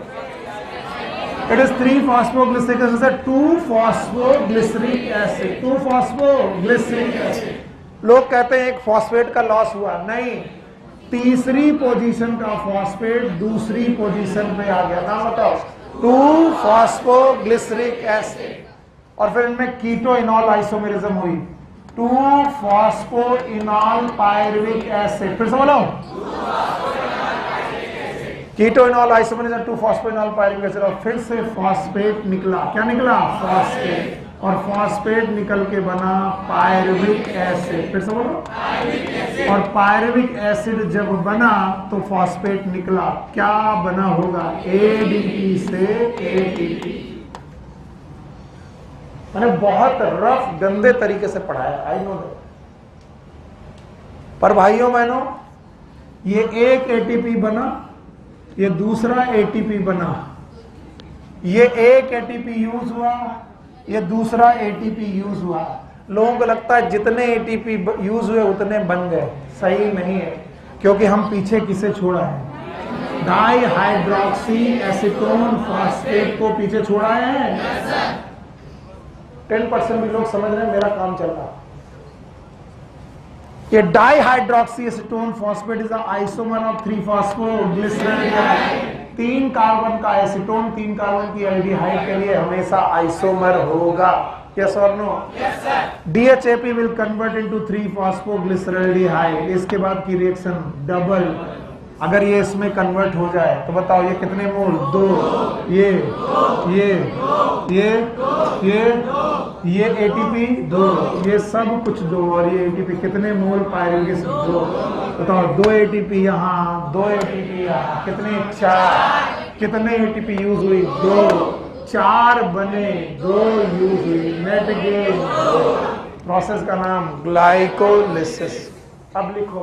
[SPEAKER 1] it is 3-phosphoglyceric acid, 2-phosphoglyceric acid, 2-phosphoglyceric acid, लोग कहते हैं एक फॉस्फेट का लॉस हुआ, नहीं, तीसरी पोजीशन का फॉस्फेट दूसरी पोजीशन पे आ गया। नाम बताओ, 2 फॉस्फोग्लिसरिक एसिड, और फिर इनमें कीटो इनॉल आइसोमेरिज्म हुई, 2 फॉस्फोइनॉल पायरुविक एसिड। फिर से बोलो, keto enol isomerism, 2 phosphoenol pyruvic acid, और फिर से फॉस्फेट निकला। क्या निकला? फॉस्फेट, और फॉस्फेट निकल के बना पायरुविक एसिड। फिर से बोलो, और पायरुविक एसिड जब बना तो फॉस्फेट निकला, क्या बना होगा? ADP से ATP। मैंने बहुत रफ गंदे तरीके से पढ़ाया, आई नो दैट, पर भाइयों बहनों, ये एक ATP बना, ये दूसरा ATP बना, ये एक ATP यूज हुआ, ये दूसरा ATP यूज हुआ। लोगों को लगता है जितने ATP यूज हुए उतने बन गए, सही नहीं है, क्योंकि हम पीछे किसे छोड़ा है? डाई हाइड्रोक्सी एसीटोन फॉस्फेट को पीछे छोड़ा है। 10% भी लोग समझ रहे हैं, मेरा काम चल रहा है। ये dihydroxy acetone phosphate is isomer of 3 phosphoglyceride. 3 carbon का एसीटोन 3 कार्बन की एल्डिहाइड के लिए हमेशा आइसोमर होगा। यस और no? Yes sir. DHAP will convert into 3 phosphoglyceraldehyde. इसके बाद की रिएक्शन डबल, अगर ये इसमें कन्वर्ट हो जाए तो बताओ ये कितने मोल? 2, ये ATP 2, ये सब कुछ 2, और ये ATP कितने मोल? Pyruvic acid 2। बताओ 2 ATP यहाँ, 2 ATP यहाँ, कितने? 4। कितने ATP यूज हुई? 2। 4 बने, 2 यूज हुई, नेट गेन। प्रोसेस का नाम ग्लाइकोलिसिस। अब लिखो,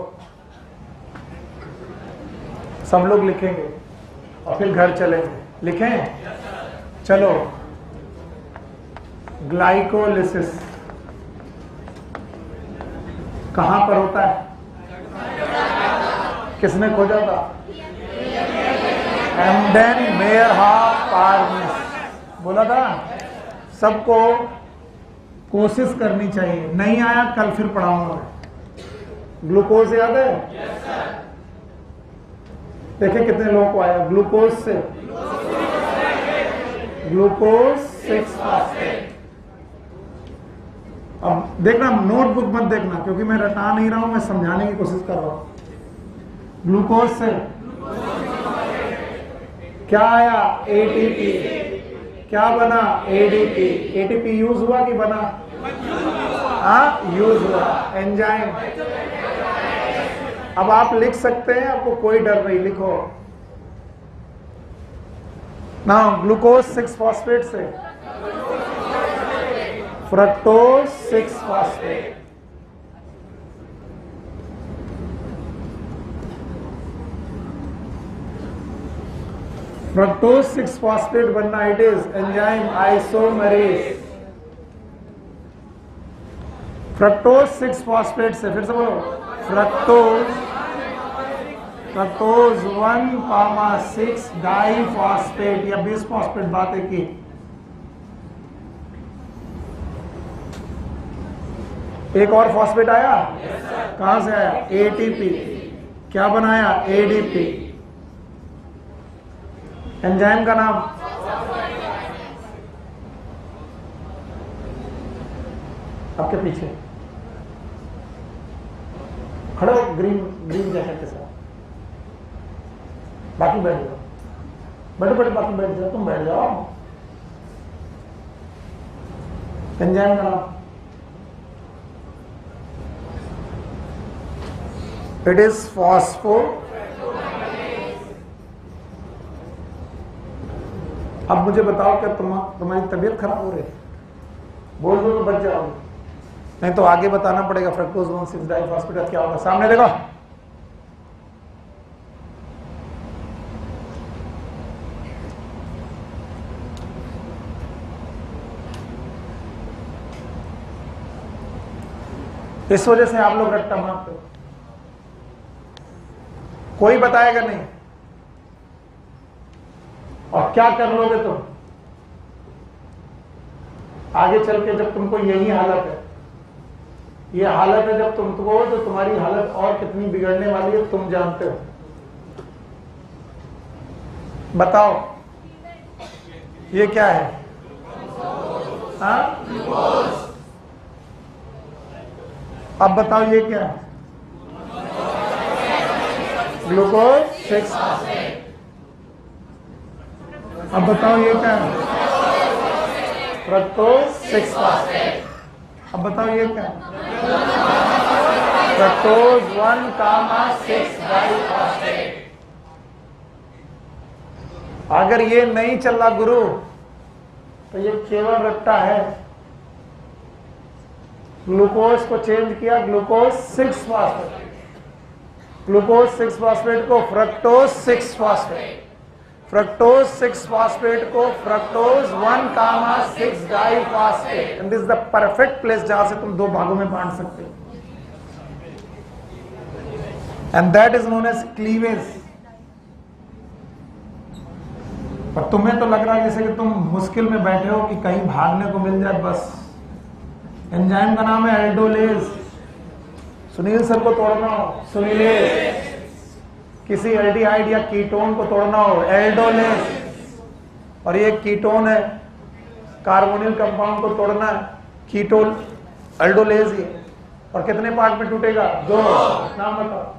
[SPEAKER 1] सब लोग लिखेंगे और फिर घर चलेंगे। लिखें? चलो, ग्लाइकोलिसिस कहां पर होता है? किसने खोजा था? एम्डेन मेयरहॉफ पार्निस बोला था। सबको कोशिश करनी चाहिए, नहीं आया कल फिर पढ़ाऊंगा। ग्लूकोज याद है? देखिए कितने लोगों को आया ग्लूकोज से? Glucose 6 phosphate. अब देखना, नोटबुक मत देखना, क्योंकि मैं रटा नहीं रहा हूं, मैं समझाने की कोशिश कर रहा हूं। ग्लूकोज से क्या आया? ATP। क्या बना? ADP। ATP यूज हुआ कि बना? यूज हुआ। एंजाइम। अब आप लिख सकते हैं, आपको कोई डर नहीं, लिखो ना। ग्लूकोज 6 फॉस्फेट से फ्रक्टोज 6 फॉस्फेट। फ्रक्टोज 6 फॉस्फेट बनना, it is enzyme isomerase. Fructose 6 phosphate से, फिर से बोलो, फ्रक्टोज 1,6 डाई फॉस्फेट या बिस फॉस्फेट। बात है कि एक और फॉस्फेट आया। कहां से आया? ATP। क्या बनाया? ADP। एंजाइम का नाम? आपके पीछे खड़े हो, ग्रीन जैकेट के साथ। बाकी बैठ जाओ, बैठो, बाकी बैठ जाओ, तुम बैठ जाओ। एंजाइम का नाम? It is phospho. अब मुझे बताओ, क्या तुम्हारी तबीयत खराब हो रही है? बोल दो तो बच जाओगे, नहीं तो आगे बताना पड़ेगा। फ्रक्टोज 1,6 डाइफॉस्फेट क्या होगा? सामने देखो, इस वजह से आप लोग रट्टा मारते हो। कोई बताएगा नहीं, और क्या कर लोगे तुम आगे चल के, जब तुमको यही हालत है, ये हालत है जब तुमको, तो तुम्हारी हालत और कितनी बिगड़ने वाली है तुम जानते हो। बताओ ये क्या है? हाँ, अब बताओ ये क्या है? ग्लूकोज 6। अब बताओ ये क्या है? फ्रक्टोज 6। अब बताओ ये क्या है? Fructose 1,6 diphosphate. अगर ये नहीं चला गुरु तो ये केवल रट्टा है। ग्लूकोज को चेंज किया, ग्लूकोज 6 फॉस्फेट, ग्लूकोज 6 फॉस्फेट को फ्रक्टोज 6 फॉस्फेट, फ्रक्टोज 6 फॉस्फेट को fructose 1,6 diphosphate. And this is the perfect place जहां से तुम दो भागों में बांट सकते हो। And that is known as cleavage. पर तुम्हें तो लग रहा है जैसे कि तुम मुश्किल में बैठे हो कि कहीं भागने को मिल जाए बस। एंजाइम का नाम है एल्डोलेज। सुनील सर को तोड़ना हो सुनीलेज, किसी एल्डिहाइड या कीटोन को तोड़ना हो एल्डोलेज। और ये कीटोन है, कार्बोनिल कंपाउंड को तोड़ना है कीटोन एल्डोलेज ही। और कितने पार्ट में टूटेगा? 2। नाम बताओ।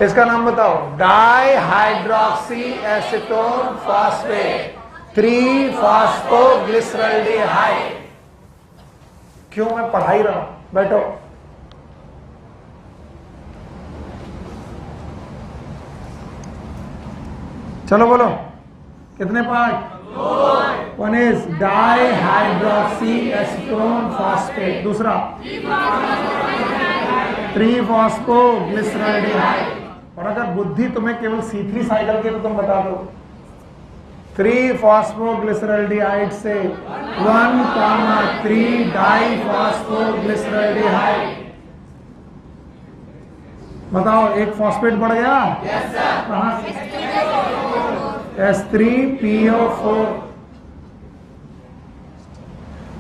[SPEAKER 1] इसका नाम बताओ। Dihydroxy acetone phosphate 3 phosphoglyceraldehyde. क्यों? मैं पढ़ाई रहा हूं, बैठो। चलो बोलो कितने part? 1 is dihydroxy acetone phosphate, दूसरा 3 फॉस्फोग्लिसरल्डिहाइड। और अगर बुद्धि तुम्हें केवल C3 साइकिल की तो तुम बता दो 3 फॉस्फोग्लिसरल्डिहाइड से 1,3 डाइफॉस्फोग्लिसरल्डिहाइड। बताओ एक फॉस्फेट बढ़ गया? Yes sir. कहां से? S3PO4।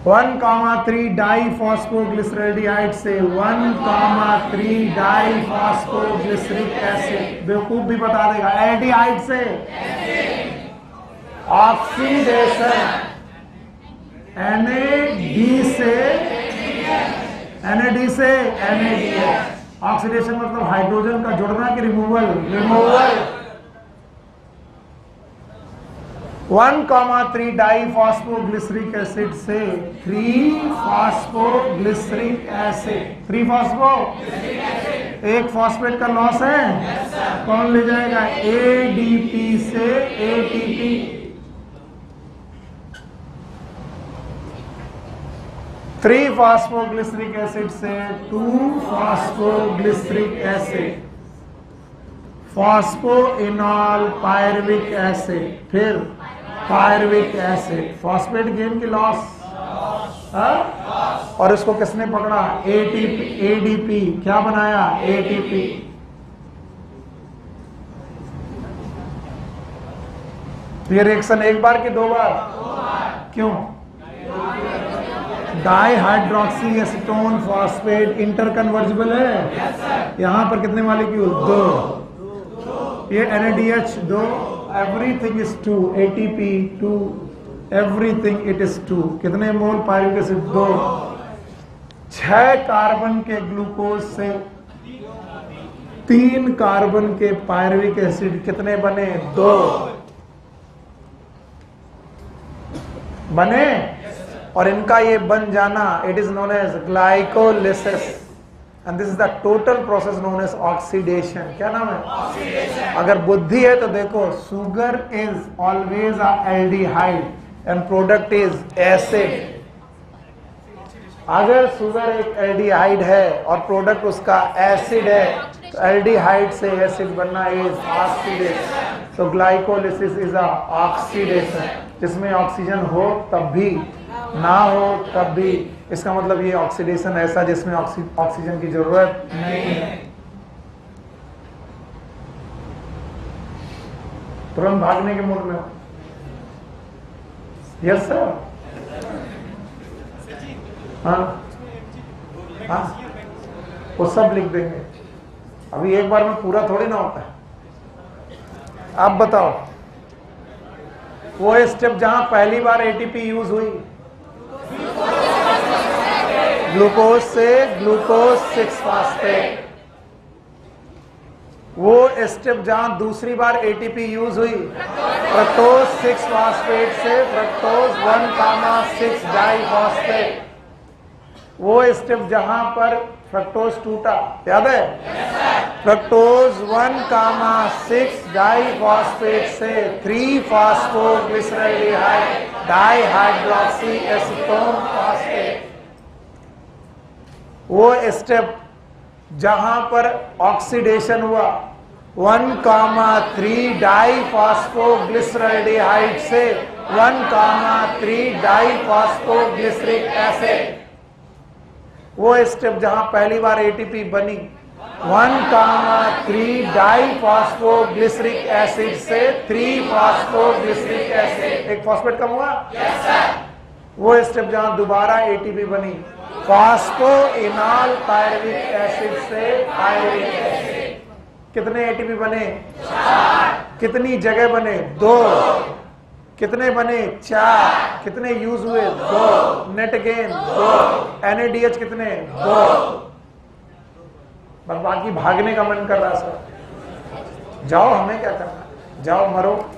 [SPEAKER 1] 1,3 डाइफॉस्फोग्लिसरल्डिहाइड से 1,3 डाइफॉस्फोग्लिसरिक एसिड। बेवकूफ भी बता देगा। एल्डिहाइड से ऑक्सीडेशन, NAD से NADH। ऑक्सीडेशन मतलब हाइड्रोजन का जुड़ना कि रिमूवल? रिमूवल। 1,3 डाइफॉस्फोग्लिसरिक एसिड से 3 फॉस्फोग्लिसरिक एसिड। 3 फॉस्फो, एक फॉस्फेट का लॉस है। कौन ले जाएगा? ADP से ATP। 3 फॉस्फोग्लिसरिक एसिड से 2 phosphoglyceric acid, phosphoenol pyruvic acid, फिर पायरुविक एसिड। फॉस्फेट गेन की लॉस। और इसको किसने पकड़ा? ATP, ADP। क्या बनाया? ATP। ये रिएक्शन एक बार कि 2 बार? क्यों? डाइहाइड्रोक्सी एसीटोन फॉस्फेट इंटरकन्वर्जिबल है। यहां पर कितने मॉलिक्यूल? 2। ये NADH 2। Everything is 2। ATP 2। Everything it is 2। कितने मोल पायरुविक एसिड? 2। 6 कार्बन के ग्लूकोज से 3 कार्बन के पायरुविक एसिड कितने बने? 2 बने। और इनका ये बन जाना it is known as glycolysis. And this is the total process known as oxidation. क्या नाम है? ऑक्सीडेशन। अगर बुद्धि है तो देखो, sugar is always a aldehyde and product is acid. अगर शुगर एक एल्डिहाइड है और प्रोडक्ट उसका एसिड है तो एल्डिहाइड से एसिड बनना is oxidation. So glycolysis is a oxidation, जिसमें ऑक्सीजन हो तब भी, ना हो तब भी। इसका मतलब ये ऑक्सीडेशन ऐसा जिसमें ऑक्सीजन की जरूरत नहीं है। तुरंत भागने के मूड में हो? Yes sir. हाँ हाँ, वो सब लिख देंगे। अभी एक बार में पूरा थोड़ी ना होता है। आप बताओ, वो स्टेप जहां पहली बार एटीपी यूज हुई, ग्लूकोज से ग्लूकोज 6 फास्फेट। वो स्टेप जहां दूसरी बार एटीपी यूज हुई, फ्रक्टोज 6 फास्फेट से फ्रक्टोज 1,6 डाइफॉस्फेट। वो स्टेप जहां पर फ्रक्टोज टूटा, याद है? फ्रक्टोज 1,6 डाइफॉस्फेट से 3-फॉस्फोग्लिसरॉल्डिहाइड डाइहाइड्रॉक्सी एसीटोन फास्फेट। वो स्टेप जहां पर ऑक्सीडेशन हुआ 1,3 डाइफॉस्फोग्लिसरॉल्डिहाइड से 1,3 डाइफॉस्फोग्लिसरिक एसिड। वो स्टेप जहां पहली बार एटीपी बनी 1,3 डाइफॉस्फोग्लिसरिक एसिड से 3-फॉस्फोग्लिसरिक एसिड, एक फॉस्फेट कम हुआ। yes, sir। वो स्टेप जहां दोबारा एटीपी बनी फॉस्फोइनॉल पायरुविक एसिड से पायरुविक एसिड। कितने एटीपी बने? 4। कितनी जगह बने? 2। कितने बने? 4। कितने यूज हुए? 2। Net gain 2। NADH कितने? 2। बस बाकी भागने का मन कर रहा सर। जाओ, हमें क्या करना, जाओ मरो।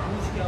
[SPEAKER 2] पूछ क्या